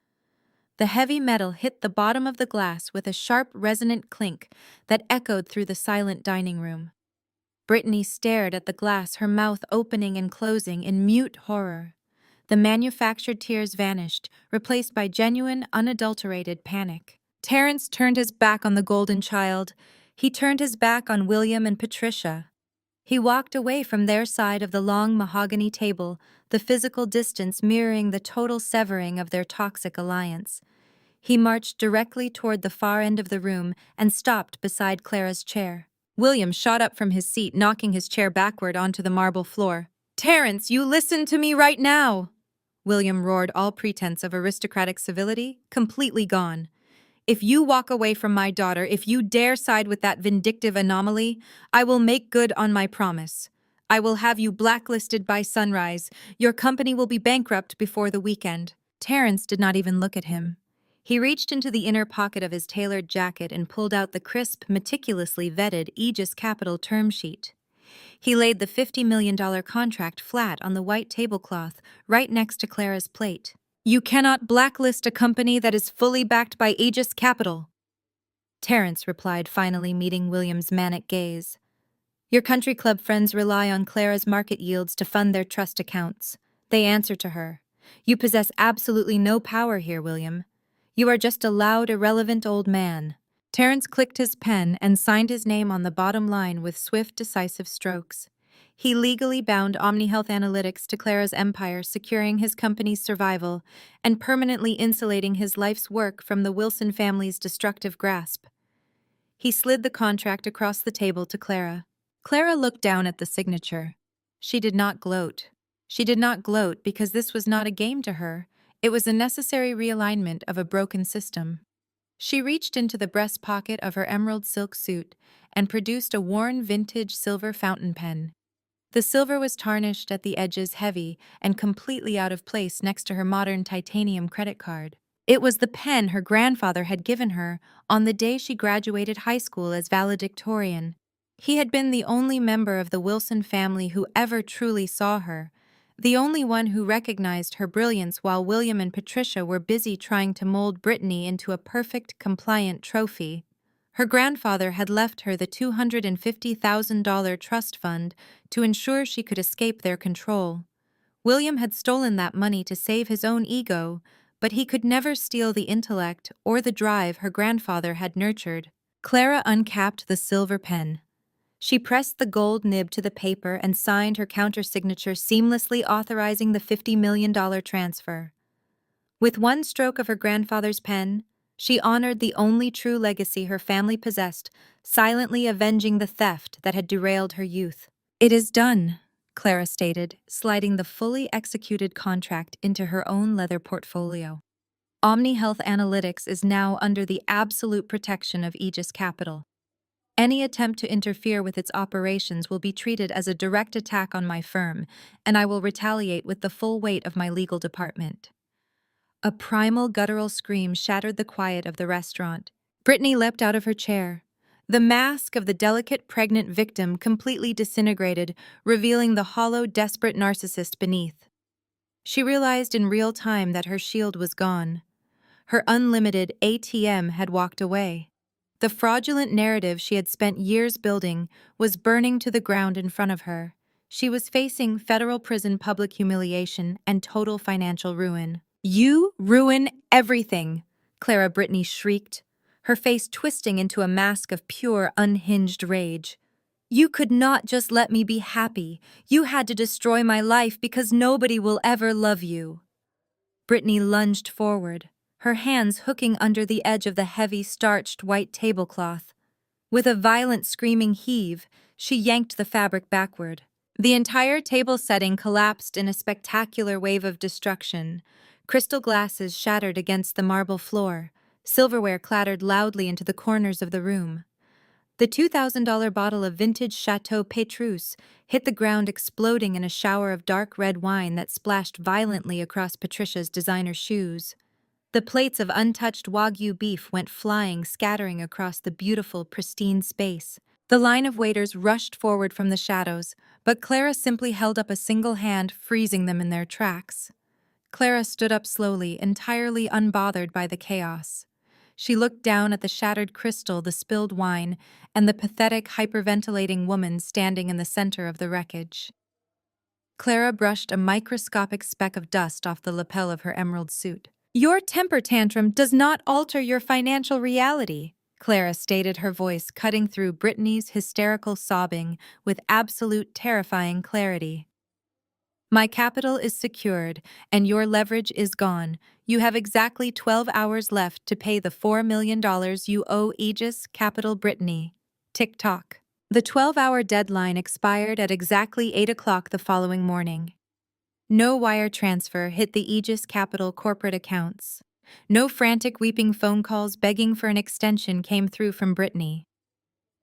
The heavy metal hit the bottom of the glass with a sharp, resonant clink that echoed through the silent dining room. Brittany stared at the glass, her mouth opening and closing in mute horror. The manufactured tears vanished, replaced by genuine, unadulterated panic. Terence turned his back on the golden child. He turned his back on William and Patricia. He walked away from their side of the long mahogany table, the physical distance mirroring the total severing of their toxic alliance. He marched directly toward the far end of the room and stopped beside Clara's chair. William shot up from his seat, knocking his chair backward onto the marble floor. Terence, you listen to me right now! William roared, all pretense of aristocratic civility completely gone. If you walk away from my daughter, if you dare side with that vindictive anomaly, I will make good on my promise. I will have you blacklisted by sunrise. Your company will be bankrupt before the weekend. Terence did not even look at him. He reached into the inner pocket of his tailored jacket and pulled out the crisp, meticulously vetted Aegis Capital term sheet. He laid the $50 million contract flat on the white tablecloth right next to Clara's plate. You cannot blacklist a company that is fully backed by Aegis Capital, Terence replied, finally meeting William's manic gaze. Your country club friends rely on Clara's market yields to fund their trust accounts. They answer to her. You possess absolutely no power here, William. You are just a loud, irrelevant old man. Terence clicked his pen and signed his name on the bottom line with swift, decisive strokes. He legally bound OmniHealth Analytics to Clara's empire, securing his company's survival and permanently insulating his life's work from the Wilson family's destructive grasp. He slid the contract across the table to Clara. Clara looked down at the signature. She did not gloat. She did not gloat because this was not a game to her. It was a necessary realignment of a broken system. She reached into the breast pocket of her emerald silk suit and produced a worn vintage silver fountain pen. The silver was tarnished at the edges, heavy and completely out of place next to her modern titanium credit card. It was the pen her grandfather had given her on the day she graduated high school as valedictorian. He had been the only member of the Wilson family who ever truly saw her, the only one who recognized her brilliance while William and Patricia were busy trying to mold Brittany into a perfect, compliant trophy. Her grandfather had left her the $250,000 trust fund to ensure she could escape their control. William had stolen that money to save his own ego, but he could never steal the intellect or the drive her grandfather had nurtured. Clara uncapped the silver pen. She pressed the gold nib to the paper and signed her countersignature, seamlessly authorizing the $50 million transfer. With one stroke of her grandfather's pen, she honored the only true legacy her family possessed, silently avenging the theft that had derailed her youth. "It is done," Clara stated, sliding the fully executed contract into her own leather portfolio. OmniHealth Analytics is now under the absolute protection of Aegis Capital. Any attempt to interfere with its operations will be treated as a direct attack on my firm, and I will retaliate with the full weight of my legal department. A primal guttural scream shattered the quiet of the restaurant. Brittany leapt out of her chair. The mask of the delicate pregnant victim completely disintegrated, revealing the hollow, desperate narcissist beneath. She realized in real time that her shield was gone. Her unlimited ATM had walked away. The fraudulent narrative she had spent years building was burning to the ground in front of her. She was facing federal prison, public humiliation, and total financial ruin. "You ruin everything," Clara Brittany shrieked, her face twisting into a mask of pure, unhinged rage. "You could not just let me be happy. You had to destroy my life because nobody will ever love you." Brittany lunged forward, her hands hooking under the edge of the heavy, starched white tablecloth. With a violent screaming heave, she yanked the fabric backward. The entire table setting collapsed in a spectacular wave of destruction. Crystal glasses shattered against the marble floor. Silverware clattered loudly into the corners of the room. The $2,000 bottle of vintage Chateau Petrus hit the ground, exploding in a shower of dark red wine that splashed violently across Patricia's designer shoes. The plates of untouched Wagyu beef went flying, scattering across the beautiful, pristine space. The line of waiters rushed forward from the shadows, but Clara simply held up a single hand, freezing them in their tracks. Clara stood up slowly, entirely unbothered by the chaos. She looked down at the shattered crystal, the spilled wine, and the pathetic, hyperventilating woman standing in the center of the wreckage. Clara brushed a microscopic speck of dust off the lapel of her emerald suit. "Your temper tantrum does not alter your financial reality," Clara stated, her voice cutting through Brittany's hysterical sobbing with absolute terrifying clarity. "My capital is secured, and your leverage is gone. You have exactly 12 hours left to pay the $4 million you owe Aegis Capital Brittany. Tick-tock." The 12-hour deadline expired at exactly 8 o'clock the following morning. No wire transfer hit the Aegis Capital corporate accounts. No frantic, weeping phone calls begging for an extension came through from Brittany.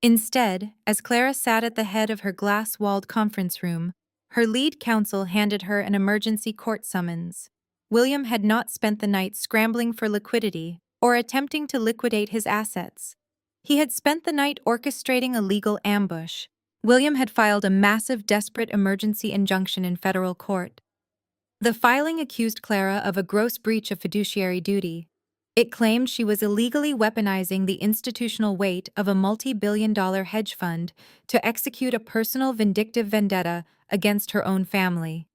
Instead, as Clara sat at the head of her glass-walled conference room, her lead counsel handed her an emergency court summons. William had not spent the night scrambling for liquidity or attempting to liquidate his assets. He had spent the night orchestrating a legal ambush. William had filed a massive, desperate emergency injunction in federal court. The filing accused Clara of a gross breach of fiduciary duty. It claimed she was illegally weaponizing the institutional weight of a multi-billion-dollar hedge fund to execute a personal vindictive vendetta against her own family.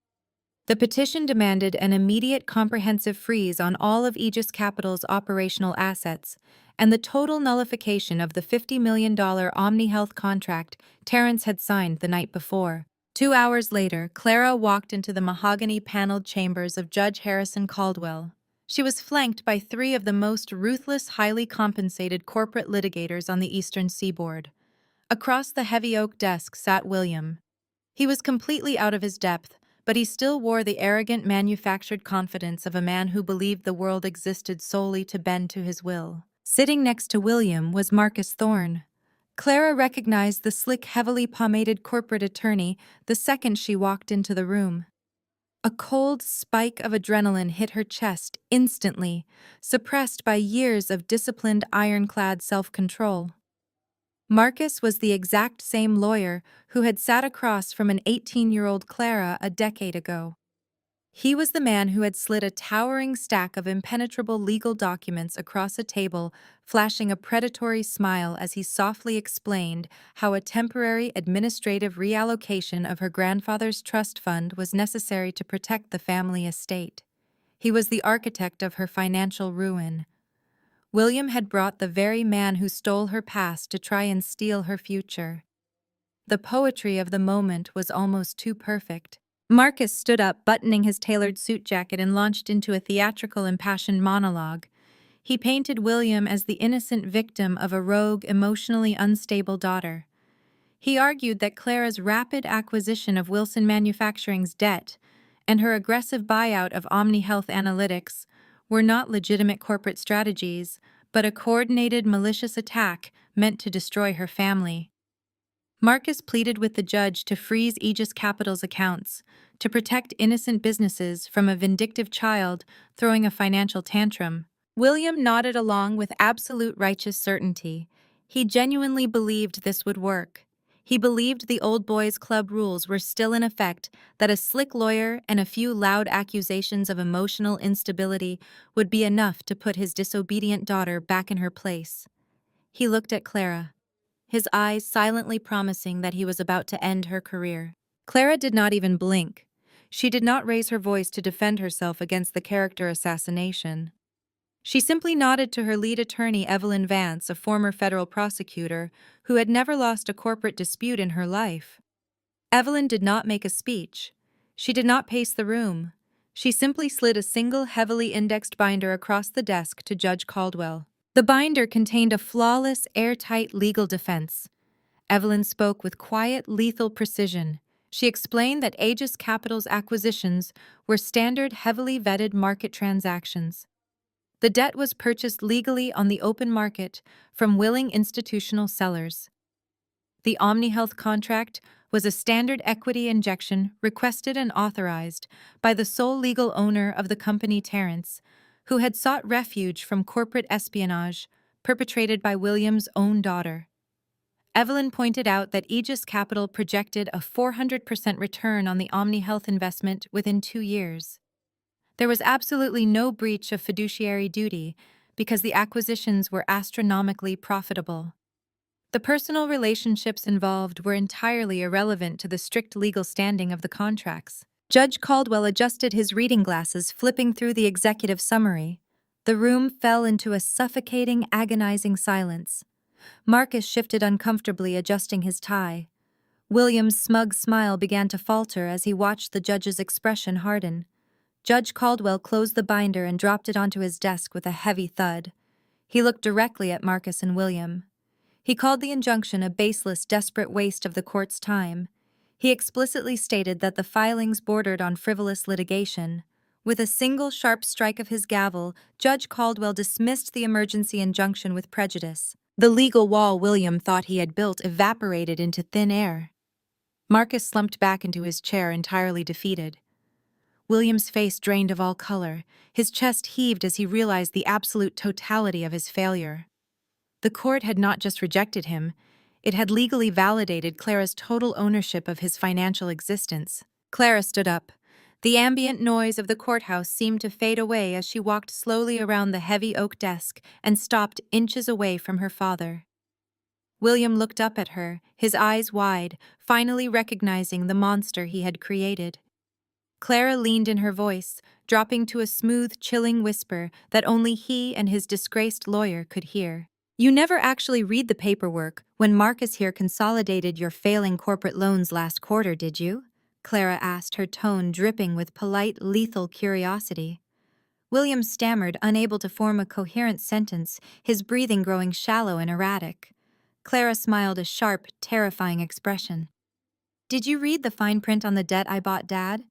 The petition demanded an immediate comprehensive freeze on all of Aegis Capital's operational assets and the total nullification of the $50 million OmniHealth contract Terrence had signed the night before. 2 hours later, Clara walked into the mahogany-paneled chambers of Judge Harrison Caldwell. She was flanked by three of the most ruthless, highly compensated corporate litigators on the eastern seaboard. Across the heavy oak desk sat William. He was completely out of his depth, but he still wore the arrogant, manufactured confidence of a man who believed the world existed solely to bend to his will. Sitting next to William was Marcus Thorne. Clara recognized the slick, heavily pomaded corporate attorney the second she walked into the room. A cold spike of adrenaline hit her chest instantly, suppressed by years of disciplined, ironclad self-control. Marcus was the exact same lawyer who had sat across from an 18-year-old Clara a decade ago. He was the man who had slid a towering stack of impenetrable legal documents across a table, flashing a predatory smile as he softly explained how a temporary administrative reallocation of her grandfather's trust fund was necessary to protect the family estate. He was the architect of her financial ruin. William had brought the very man who stole her past to try and steal her future. The poetry of the moment was almost too perfect. Marcus stood up, buttoning his tailored suit jacket, and launched into a theatrical, impassioned monologue. He painted William as the innocent victim of a rogue, emotionally unstable daughter. He argued that Clara's rapid acquisition of Wilson Manufacturing's debt and her aggressive buyout of Omni Health Analytics were not legitimate corporate strategies, but a coordinated, malicious attack meant to destroy her family. Marcus pleaded with the judge to freeze Aegis Capital's accounts, to protect innocent businesses from a vindictive child throwing a financial tantrum. William nodded along with absolute righteous certainty. He genuinely believed this would work. He believed the old boys' club rules were still in effect, that a slick lawyer and a few loud accusations of emotional instability would be enough to put his disobedient daughter back in her place. He looked at Clara, his eyes silently promising that he was about to end her career. Clara did not even blink. She did not raise her voice to defend herself against the character assassination. She simply nodded to her lead attorney, Evelyn Vance, a former federal prosecutor who had never lost a corporate dispute in her life. Evelyn did not make a speech. She did not pace the room. She simply slid a single heavily indexed binder across the desk to Judge Caldwell. The binder contained a flawless, airtight legal defense. Evelyn spoke with quiet, lethal precision. She explained that Aegis Capital's acquisitions were standard, heavily vetted market transactions. The debt was purchased legally on the open market from willing institutional sellers. The OmniHealth contract was a standard equity injection requested and authorized by the sole legal owner of the company, Terrence, who had sought refuge from corporate espionage perpetrated by William's own daughter. Evelyn pointed out that Aegis Capital projected a 400% return on the OmniHealth investment within 2 years. There was absolutely no breach of fiduciary duty because the acquisitions were astronomically profitable. The personal relationships involved were entirely irrelevant to the strict legal standing of the contracts. Judge Caldwell adjusted his reading glasses, flipping through the executive summary. The room fell into a suffocating, agonizing silence. Marcus shifted uncomfortably, adjusting his tie. William's smug smile began to falter as he watched the judge's expression harden. Judge Caldwell closed the binder and dropped it onto his desk with a heavy thud. He looked directly at Marcus and William. He called the injunction a baseless, desperate waste of the court's time. He explicitly stated that the filings bordered on frivolous litigation. With a single sharp strike of his gavel, Judge Caldwell dismissed the emergency injunction with prejudice. The legal wall William thought he had built evaporated into thin air. Marcus slumped back into his chair, entirely defeated. William's face drained of all color. His chest heaved as he realized the absolute totality of his failure. The court had not just rejected him, it had legally validated Clara's total ownership of his financial existence. Clara stood up. The ambient noise of the courthouse seemed to fade away as she walked slowly around the heavy oak desk and stopped inches away from her father. William looked up at her, his eyes wide, finally recognizing the monster he had created. Clara leaned in her voice, dropping to a smooth, chilling whisper that only he and his disgraced lawyer could hear. You never actually read the paperwork when Marcus here consolidated your failing corporate loans last quarter, did you? Clara asked, her tone dripping with polite, lethal curiosity. William stammered, unable to form a coherent sentence, his breathing growing shallow and erratic. Clara smiled a sharp, terrifying expression. Did you read the fine print on the debt I bought, Dad?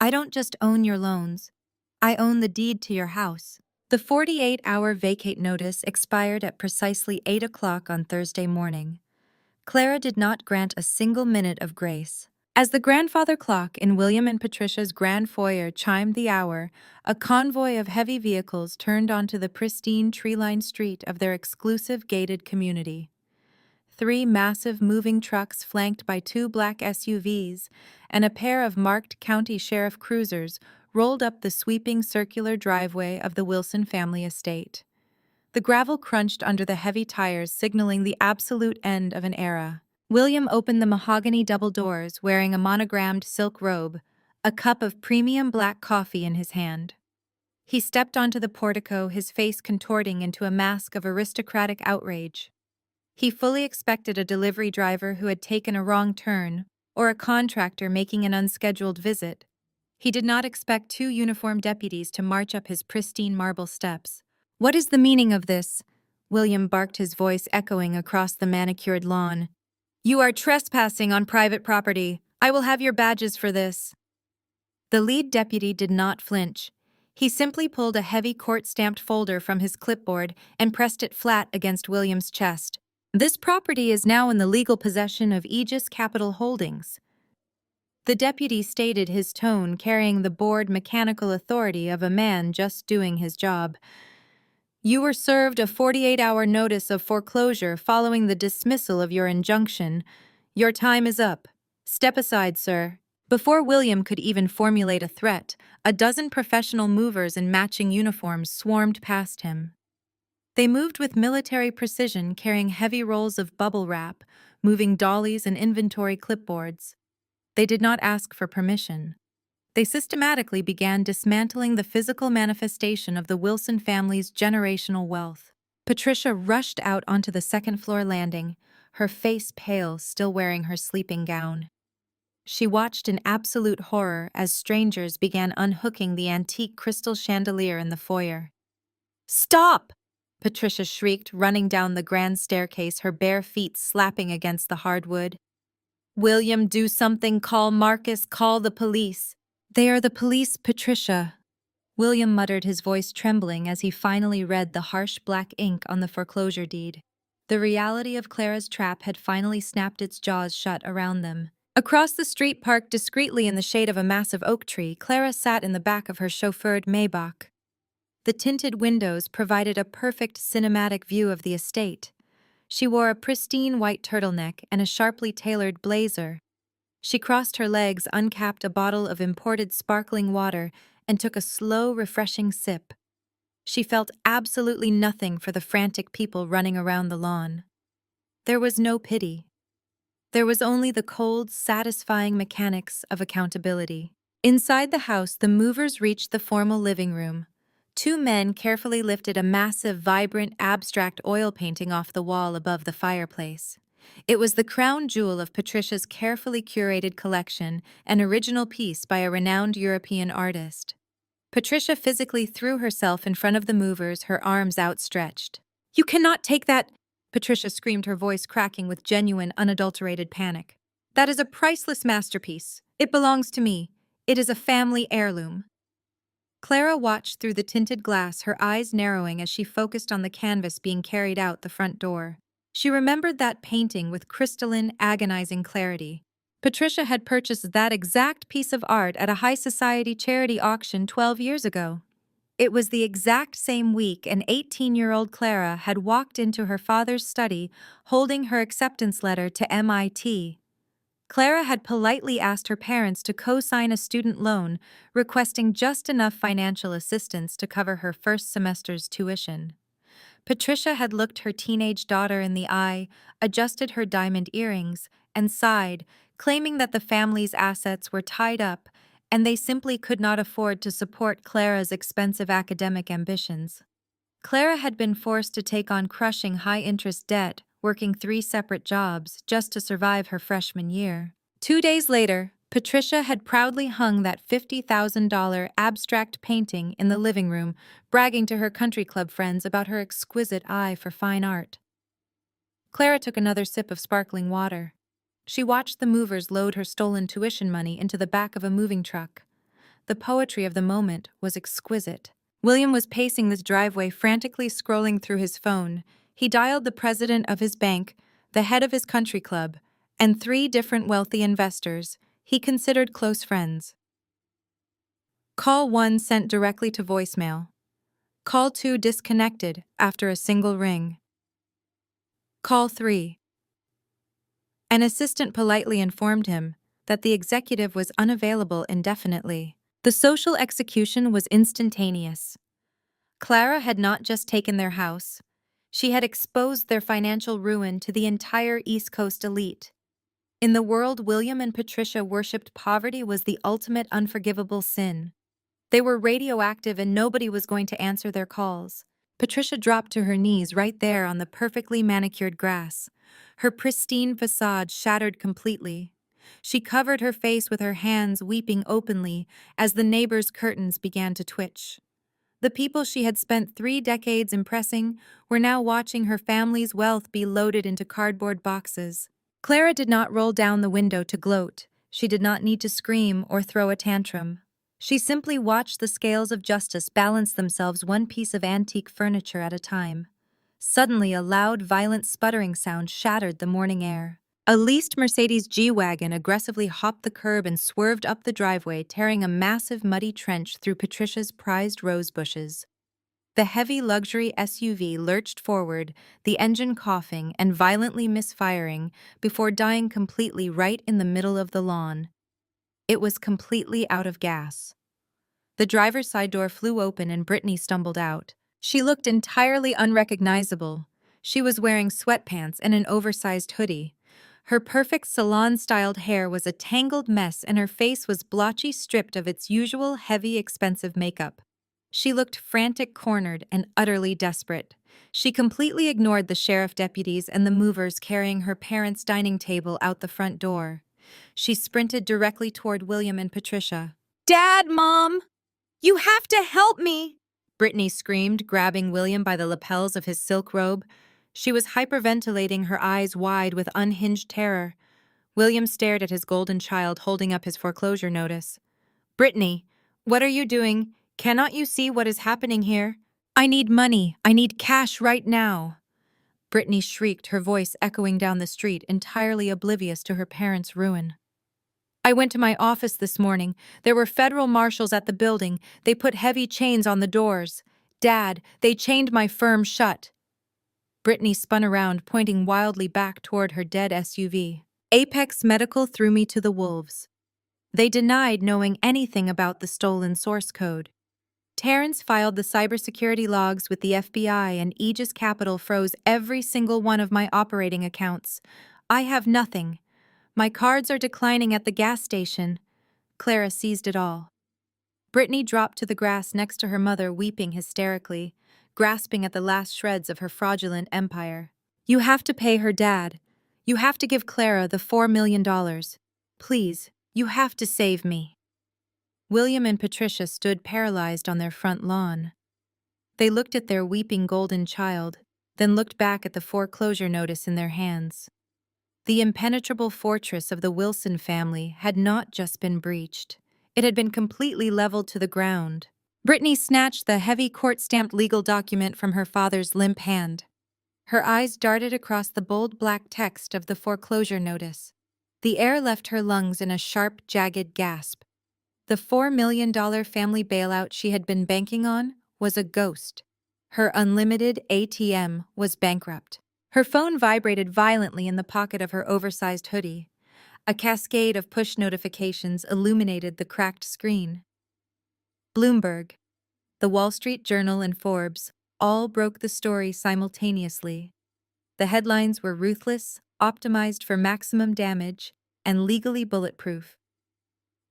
I don't just own your loans. I own the deed to your house. The 48-hour vacate notice expired at precisely 8 o'clock on Thursday morning. Clara did not grant a single minute of grace. As the grandfather clock in William and Patricia's grand foyer chimed the hour, a convoy of heavy vehicles turned onto the pristine tree-lined street of their exclusive gated community. 3 massive moving trucks flanked by 2 black SUVs and a pair of marked county sheriff cruisers rolled up the sweeping circular driveway of the Wilson family estate. The gravel crunched under the heavy tires, signaling the absolute end of an era. William opened the mahogany double doors, wearing a monogrammed silk robe, a cup of premium black coffee in his hand. He stepped onto the portico, his face contorting into a mask of aristocratic outrage. He fully expected a delivery driver who had taken a wrong turn, or a contractor making an unscheduled visit. He did not expect 2 uniformed deputies to march up his pristine marble steps. "What is the meaning of this?" William barked, his voice echoing across the manicured lawn. "You are trespassing on private property. I will have your badges for this." The lead deputy did not flinch. He simply pulled a heavy court-stamped folder from his clipboard and pressed it flat against William's chest. "This property is now in the legal possession of Aegis Capital Holdings." The deputy stated, his tone carrying the bored mechanical authority of a man just doing his job. "You were served a 48-hour notice of foreclosure following the dismissal of your injunction. Your time is up. Step aside, sir." Before William could even formulate a threat, a dozen professional movers in matching uniforms swarmed past him. They moved with military precision, carrying heavy rolls of bubble wrap, moving dollies and inventory clipboards. They did not ask for permission. They systematically began dismantling the physical manifestation of the Wilson family's generational wealth. Patricia rushed out onto the second-floor landing, her face pale, still wearing her sleeping gown. She watched in absolute horror as strangers began unhooking the antique crystal chandelier in the foyer. "Stop!" Patricia shrieked, running down the grand staircase, her bare feet slapping against the hardwood. "William, do something. Call Marcus. Call the police." "They are the police, Patricia." William muttered, his voice trembling as he finally read the harsh black ink on the foreclosure deed. The reality of Clara's trap had finally snapped its jaws shut around them. Across the street, parked discreetly in the shade of a massive oak tree, Clara sat in the back of her chauffeured Maybach. The tinted windows provided a perfect cinematic view of the estate. She wore a pristine white turtleneck and a sharply tailored blazer. She crossed her legs, uncapped a bottle of imported sparkling water, and took a slow, refreshing sip. She felt absolutely nothing for the frantic people running around the lawn. There was no pity. There was only the cold, satisfying mechanics of accountability. Inside the house, the movers reached the formal living room. 2 men carefully lifted a massive, vibrant, abstract oil painting off the wall above the fireplace. It was the crown jewel of Patricia's carefully curated collection, an original piece by a renowned European artist. Patricia physically threw herself in front of the movers, her arms outstretched. "You cannot take that!" Patricia screamed, her voice cracking with genuine, unadulterated panic. "That is a priceless masterpiece. It belongs to me. It is a family heirloom." Clara watched through the tinted glass, her eyes narrowing as she focused on the canvas being carried out the front door. She remembered that painting with crystalline, agonizing clarity. Patricia had purchased that exact piece of art at a high society charity auction 12 years ago. It was the exact same week an 18-year-old Clara had walked into her father's study holding her acceptance letter to MIT. Clara had politely asked her parents to co-sign a student loan, requesting just enough financial assistance to cover her first semester's tuition. Patricia had looked her teenage daughter in the eye, adjusted her diamond earrings, and sighed, claiming that the family's assets were tied up and they simply could not afford to support Clara's expensive academic ambitions. Clara had been forced to take on crushing high-interest debt, working 3 separate jobs just to survive her freshman year. 2 days later, Patricia had proudly hung that $50,000 abstract painting in the living room, bragging to her country club friends about her exquisite eye for fine art. Clara took another sip of sparkling water. She watched the movers load her stolen tuition money into the back of a moving truck. The poetry of the moment was exquisite. William was pacing this driveway, frantically scrolling through his phone. He dialed the president of his bank, the head of his country club, and 3 different wealthy investors he considered close friends. Call 1 sent directly to voicemail. Call 2 disconnected after a single ring. Call 3. An assistant politely informed him that the executive was unavailable indefinitely. The social execution was instantaneous. Clara had not just taken their house, she had exposed their financial ruin to the entire East Coast elite. In the world William and Patricia worshipped, poverty was the ultimate unforgivable sin. They were radioactive and nobody was going to answer their calls. Patricia dropped to her knees right there on the perfectly manicured grass, her pristine facade shattered completely. She covered her face with her hands, weeping openly as the neighbors' curtains began to twitch. The people she had spent 3 decades impressing were now watching her family's wealth be loaded into cardboard boxes. Clara did not roll down the window to gloat. She did not need to scream or throw a tantrum. She simply watched the scales of justice balance themselves, one piece of antique furniture at a time. Suddenly, a loud, violent sputtering sound shattered the morning air. A leased Mercedes G-Wagon aggressively hopped the curb and swerved up the driveway, tearing a massive muddy trench through Patricia's prized rose bushes. The heavy luxury SUV lurched forward, the engine coughing and violently misfiring before dying completely right in the middle of the lawn. It was completely out of gas. The driver's side door flew open and Brittany stumbled out. She looked entirely unrecognizable. She was wearing sweatpants and an oversized hoodie. Her perfect salon-styled hair was a tangled mess and her face was blotchy, stripped of its usual heavy, expensive makeup. She looked frantic, cornered, and utterly desperate. She completely ignored the sheriff deputies and the movers carrying her parents' dining table out the front door. She sprinted directly toward William and Patricia. "Dad, Mom! You have to help me!" Brittany screamed, grabbing William by the lapels of his silk robe. She was hyperventilating, her eyes wide with unhinged terror. William stared at his golden child holding up his foreclosure notice. "Brittany, what are you doing? Cannot you see what is happening here? I need money. I need cash right now." Brittany shrieked, her voice echoing down the street, entirely oblivious to her parents' ruin. "I went to my office this morning. There were federal marshals at the building. They put heavy chains on the doors. Dad, they chained my firm shut." Brittany spun around, pointing wildly back toward her dead SUV. "Apex Medical threw me to the wolves. They denied knowing anything about the stolen source code. Terrence filed the cybersecurity logs with the FBI and Aegis Capital froze every single one of my operating accounts. I have nothing. My cards are declining at the gas station." Clara seized it all. Brittany dropped to the grass next to her mother, weeping hysterically, grasping at the last shreds of her fraudulent empire. "You have to pay her, Dad. You have to give Clara the $4 million. Please, you have to save me." William and Patricia stood paralyzed on their front lawn. They looked at their weeping golden child, then looked back at the foreclosure notice in their hands. The impenetrable fortress of the Wilson family had not just been breached. It had been completely leveled to the ground. Brittany snatched the heavy court-stamped legal document from her father's limp hand. Her eyes darted across the bold black text of the foreclosure notice. The air left her lungs in a sharp, jagged gasp. The $4 million family bailout she had been banking on was a ghost. Her unlimited ATM was bankrupt. Her phone vibrated violently in the pocket of her oversized hoodie. A cascade of push notifications illuminated the cracked screen. Bloomberg, The Wall Street Journal, and Forbes all broke the story simultaneously. The headlines were ruthless, optimized for maximum damage, and legally bulletproof.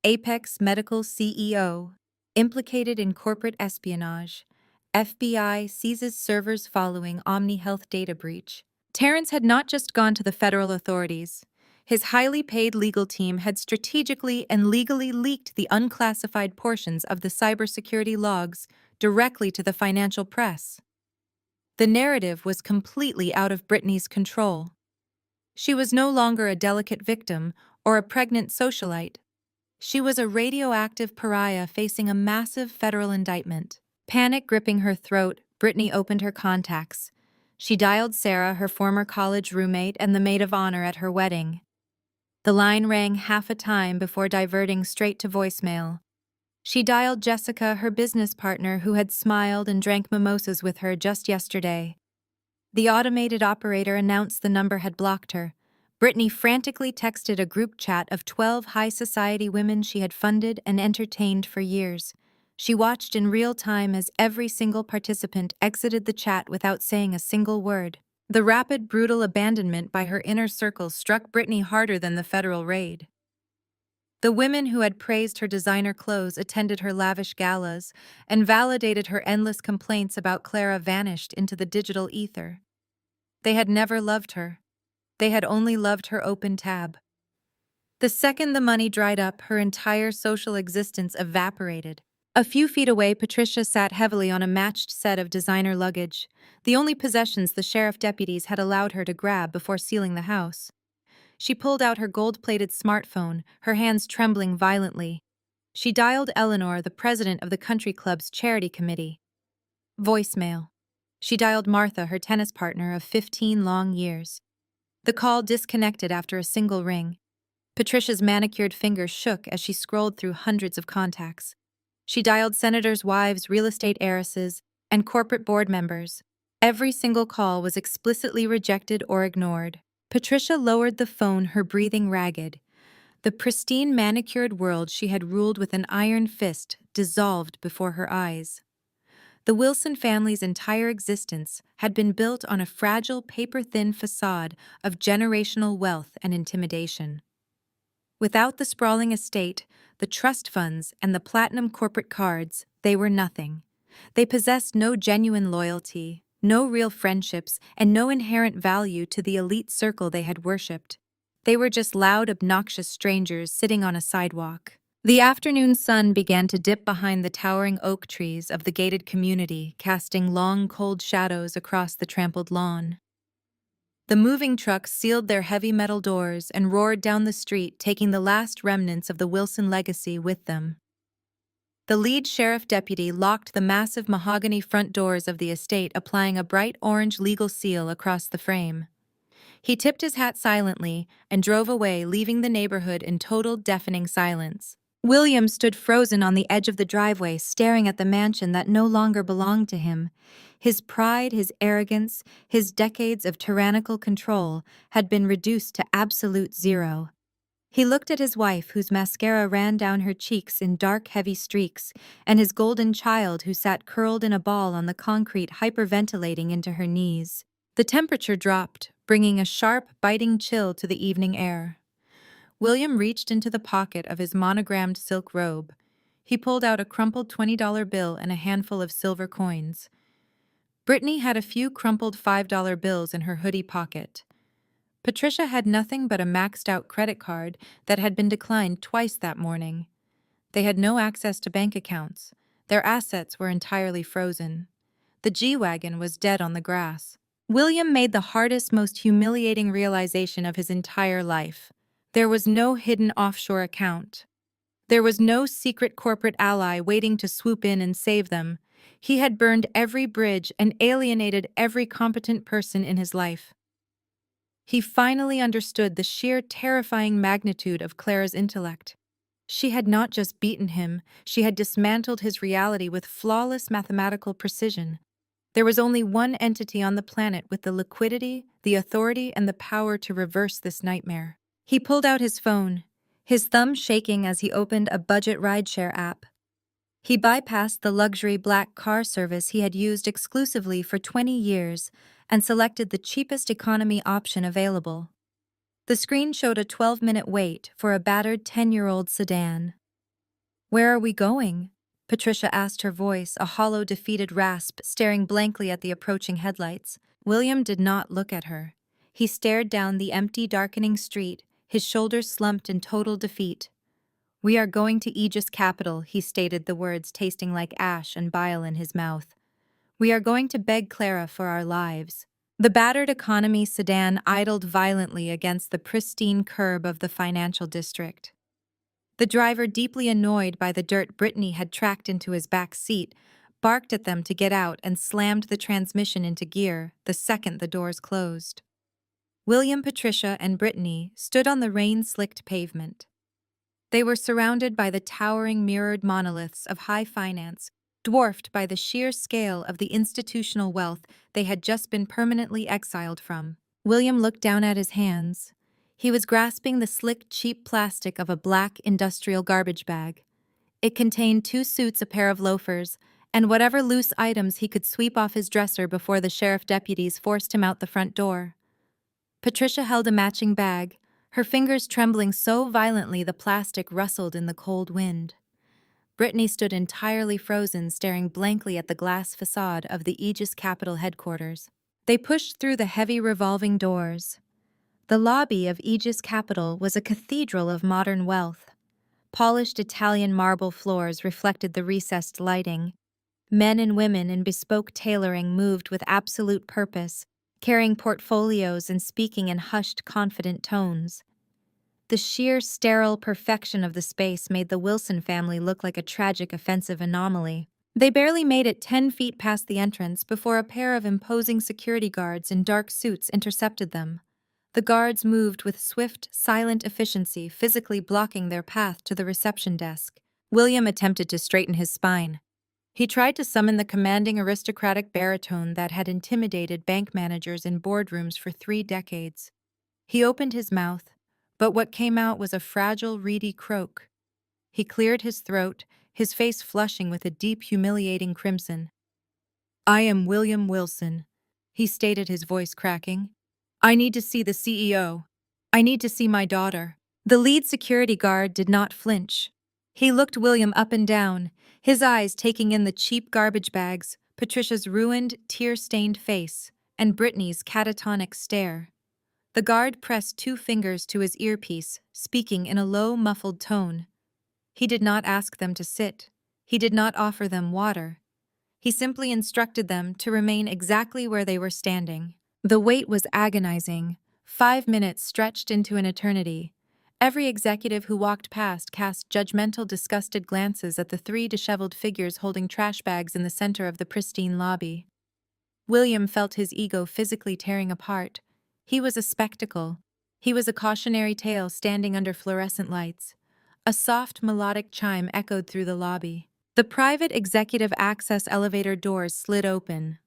Apex Medical CEO, implicated in corporate espionage, FBI seizes servers following OmniHealth data breach. Terrence had not just gone to the federal authorities. His highly paid legal team had strategically and legally leaked the unclassified portions of the cybersecurity logs directly to the financial press. The narrative was completely out of Brittany's control. She was no longer a delicate victim or a pregnant socialite. She was a radioactive pariah facing a massive federal indictment. Panic gripping her throat, Brittany opened her contacts. She dialed Sarah, her former college roommate and the maid of honor at her wedding. The line rang half a time before diverting straight to voicemail. She dialed Jessica, her business partner who had smiled and drank mimosas with her just yesterday. The automated operator announced the number had blocked her. Brittany frantically texted a group chat of 12 high society women she had funded and entertained for years. She watched in real time as every single participant exited the chat without saying a single word. The rapid, brutal abandonment by her inner circle struck Brittany harder than the federal raid. The women who had praised her designer clothes, attended her lavish galas, and validated her endless complaints about Clara vanished into the digital ether. They had never loved her. They had only loved her open tab. The second the money dried up, her entire social existence evaporated. A few feet away, Patricia sat heavily on a matched set of designer luggage, the only possessions the sheriff deputies had allowed her to grab before sealing the house. She pulled out her gold-plated smartphone, her hands trembling violently. She dialed Eleanor, the president of the country club's charity committee. Voicemail. She dialed Martha, her tennis partner of 15 long years. The call disconnected after a single ring. Patricia's manicured fingers shook as she scrolled through hundreds of contacts. She dialed senators' wives, real estate heiresses, and corporate board members. Every single call was explicitly rejected or ignored. Patricia lowered the phone, her breathing ragged. The pristine, manicured world she had ruled with an iron fist dissolved before her eyes. The Wilson family's entire existence had been built on a fragile, paper-thin facade of generational wealth and intimidation. Without the sprawling estate, the trust funds, and the platinum corporate cards, they were nothing. They possessed no genuine loyalty, no real friendships, and no inherent value to the elite circle they had worshipped. They were just loud, obnoxious strangers sitting on a sidewalk. The afternoon sun began to dip behind the towering oak trees of the gated community, casting long, cold shadows across the trampled lawn. The moving trucks sealed their heavy metal doors and roared down the street, taking the last remnants of the Wilson legacy with them. The lead sheriff deputy locked the massive mahogany front doors of the estate, applying a bright orange legal seal across the frame. He tipped his hat silently and drove away, leaving the neighborhood in total, deafening silence. William stood frozen on the edge of the driveway, staring at the mansion that no longer belonged to him. His pride, his arrogance, his decades of tyrannical control had been reduced to absolute zero. He looked at his wife, whose mascara ran down her cheeks in dark, heavy streaks, and his golden child, who sat curled in a ball on the concrete, hyperventilating into her knees. The temperature dropped, bringing a sharp, biting chill to the evening air. William reached into the pocket of his monogrammed silk robe. He pulled out a crumpled $20 bill and a handful of silver coins. Brittany had a few crumpled $5 bills in her hoodie pocket. Patricia had nothing but a maxed-out credit card that had been declined twice that morning. They had no access to bank accounts. Their assets were entirely frozen. The G-Wagon was dead on the grass. William made the hardest, most humiliating realization of his entire life. There was no hidden offshore account. There was no secret corporate ally waiting to swoop in and save them. He had burned every bridge and alienated every competent person in his life. He finally understood the sheer terrifying magnitude of Clara's intellect. She had not just beaten him, she had dismantled his reality with flawless mathematical precision. There was only one entity on the planet with the liquidity, the authority, and the power to reverse this nightmare. He pulled out his phone, his thumb shaking as he opened a budget rideshare app. He bypassed the luxury black car service he had used exclusively for 20 years and selected the cheapest economy option available. The screen showed a 12-minute wait for a battered 10-year-old sedan. "Where are we going?" Patricia asked, her voice a hollow, defeated rasp, staring blankly at the approaching headlights. William did not look at her. He stared down the empty, darkening street, his shoulders slumped in total defeat. "We are going to Aegis Capital," he stated, the words tasting like ash and bile in his mouth. "We are going to beg Clara for our lives." The battered economy sedan idled violently against the pristine curb of the financial district. The driver, deeply annoyed by the dirt Brittany had tracked into his back seat, barked at them to get out and slammed the transmission into gear the second the doors closed. William, Patricia, and Brittany stood on the rain-slicked pavement. They were surrounded by the towering mirrored monoliths of high finance, dwarfed by the sheer scale of the institutional wealth they had just been permanently exiled from. William looked down at his hands. He was grasping the slick, cheap plastic of a black industrial garbage bag. It contained 2 suits, a pair of loafers, and whatever loose items he could sweep off his dresser before the sheriff deputies forced him out the front door. Patricia held a matching bag, her fingers trembling so violently the plastic rustled in the cold wind. Brittany stood entirely frozen, staring blankly at the glass facade of the Aegis Capital headquarters. They pushed through the heavy revolving doors. The lobby of Aegis Capital was a cathedral of modern wealth. Polished Italian marble floors reflected the recessed lighting. Men and women in bespoke tailoring moved with absolute purpose, carrying portfolios and speaking in hushed, confident tones. The sheer, sterile perfection of the space made the Wilson family look like a tragic, offensive anomaly. They barely made it 10 feet past the entrance before a pair of imposing security guards in dark suits intercepted them. The guards moved with swift, silent efficiency, physically blocking their path to the reception desk. William attempted to straighten his spine. He tried to summon the commanding, aristocratic baritone that had intimidated bank managers in boardrooms for 3 decades. He opened his mouth, but what came out was a fragile, reedy croak. He cleared his throat, his face flushing with a deep, humiliating crimson. "I am William Wilson," he stated, his voice cracking. "I need to see the CEO. I need to see my daughter." The lead security guard did not flinch. He looked William up and down, his eyes taking in the cheap garbage bags, Patricia's ruined, tear-stained face, and Brittany's catatonic stare. The guard pressed 2 fingers to his earpiece, speaking in a low, muffled tone. He did not ask them to sit. He did not offer them water. He simply instructed them to remain exactly where they were standing. The wait was agonizing. 5 minutes stretched into an eternity. Every executive who walked past cast judgmental, disgusted glances at the 3 disheveled figures holding trash bags in the center of the pristine lobby. William felt his ego physically tearing apart. He was a spectacle. He was a cautionary tale standing under fluorescent lights. A soft, melodic chime echoed through the lobby. The private executive access elevator doors slid open.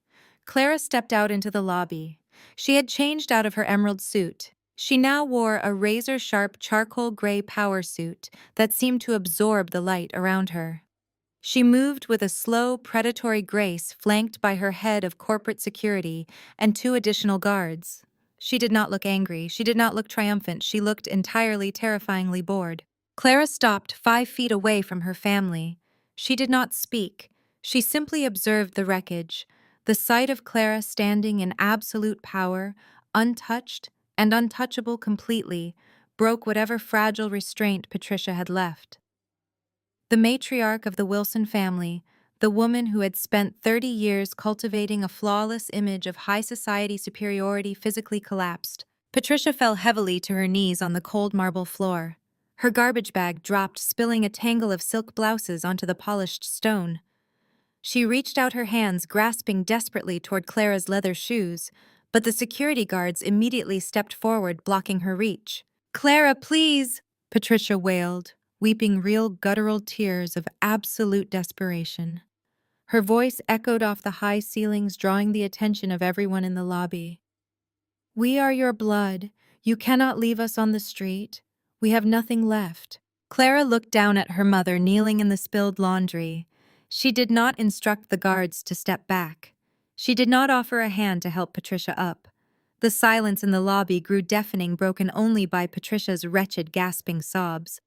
Clara stepped out into the lobby. She had changed out of her emerald suit. She now wore a razor-sharp charcoal gray power suit that seemed to absorb the light around her. She moved with a slow, predatory grace, flanked by her head of corporate security and 2 additional guards. She did not look angry. She did not look triumphant. She looked entirely, terrifyingly bored. Clara stopped 5 feet away from her family. She did not speak. She simply observed the wreckage. The sight of Clara standing in absolute power, untouched and untouchable completely, broke whatever fragile restraint Patricia had left. The matriarch of the Wilson family, the woman who had spent 30 years cultivating a flawless image of high society superiority, physically collapsed. Patricia fell heavily to her knees on the cold marble floor. Her garbage bag dropped, spilling a tangle of silk blouses onto the polished stone. She reached out her hands, grasping desperately toward Clara's leather shoes, but the security guards immediately stepped forward, blocking her reach. "Clara, please!" Patricia wailed, weeping real guttural tears of absolute desperation. Her voice echoed off the high ceilings, drawing the attention of everyone in the lobby. "We are your blood. You cannot leave us on the street. We have nothing left." Clara looked down at her mother kneeling in the spilled laundry. She did not instruct the guards to step back. She did not offer a hand to help Patricia up. The silence in the lobby grew deafening, broken only by Patricia's wretched, gasping sobs.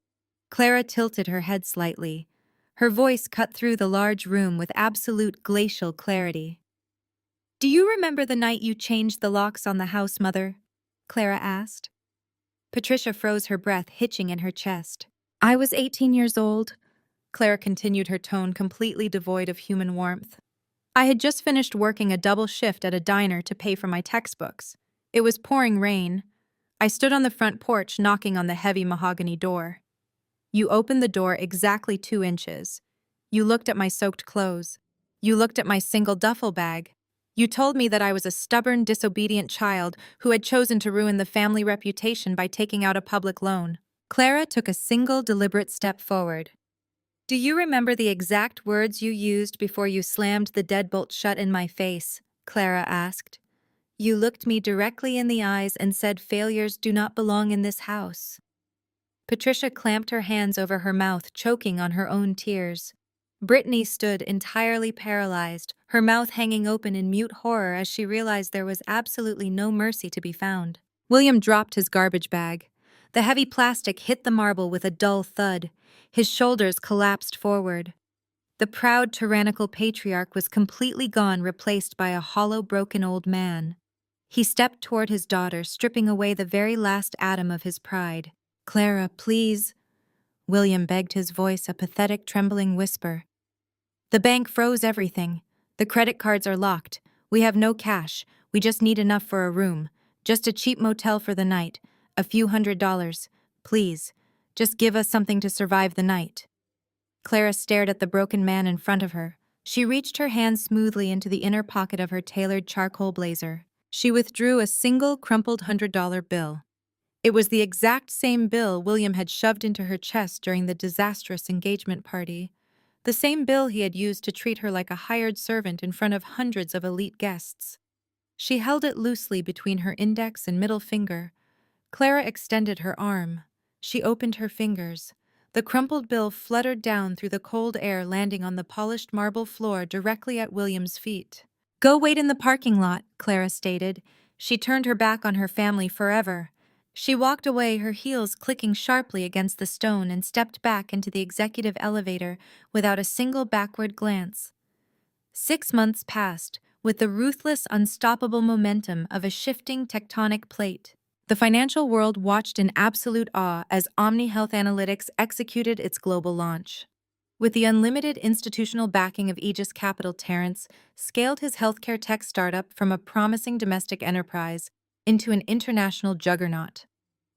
Clara tilted her head slightly. Her voice cut through the large room with absolute glacial clarity. "Do you remember the night you changed the locks on the house, Mother?" Clara asked. Patricia froze her breath, hitching in her chest. "I was 18 years old," Clara continued, her tone completely devoid of human warmth. "I had just finished working a double shift at a diner to pay for my textbooks. It was pouring rain. I stood on the front porch knocking on the heavy mahogany door. You opened the door exactly 2 inches. You looked at my soaked clothes. You looked at my single duffel bag. You told me that I was a stubborn, disobedient child who had chosen to ruin the family reputation by taking out a public loan." Clara took a single deliberate step forward. "Do you remember the exact words you used before you slammed the deadbolt shut in my face?" Clara asked. "You looked me directly in the eyes and said failures do not belong in this house." Patricia clamped her hands over her mouth, choking on her own tears. Brittany stood entirely paralyzed, her mouth hanging open in mute horror as she realized there was absolutely no mercy to be found. William dropped his garbage bag. The heavy plastic hit the marble with a dull thud. His shoulders collapsed forward. The proud, tyrannical patriarch was completely gone, replaced by a hollow, broken old man. He stepped toward his daughter, stripping away the very last atom of his pride. "Clara, please," William begged, his voice a pathetic, trembling whisper. "The bank froze everything. The credit cards are locked. We have no cash. We just need enough for a room. Just a cheap motel for the night. A few $100s. Please, just give us something to survive the night." Clara stared at the broken man in front of her. She reached her hand smoothly into the inner pocket of her tailored charcoal blazer. She withdrew a single crumpled $100 bill. It was the exact same bill William had shoved into her chest during the disastrous engagement party. The same bill he had used to treat her like a hired servant in front of hundreds of elite guests. She held it loosely between her index and middle finger. Clara extended her arm. She opened her fingers. The crumpled bill fluttered down through the cold air, landing on the polished marble floor directly at William's feet. "Go wait in the parking lot," Clara stated. She turned her back on her family forever. She walked away, her heels clicking sharply against the stone, and stepped back into the executive elevator without a single backward glance. 6 months passed, with the ruthless, unstoppable momentum of a shifting tectonic plate. The financial world watched in absolute awe as Omni Health Analytics executed its global launch. With the unlimited institutional backing of Aegis Capital, Terrence scaled his healthcare tech startup from a promising domestic enterprise into an international juggernaut.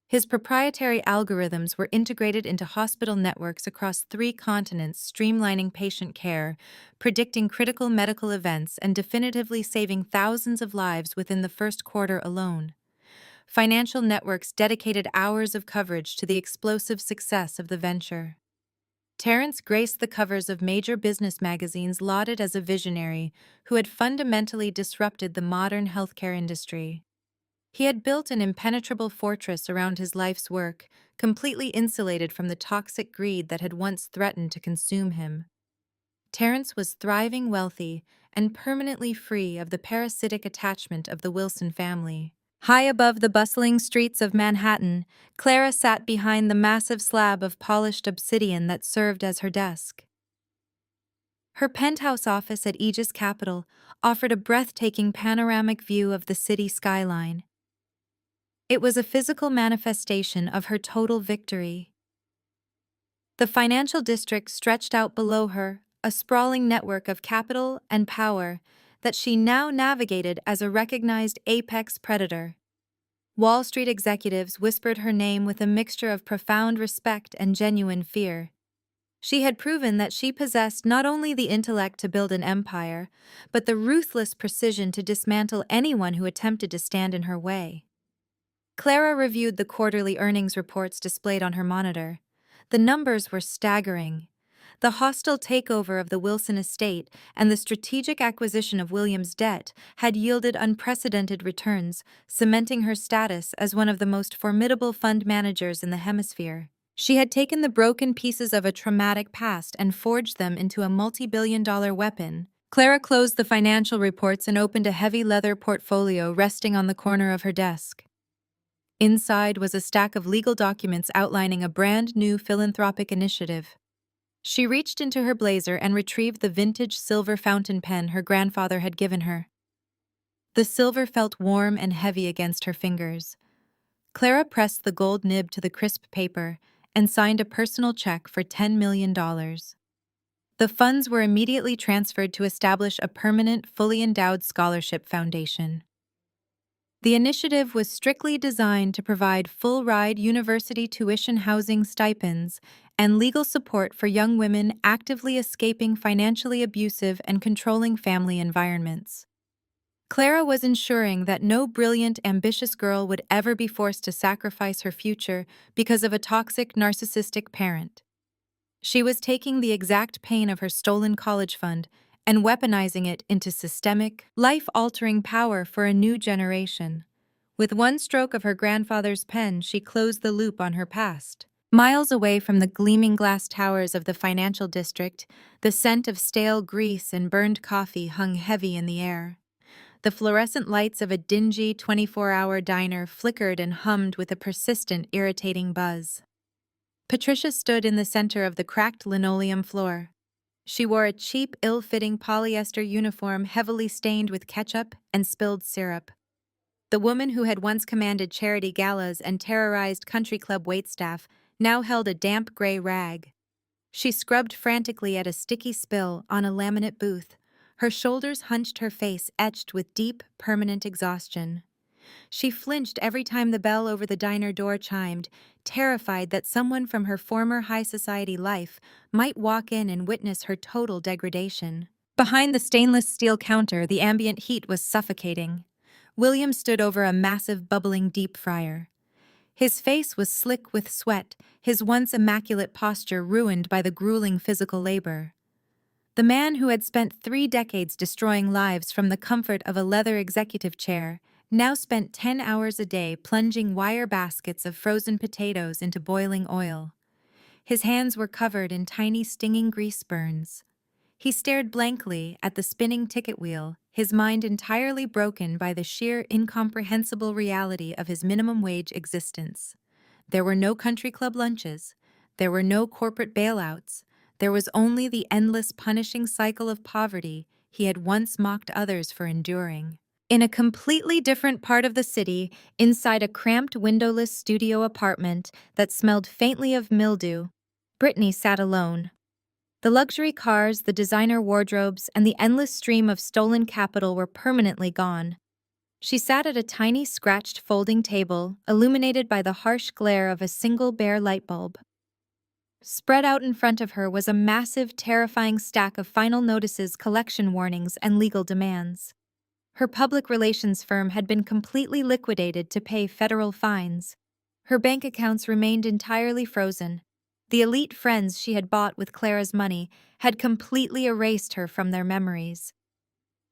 His proprietary algorithms were integrated into hospital networks across 3 continents, streamlining patient care, predicting critical medical events, and definitively saving thousands of lives within the first quarter alone. Financial networks dedicated hours of coverage to the explosive success of the venture. Terrence graced the covers of major business magazines, lauded as a visionary who had fundamentally disrupted the modern healthcare industry. He had built an impenetrable fortress around his life's work, completely insulated from the toxic greed that had once threatened to consume him. Terrence was thriving, wealthy, and permanently free of the parasitic attachment of the Wilson family. High above the bustling streets of Manhattan, Clara sat behind the massive slab of polished obsidian that served as her desk. Her penthouse office at Aegis Capital offered a breathtaking panoramic view of the city skyline. It was a physical manifestation of her total victory. The financial district stretched out below her, a sprawling network of capital and power that she now navigated as a recognized apex predator. Wall Street executives whispered her name with a mixture of profound respect and genuine fear. She had proven that she possessed not only the intellect to build an empire, but the ruthless precision to dismantle anyone who attempted to stand in her way. Clara reviewed the quarterly earnings reports displayed on her monitor. The numbers were staggering. The hostile takeover of the Wilson estate and the strategic acquisition of William's debt had yielded unprecedented returns, cementing her status as one of the most formidable fund managers in the hemisphere. She had taken the broken pieces of a traumatic past and forged them into a multi-billion-dollar weapon. Clara closed the financial reports and opened a heavy leather portfolio resting on the corner of her desk. Inside was a stack of legal documents outlining a brand new philanthropic initiative. She reached into her blazer and retrieved the vintage silver fountain pen her grandfather had given her. The silver felt warm and heavy against her fingers. Clara pressed the gold nib to the crisp paper and signed a personal check for $10 million. The funds were immediately transferred to establish a permanent, fully endowed scholarship foundation. The initiative was strictly designed to provide full-ride university tuition housing stipends and legal support for young women actively escaping financially abusive and controlling family environments. Clara was ensuring that no brilliant, ambitious girl would ever be forced to sacrifice her future because of a toxic, narcissistic parent. She was taking the exact pain of her stolen college fund and weaponizing it into systemic, life-altering power for a new generation. With one stroke of her grandfather's pen, she closed the loop on her past. Miles away from the gleaming glass towers of the financial district, the scent of stale grease and burned coffee hung heavy in the air. The fluorescent lights of a dingy 24-hour diner flickered and hummed with a persistent, irritating buzz. Patricia stood in the center of the cracked linoleum floor. She wore a cheap, ill-fitting polyester uniform heavily stained with ketchup and spilled syrup. The woman who had once commanded charity galas and terrorized country club waitstaff now held a damp gray rag. She scrubbed frantically at a sticky spill on a laminate booth. Her shoulders hunched, her face etched with deep, permanent exhaustion. She flinched every time the bell over the diner door chimed, terrified that someone from her former high society life might walk in and witness her total degradation. Behind the stainless steel counter, the ambient heat was suffocating. William stood over a massive, bubbling deep fryer. His face was slick with sweat, his once immaculate posture ruined by the grueling physical labor. The man who had spent 3 decades destroying lives from the comfort of a leather executive chair now spent 10 hours a day plunging wire baskets of frozen potatoes into boiling oil. His hands were covered in tiny stinging grease burns. He stared blankly at the spinning ticket wheel, his mind entirely broken by the sheer incomprehensible reality of his minimum wage existence. There were no country club lunches. There were no corporate bailouts. There was only the endless punishing cycle of poverty he had once mocked others for enduring. In a completely different part of the city, inside a cramped windowless studio apartment that smelled faintly of mildew, Brittany sat alone. The luxury cars, the designer wardrobes, and the endless stream of stolen capital were permanently gone. She sat at a tiny scratched folding table, illuminated by the harsh glare of a single bare light bulb. Spread out in front of her was a massive, terrifying stack of final notices, collection warnings, and legal demands. Her public relations firm had been completely liquidated to pay federal fines. Her bank accounts remained entirely frozen. The elite friends she had bought with Clara's money had completely erased her from their memories.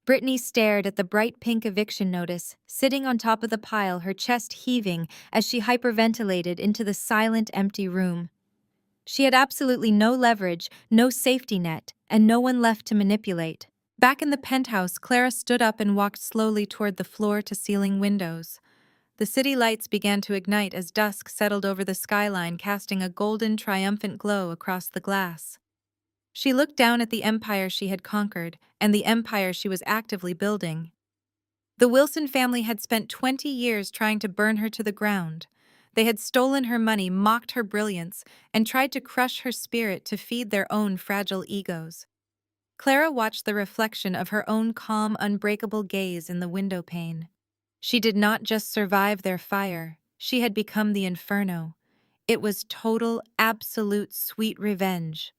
Brittany stared at the bright pink eviction notice, sitting on top of the pile, her chest heaving as she hyperventilated into the silent, empty room. She had absolutely no leverage, no safety net, and no one left to manipulate. Back in the penthouse, Clara stood up and walked slowly toward the floor-to-ceiling windows. The city lights began to ignite as dusk settled over the skyline, casting a golden, triumphant glow across the glass. She looked down at the empire she had conquered and the empire she was actively building. The Wilson family had spent 20 years trying to burn her to the ground. They had stolen her money, mocked her brilliance, and tried to crush her spirit to feed their own fragile egos. Clara watched the reflection of her own calm, unbreakable gaze in the window pane. She did not just survive their fire, she had become the inferno. It was total, absolute, sweet revenge.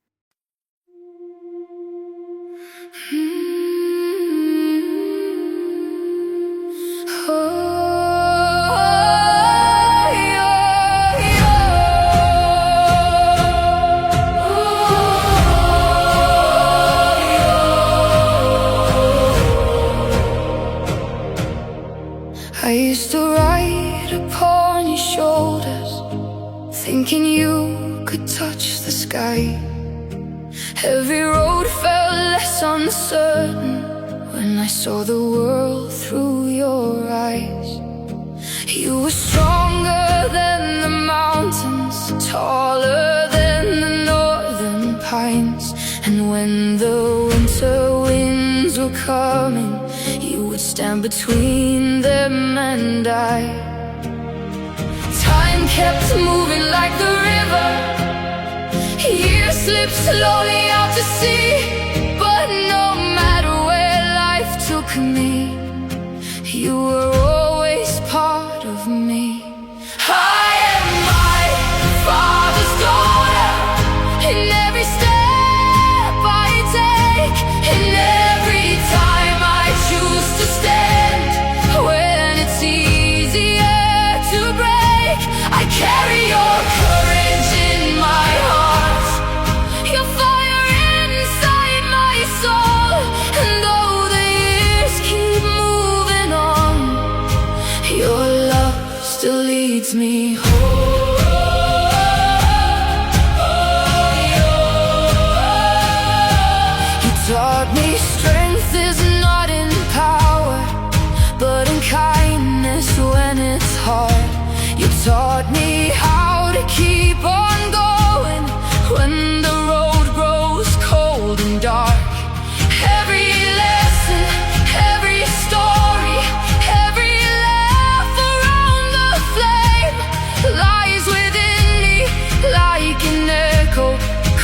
I used to ride upon your shoulders, thinking you could touch the sky. Every road felt less uncertain when I saw the world through your eyes. You were stronger than the mountains, taller than the northern pines. between them and I. Time kept moving like the river. Years slipped slowly out to sea. But no matter where life took me, you were always part of me. I am my Father's daughter. In every step I take, in every time I choose to stand. When it's easier to break, I carry your courage in my heart, your fire inside my soul. And though the years keep moving on, your love still leads me home. You taught me strength is not in power, but in kindness when it's hard. You taught me how to keep on going when the road grows cold and dark. Every lesson, every story, every laugh around the flame lies within me like an echo,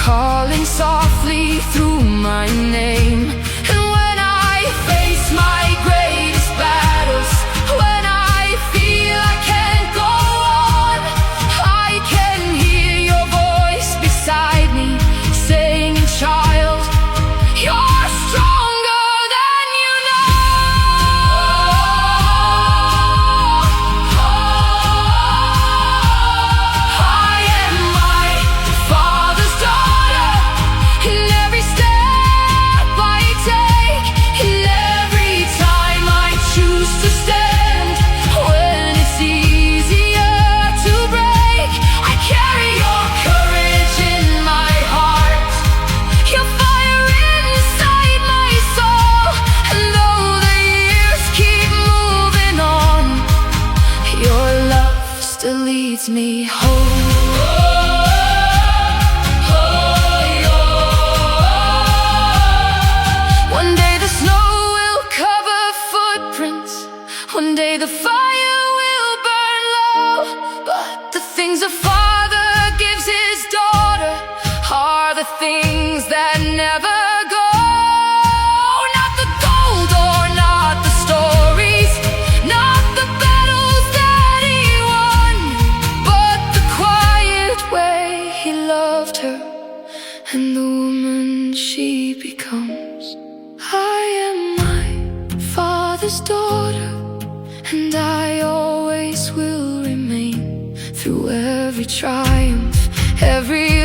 calling softly through my name. And when I face my greatest battles, when I feel I can't go on, I can hear your voice beside me saying, child, you're stronger than you know. I am my Father's daughter. In every step I take, in every time I choose to stand. When it's easier to break, I carry your courage in my heart, your fire inside my soul. And though the years keep moving on, your love still leads me home. One day the snow will cover footprints, one day the fire will burn low. But the things a father gives his daughter are the things that never go. Not the gold or not the stories, not the battles that he won, but the quiet way he loved her and the woman she becomes. I am my Father's daughter, and I always will remain. Through every triumph, every